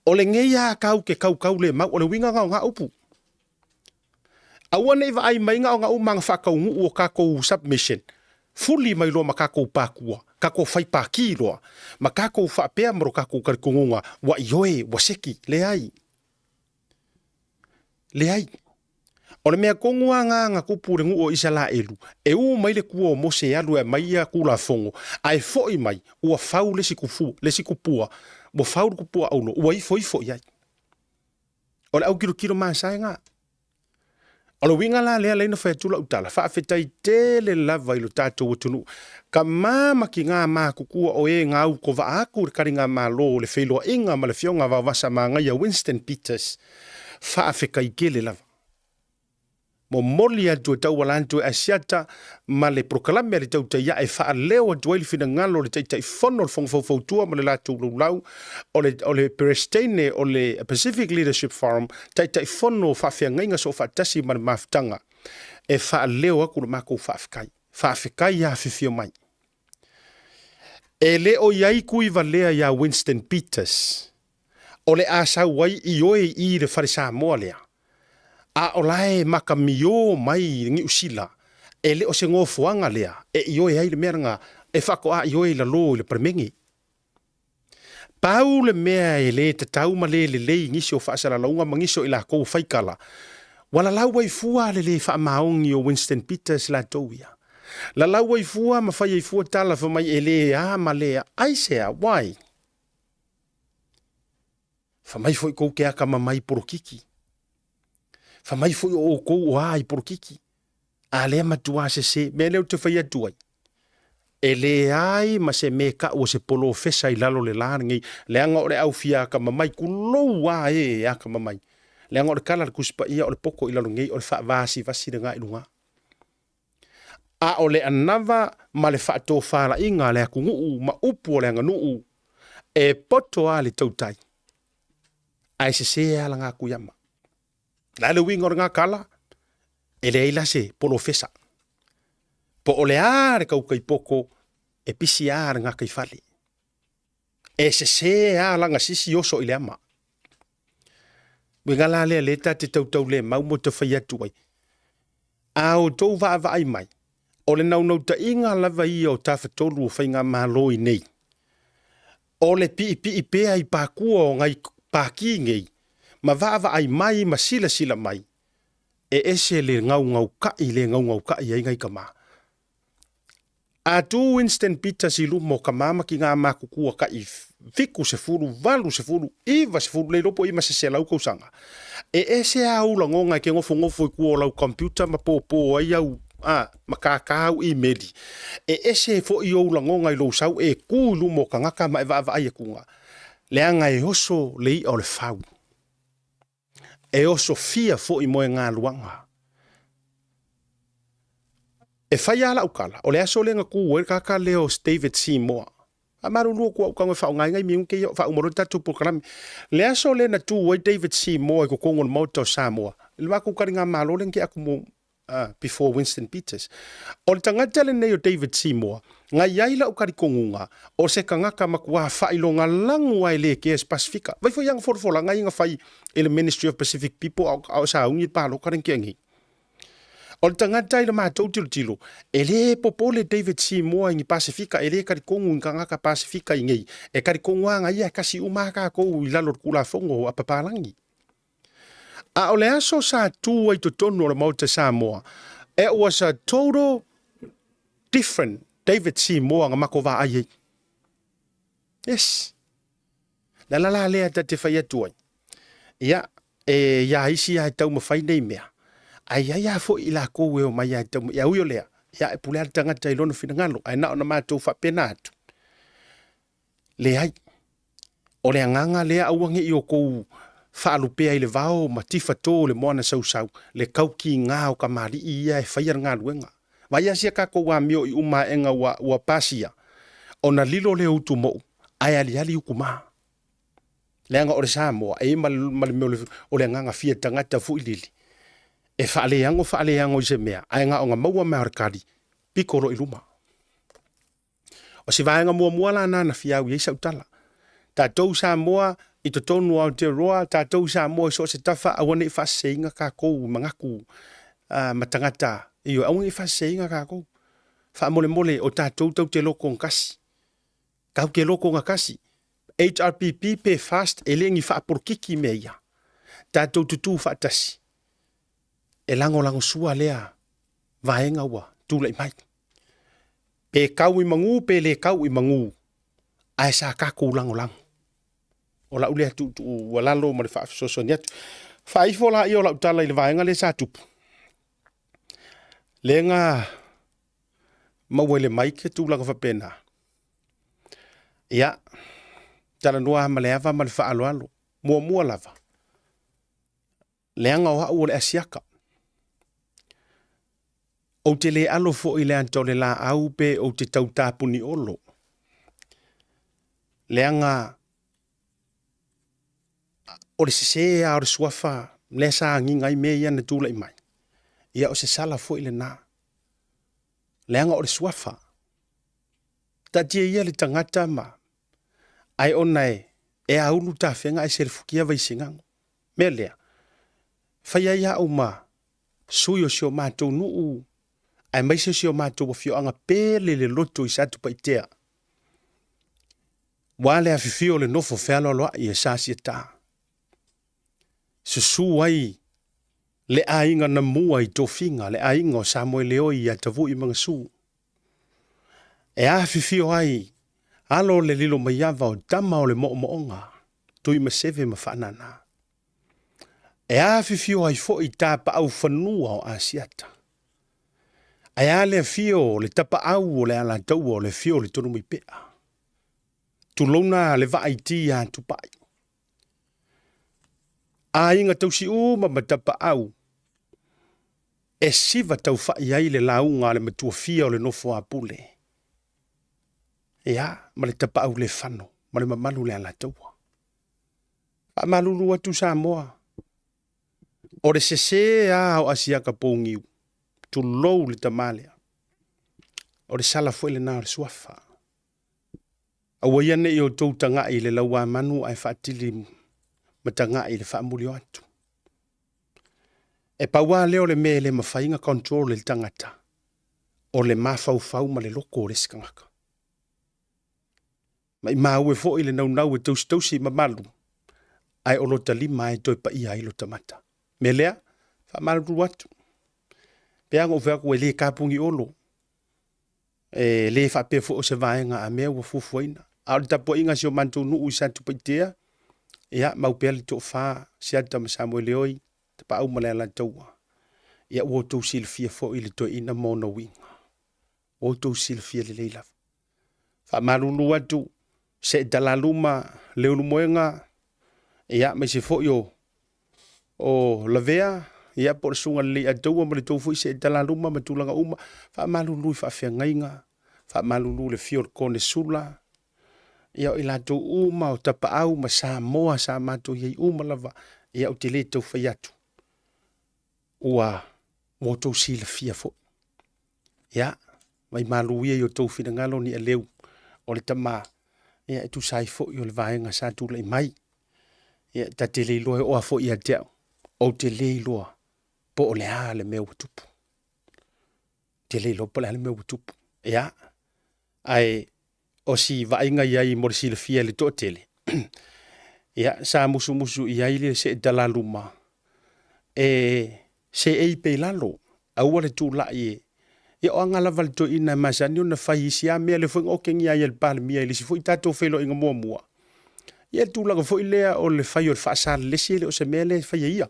O le nge ia kau ke kau le mau. O le winga ngau ngā upu. Awane iwa ai mai ngau ngau mga whakau ngu o kako submission. Fuli mai loa makako pakua. Kako whai paki loa. Makako whapea maro kako karikongonga. Wa ioe, wa seki, le ai. Le ai. O le mea kongua ngā kupure ngu o isa la elu. E u mai le kua o mose alu e mai a kula fongo. Ai foi mai. Ua fau le sikupua. Mo fau le kupua aulo. Ua ifo iai. O le au kilo maasai ngā. O le winga la lea leina whaetula utala. Whaafetai te le lava ilo tātou atunu. Ka māma ki ngā mā kukua o e ngā au ko vaaku re kari ngā mā lo le whailoa inga ma le fionga vawasa mā ngai a Winston Peters. Whaafekai ke le lava. Mo moli atu e tau walantu e asiata ma le prokalame le tau taia e wha leo atu aili fina ngalo le taitai whono le whongfautua ma le latu lau o le Perestene o le Pacific Leadership Forum taitai whono whawhia ngainga so whaatasi ma le mafutanga e wha leo aku le mako whaafekai. Whaafekai ia whiwhio mai. E le o iai kui valea ia Winston Peters o le asau wai i oe i le wharisa moa lea. A o lae maka mio mai ngi usila. E le o se ngofuanga lea. E i oe ai le meranga. E whako a i oe la lo le premengi. Pau le mea e le te tau ma le ngisi o whaasara launga mangiso i la kou whaikala. Wala lau wai fua le wha maongi o Winston Peters la tauia. La lau wai fua ma whai fua tala wha mai e le ma le aisea, wai. Wha mai fwoi kou ke aka ma mai porokiki. Wha mai fwoi o kou o ai porokiki. A lea matua se me leo te whai atuai. E le ai ma se me ka o se polo fesa i lalo le larangi. Le anga o le au fia ka mamai kulou a e aka mamai. Le anga o le kala le kuspa ia o le poko i lalo ngei o le wha vasi vasi renga i lunga. A o le anava ma le wha tō whala inga le aku nguu ma upu o le anga nuu. E poto a le tautai. Ai se ala ngā kuyama. La le winga o ngā kala. E le eila se polo fesa. Po o le are kau kai poko e pisi are ngā kai whali. E se a langa sisi oso i le ama. Winga la lea leta te tautau le mau mo te whai atu ai. A o tau waa ai mai. O le nau ta inga lava i o ta whatolu o whai ngā māloi nei. O le pi pea i pākua o ngai pāki ngei. Ma waa ai mai ma sila mai. E ese le ngau kai le ngau kai ai ngai ka maa. A tu Winston Peters i lumo ka mama ki ngā mākukua ka i fiku se furu, valu se furu, iwa se furu, le lopo ima se lau kausanga. E ese a ula ngonga ke ngofo i kua lau computer ma pōpō ai au, ma kākāu i meri. E ese fo i ula ngonga i lo sau e ku lumo ka ngaka ma e va ai e kunga. Le anga e oso le i o le fau. E oso fia fo i moe ngā luanga. E whai ala ukala, o le aso le ngā kua, e kaka leo David Seymour. A maru lua kua ukanga whao ngai miung ke whao moro tatu pokarami. Le aso le na tu wai David Seymour e ko kongon mauta o Samoa. Le wako kari ngā malo le nke aku mo before Winston Peters. O le tangata le nei o David Seymour, ngā iaila o kari kongunga, o se kangaka makua whailo ngā langu ai le ke es Pasifika. Vai fo yang forfola ngai ngā whai e le Ministry of Pacific People au sa ungi palo karen ke ngi. O le tangata i le mātou tilo, e le popole David Seymour ingi Pasifika, e le kari kongu inga ngaka Pasifika ingi, e kari kongu anga ia kasi umaka kou i lalo kula fongo a papalangi. A o le aso sa tu ai to tonu o le mauta Samoa, it was a total different David Seymour nga mako wa ai. Yes. La lea ta te whai atu ai. Ia, ia isi ai tau mawhai nei mea. Ai fo i la kou e o mai ai tau, ia uio lea, ia e pulea tangata i lono fina ngalo, ai na o na mātou whapena atu. Le ai, o le anganga lea auange i o kou whaalupea i le vao, ma tifa tō le moana sau, le kauki ngā o ka mari i ia e whaiar ngā luenga. Vai asia ka kou wa mio i uma enga wa pasia, o na lilo le utu mo, ai ali uku maa. Le anga o le Samoa, e mali meo o le anganga fia tangata fu i lili. E whaaleango i se mea, ai ngā o ngā maua mea harakari, pikoro i luma. O si vaenga mua la nana fiau i eisa utala. Tātou Samoa, i to tonu Aotearoa, tātou Samoa i so se tafa, awane i whaseinga kā kou, mangaku, matangata, i o awane i whaseinga kā kou. Whaamole o tātou tau te loko ngakasi. Kau ke loko ngakasi. HRPP pe fast, e lengi whaaporkiki mea ia. Tātou tutu whaatasi. E lango sua lea, vaenga ua, tūlai mai. Pe kau i mangu, pe le kau i mangu, ai sa kako lango. O la ulea tu walalo ma le whaafisoso ni atu. Whaifo la i o la utala i le vaenga le sa tupu. Le ngā maua le mai ke tūlanga whapena. Ia, tala nua ma le ava ma le whaaloalo, mua lava. Le anga o hau o le asiaka. O te le alo fo i le anto le la au pe o te tau tāpuni olo. Le anga o le sesea o le suafa le sa nginga i mea na tūla i mai. Ia o se sala fo i le nā. Le anga o le suafa. Ta tia ia le tangata ma. Ai onai e aulu ta whenga e se le fukia vai singango. Mea lea. Whaia ia au ma. Sui o sio mātou nuu. Ai mai se o mātou o fio anga pēle le loto i satu paitea. Wale a fifio le nofo felo loa i e sasi ta. Susu ai le ainga na mua i tofinga, le ainga o Samuel leo i a tavu i mga su. E a fifio ai, alo le lilo maiava o dama o le moonga, tui ma seve ma whanana. E a fifio ai fo i tapa au whanua o asiata. E a le fio le tapa au o le ala tau o le fio le tonu mi pea. Tulona le va iti a tupai. A inga tau si uma ma tapa au. E siva tau whai ai le launga le matua fia o le nofo a pule. Ea, ma le tapa au le whano, ma le mamalu le ala taua. A malulu atu sa moa. O le sese a o asiaka pongiu. Tu lou le tamalea. O le sala fwele na le suafa. A waiane i o tau tanga i le laua manu ai whaatili ma tanga i le whaamuli o atu. E paua leo le mele ma whainga control le tangata. O le mafau ma le loko o le skangaka. Ma i mau e fo i le nau e tausi ma malu. Ai o lo talima e toi pa ia i lo tamata. Melea, whaamalu atu. Peanga o whiako e le kāpungi olo. E le whape fo o se vaenga a mea ua fufuaina. A le tapo inga si o mantou nuu i santu paitea. Ia, mau pea li to wha, siata ma Samuel leoi, te pa au malea la taua. Ia, ua tau silfia fo i le to ina mona winga. Ua tau silfia le leila. Wha marulu atu, se dalaluma leulu moenga, ia, mai se fo o lavea, ia, po le sunga le ataua ma le tau fo i se dalaluma ma tulanga uma, wha marulu i wha fia ngainga, wha marulu le fio kone sula, ia o ilato uma o tapa au ma sa moa sa mato iei uma lava ia o te le tau whai atu. Ua mo tau sila fia fo. Ia, mai malu ia i o tau whina ngalo ni a leu o le tama. Ia e tu sai fo i o le vaenga sa tu le mai. Ia ta te le iloa o a fo i a teo. O te le iloa po o le a le meu tupu. Te le iloa po le a le meu tupu. Ia, ai o si vainga iai mo le silafia le to'atele. Ia, sa musu iai le se dalaluma. E se ei pe lalo. Aua le tūlai e. Ia o angalava le to ina masani o na whai isi a mea le fwing o kengi ai al pale mia ili si fwoi tato whelo inga mua mua. Ia tūlanga fwoi lea o le whai o le whaasara lesi le o se mea le whai ia.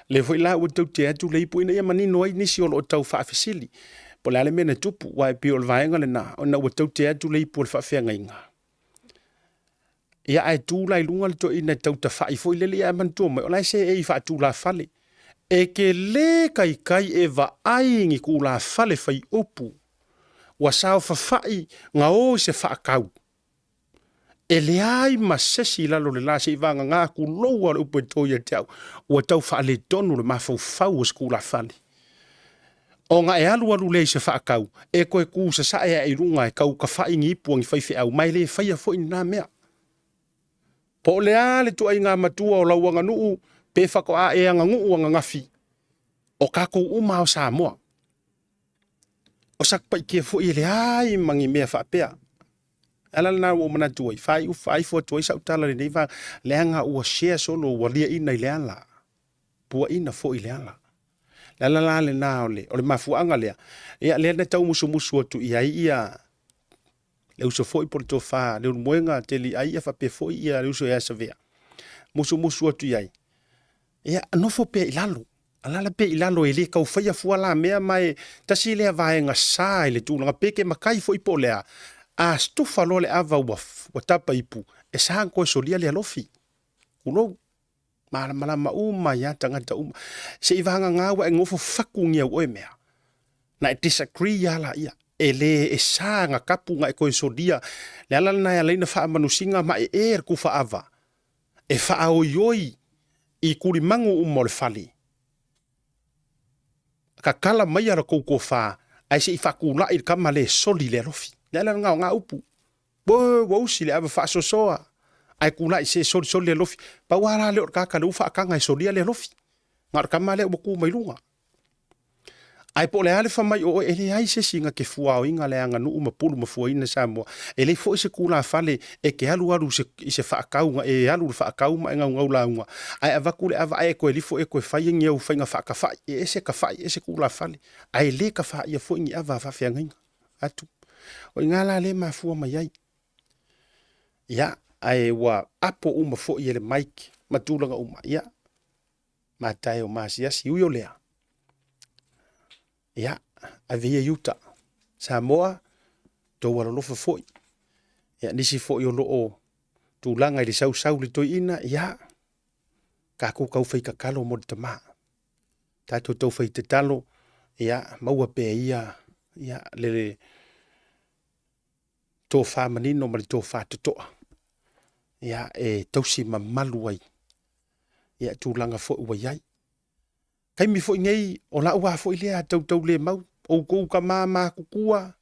Le fwoi la ua tau te atu le ipu ina ia manino ai nisi o lo tau whaafisili. Po le ale mena tupu, wai pi o le vaenga le na, o na ua tau te atu le ipu o le whaafenga inga. Ia ai tūlai lunga le to ina tau ta whai fwoi lele ia mantua mai, o lai se ei wha tūla fale. E ke le kai e va ai ngi kula fale fai opu. Wa sao whawhai ngā o se whaakau. E le ai ma sesi lalo le la se i vanga ngā ku loa le upo e toia te au. Ua tau whaale tonu le mawhau o skula fale. O ngā e alu le se whaakau. E koe ku sa sa e runga e kau ka whai ngi ipu ngi whaiwhi au. Mai le whaia fo ina mea. Po le a le tu ai ngā matua o lauanga nuu. Pe whako a e anga ngu anga ngafi. O kako uma o Samoa. O sakpa i kia fo i le ai mangi mea whapea. Ala na o mana tuai. Whai fo tuai sa utala le neiva. Leanga ua share solo ua lia ina i leala. Pua ina fo i leala. La le na o le. O le mafuanga lea. Ia lea na tau musu atu i ai ia. Le uso fo i porto wha. Le unmoenga te li ai ia whape fo i ia le uso ea savea. Musu atu i ai. Ia, anofo pe ilalo. Alala pe ilalo e le kau whaia fuala mea mai tasi lea vaenga sa le tūlanga peke makai fo ipo lea. A stufa lo le ava wa tapa ipu. E saan koe solia lea lofi. Uno, malama uma ya tangata uma. Se ivanga ngawa e ngofo whakungia oe mea. Na e disagree ya la ia. E le e saa nga kapu nga e koe solia. Le alala na ya leina wha manusinga ma e er kufa ava. E wha oioi. I kuri mangu umore fali. Ka kala mai ara kouko wha, ai se i whakula i kama le soli le rofi. Lea ngā ngā upu. Bo wausi le ava whaasosoa. Ai kula i se soli le rofi. Pa wara le or kaka le ufa akanga i solia le rofi. Ngā kama le umaku mai lunga. ai po le ale fa mai o ele ai se singa ke fuao inga le anga nu ma pulu ma fuaina Samoa ele fo se kula fale e ke alu se fa kaunga e alu fa kauma nga ngaulaunga ai avakule ava ai ko elifo e ko fai nge u fainga fa ka fai e se ka fai e se kula fale ai le ka fa ia fo ngi ava fa fianga atu o ngala le ma fua mai ai ya ai wa apo uma fo ele mike matulanga uma ya matai o masia si uyo lea ya avia yuta Samoa to wala lo foi ya nisi foi o lo tu langa i sau li toina ya ka ku kau fai ka kalo mo te ma ta to fai te talo ya maua pe ia ya le to fa manino ma to fa to ya e tausi ma malu ai ya tu langa foi wa yai kai mi foi ngei o la wa foi le tau le mau o ko ka mama kukua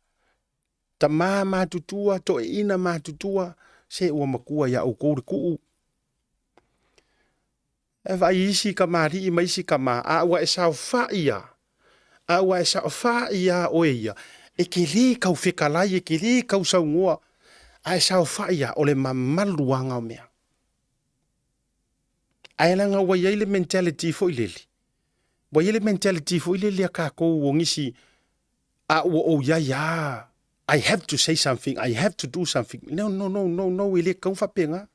ta mama tutua to ina ma tutua se o makua ya o ko ku e vai isi ka mari mai isi ka ma a wa sa fa ia a wa sa fa ia o ia e ke li ka fika la e ke li ka sa ngoa a sa fa ia o le mamaluanga o mea ai langa wa ile mentality fo ileli wa ile mentality fo ileli ka ko ngisi a o ya I have to say something, I have to do something. No, ile kau fa penga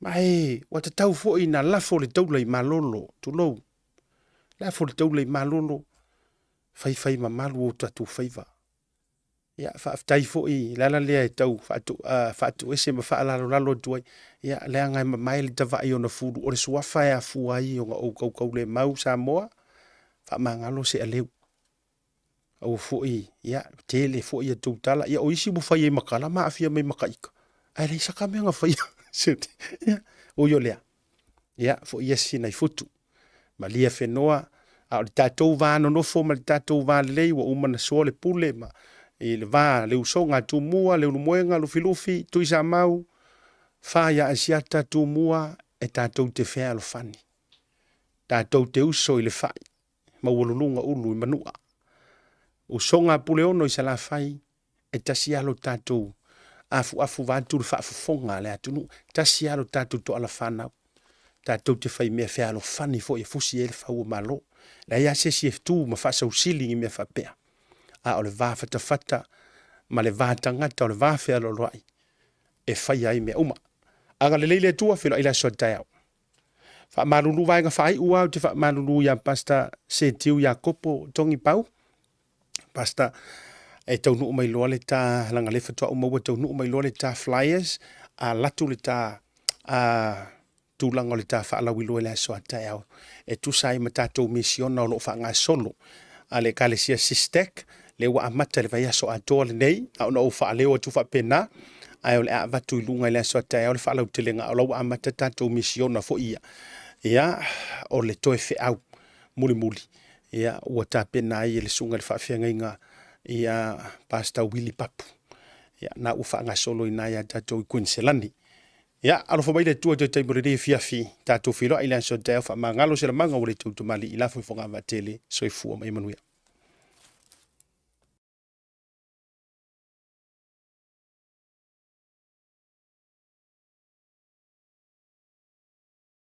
mai wa te tau fo ina la fo le tau le malolo tu lo la fo le tau le malolo fai mamalu o tatu faiva ya fa tai fo I la le tau fa tu ese ma fa la lo tu ya le nga mai le tava I ona fu o le sua fa ya fu ai o kau le mau Samoa fa mangalo se aleu o foi ya tele foi ya tutala ya o isi bu fai makala ma afia me makaika ai le saka me nga fai ya o yo le ya foi ya sina I futu malia fenoa a tatou va no fo ma tatou va le o uma na so le pule ma e le va le usonga tu mua le moenga lu filufi tu isa mau fa ya asiata tu mua e tatou te fe al fani tatou te uso I le fai ma wolulunga ulu manua o songa pule ono I sala fai e tasialo tatou afu vantu le fonga le atunu tasialo tatou to ala fana tatou te fai me fe alo fani fo e fusi e fa o malo la ya se tu ma fa so sili me fa pe a o le va fata ma le va tangata o le va fe alo roi e fai ai me uma aga le leile tua filo ila so tau fa malulu vai nga fai ua te fa malulu ya pasta se tiu ya kopo tongi pau pasta e tau nu mai loa le ta langa le fatua o maua tau nu mai loa le ta flyers a latu le ta tu langa le ta fa la wilo le so atai au e tu sai mata to mission na lo fa nga solo ale kale sia sistek le wa amata le vai so atol nei au no fa le o tu fa pena ai le ava tu lunga le so atai au le fa la utelenga au lo amata ta to mission na fo ia ya o le to fe au muli ya o ta pena i le sunga le fa fianga inga ia pasta Willy Papu ya na ufa nga solo ina ya tato Queensland ya alo fa baile tu te mure fiafi tato filo ila so te fa mangalo se manga o le tu mali ila fo nga vatele so fu mai manuia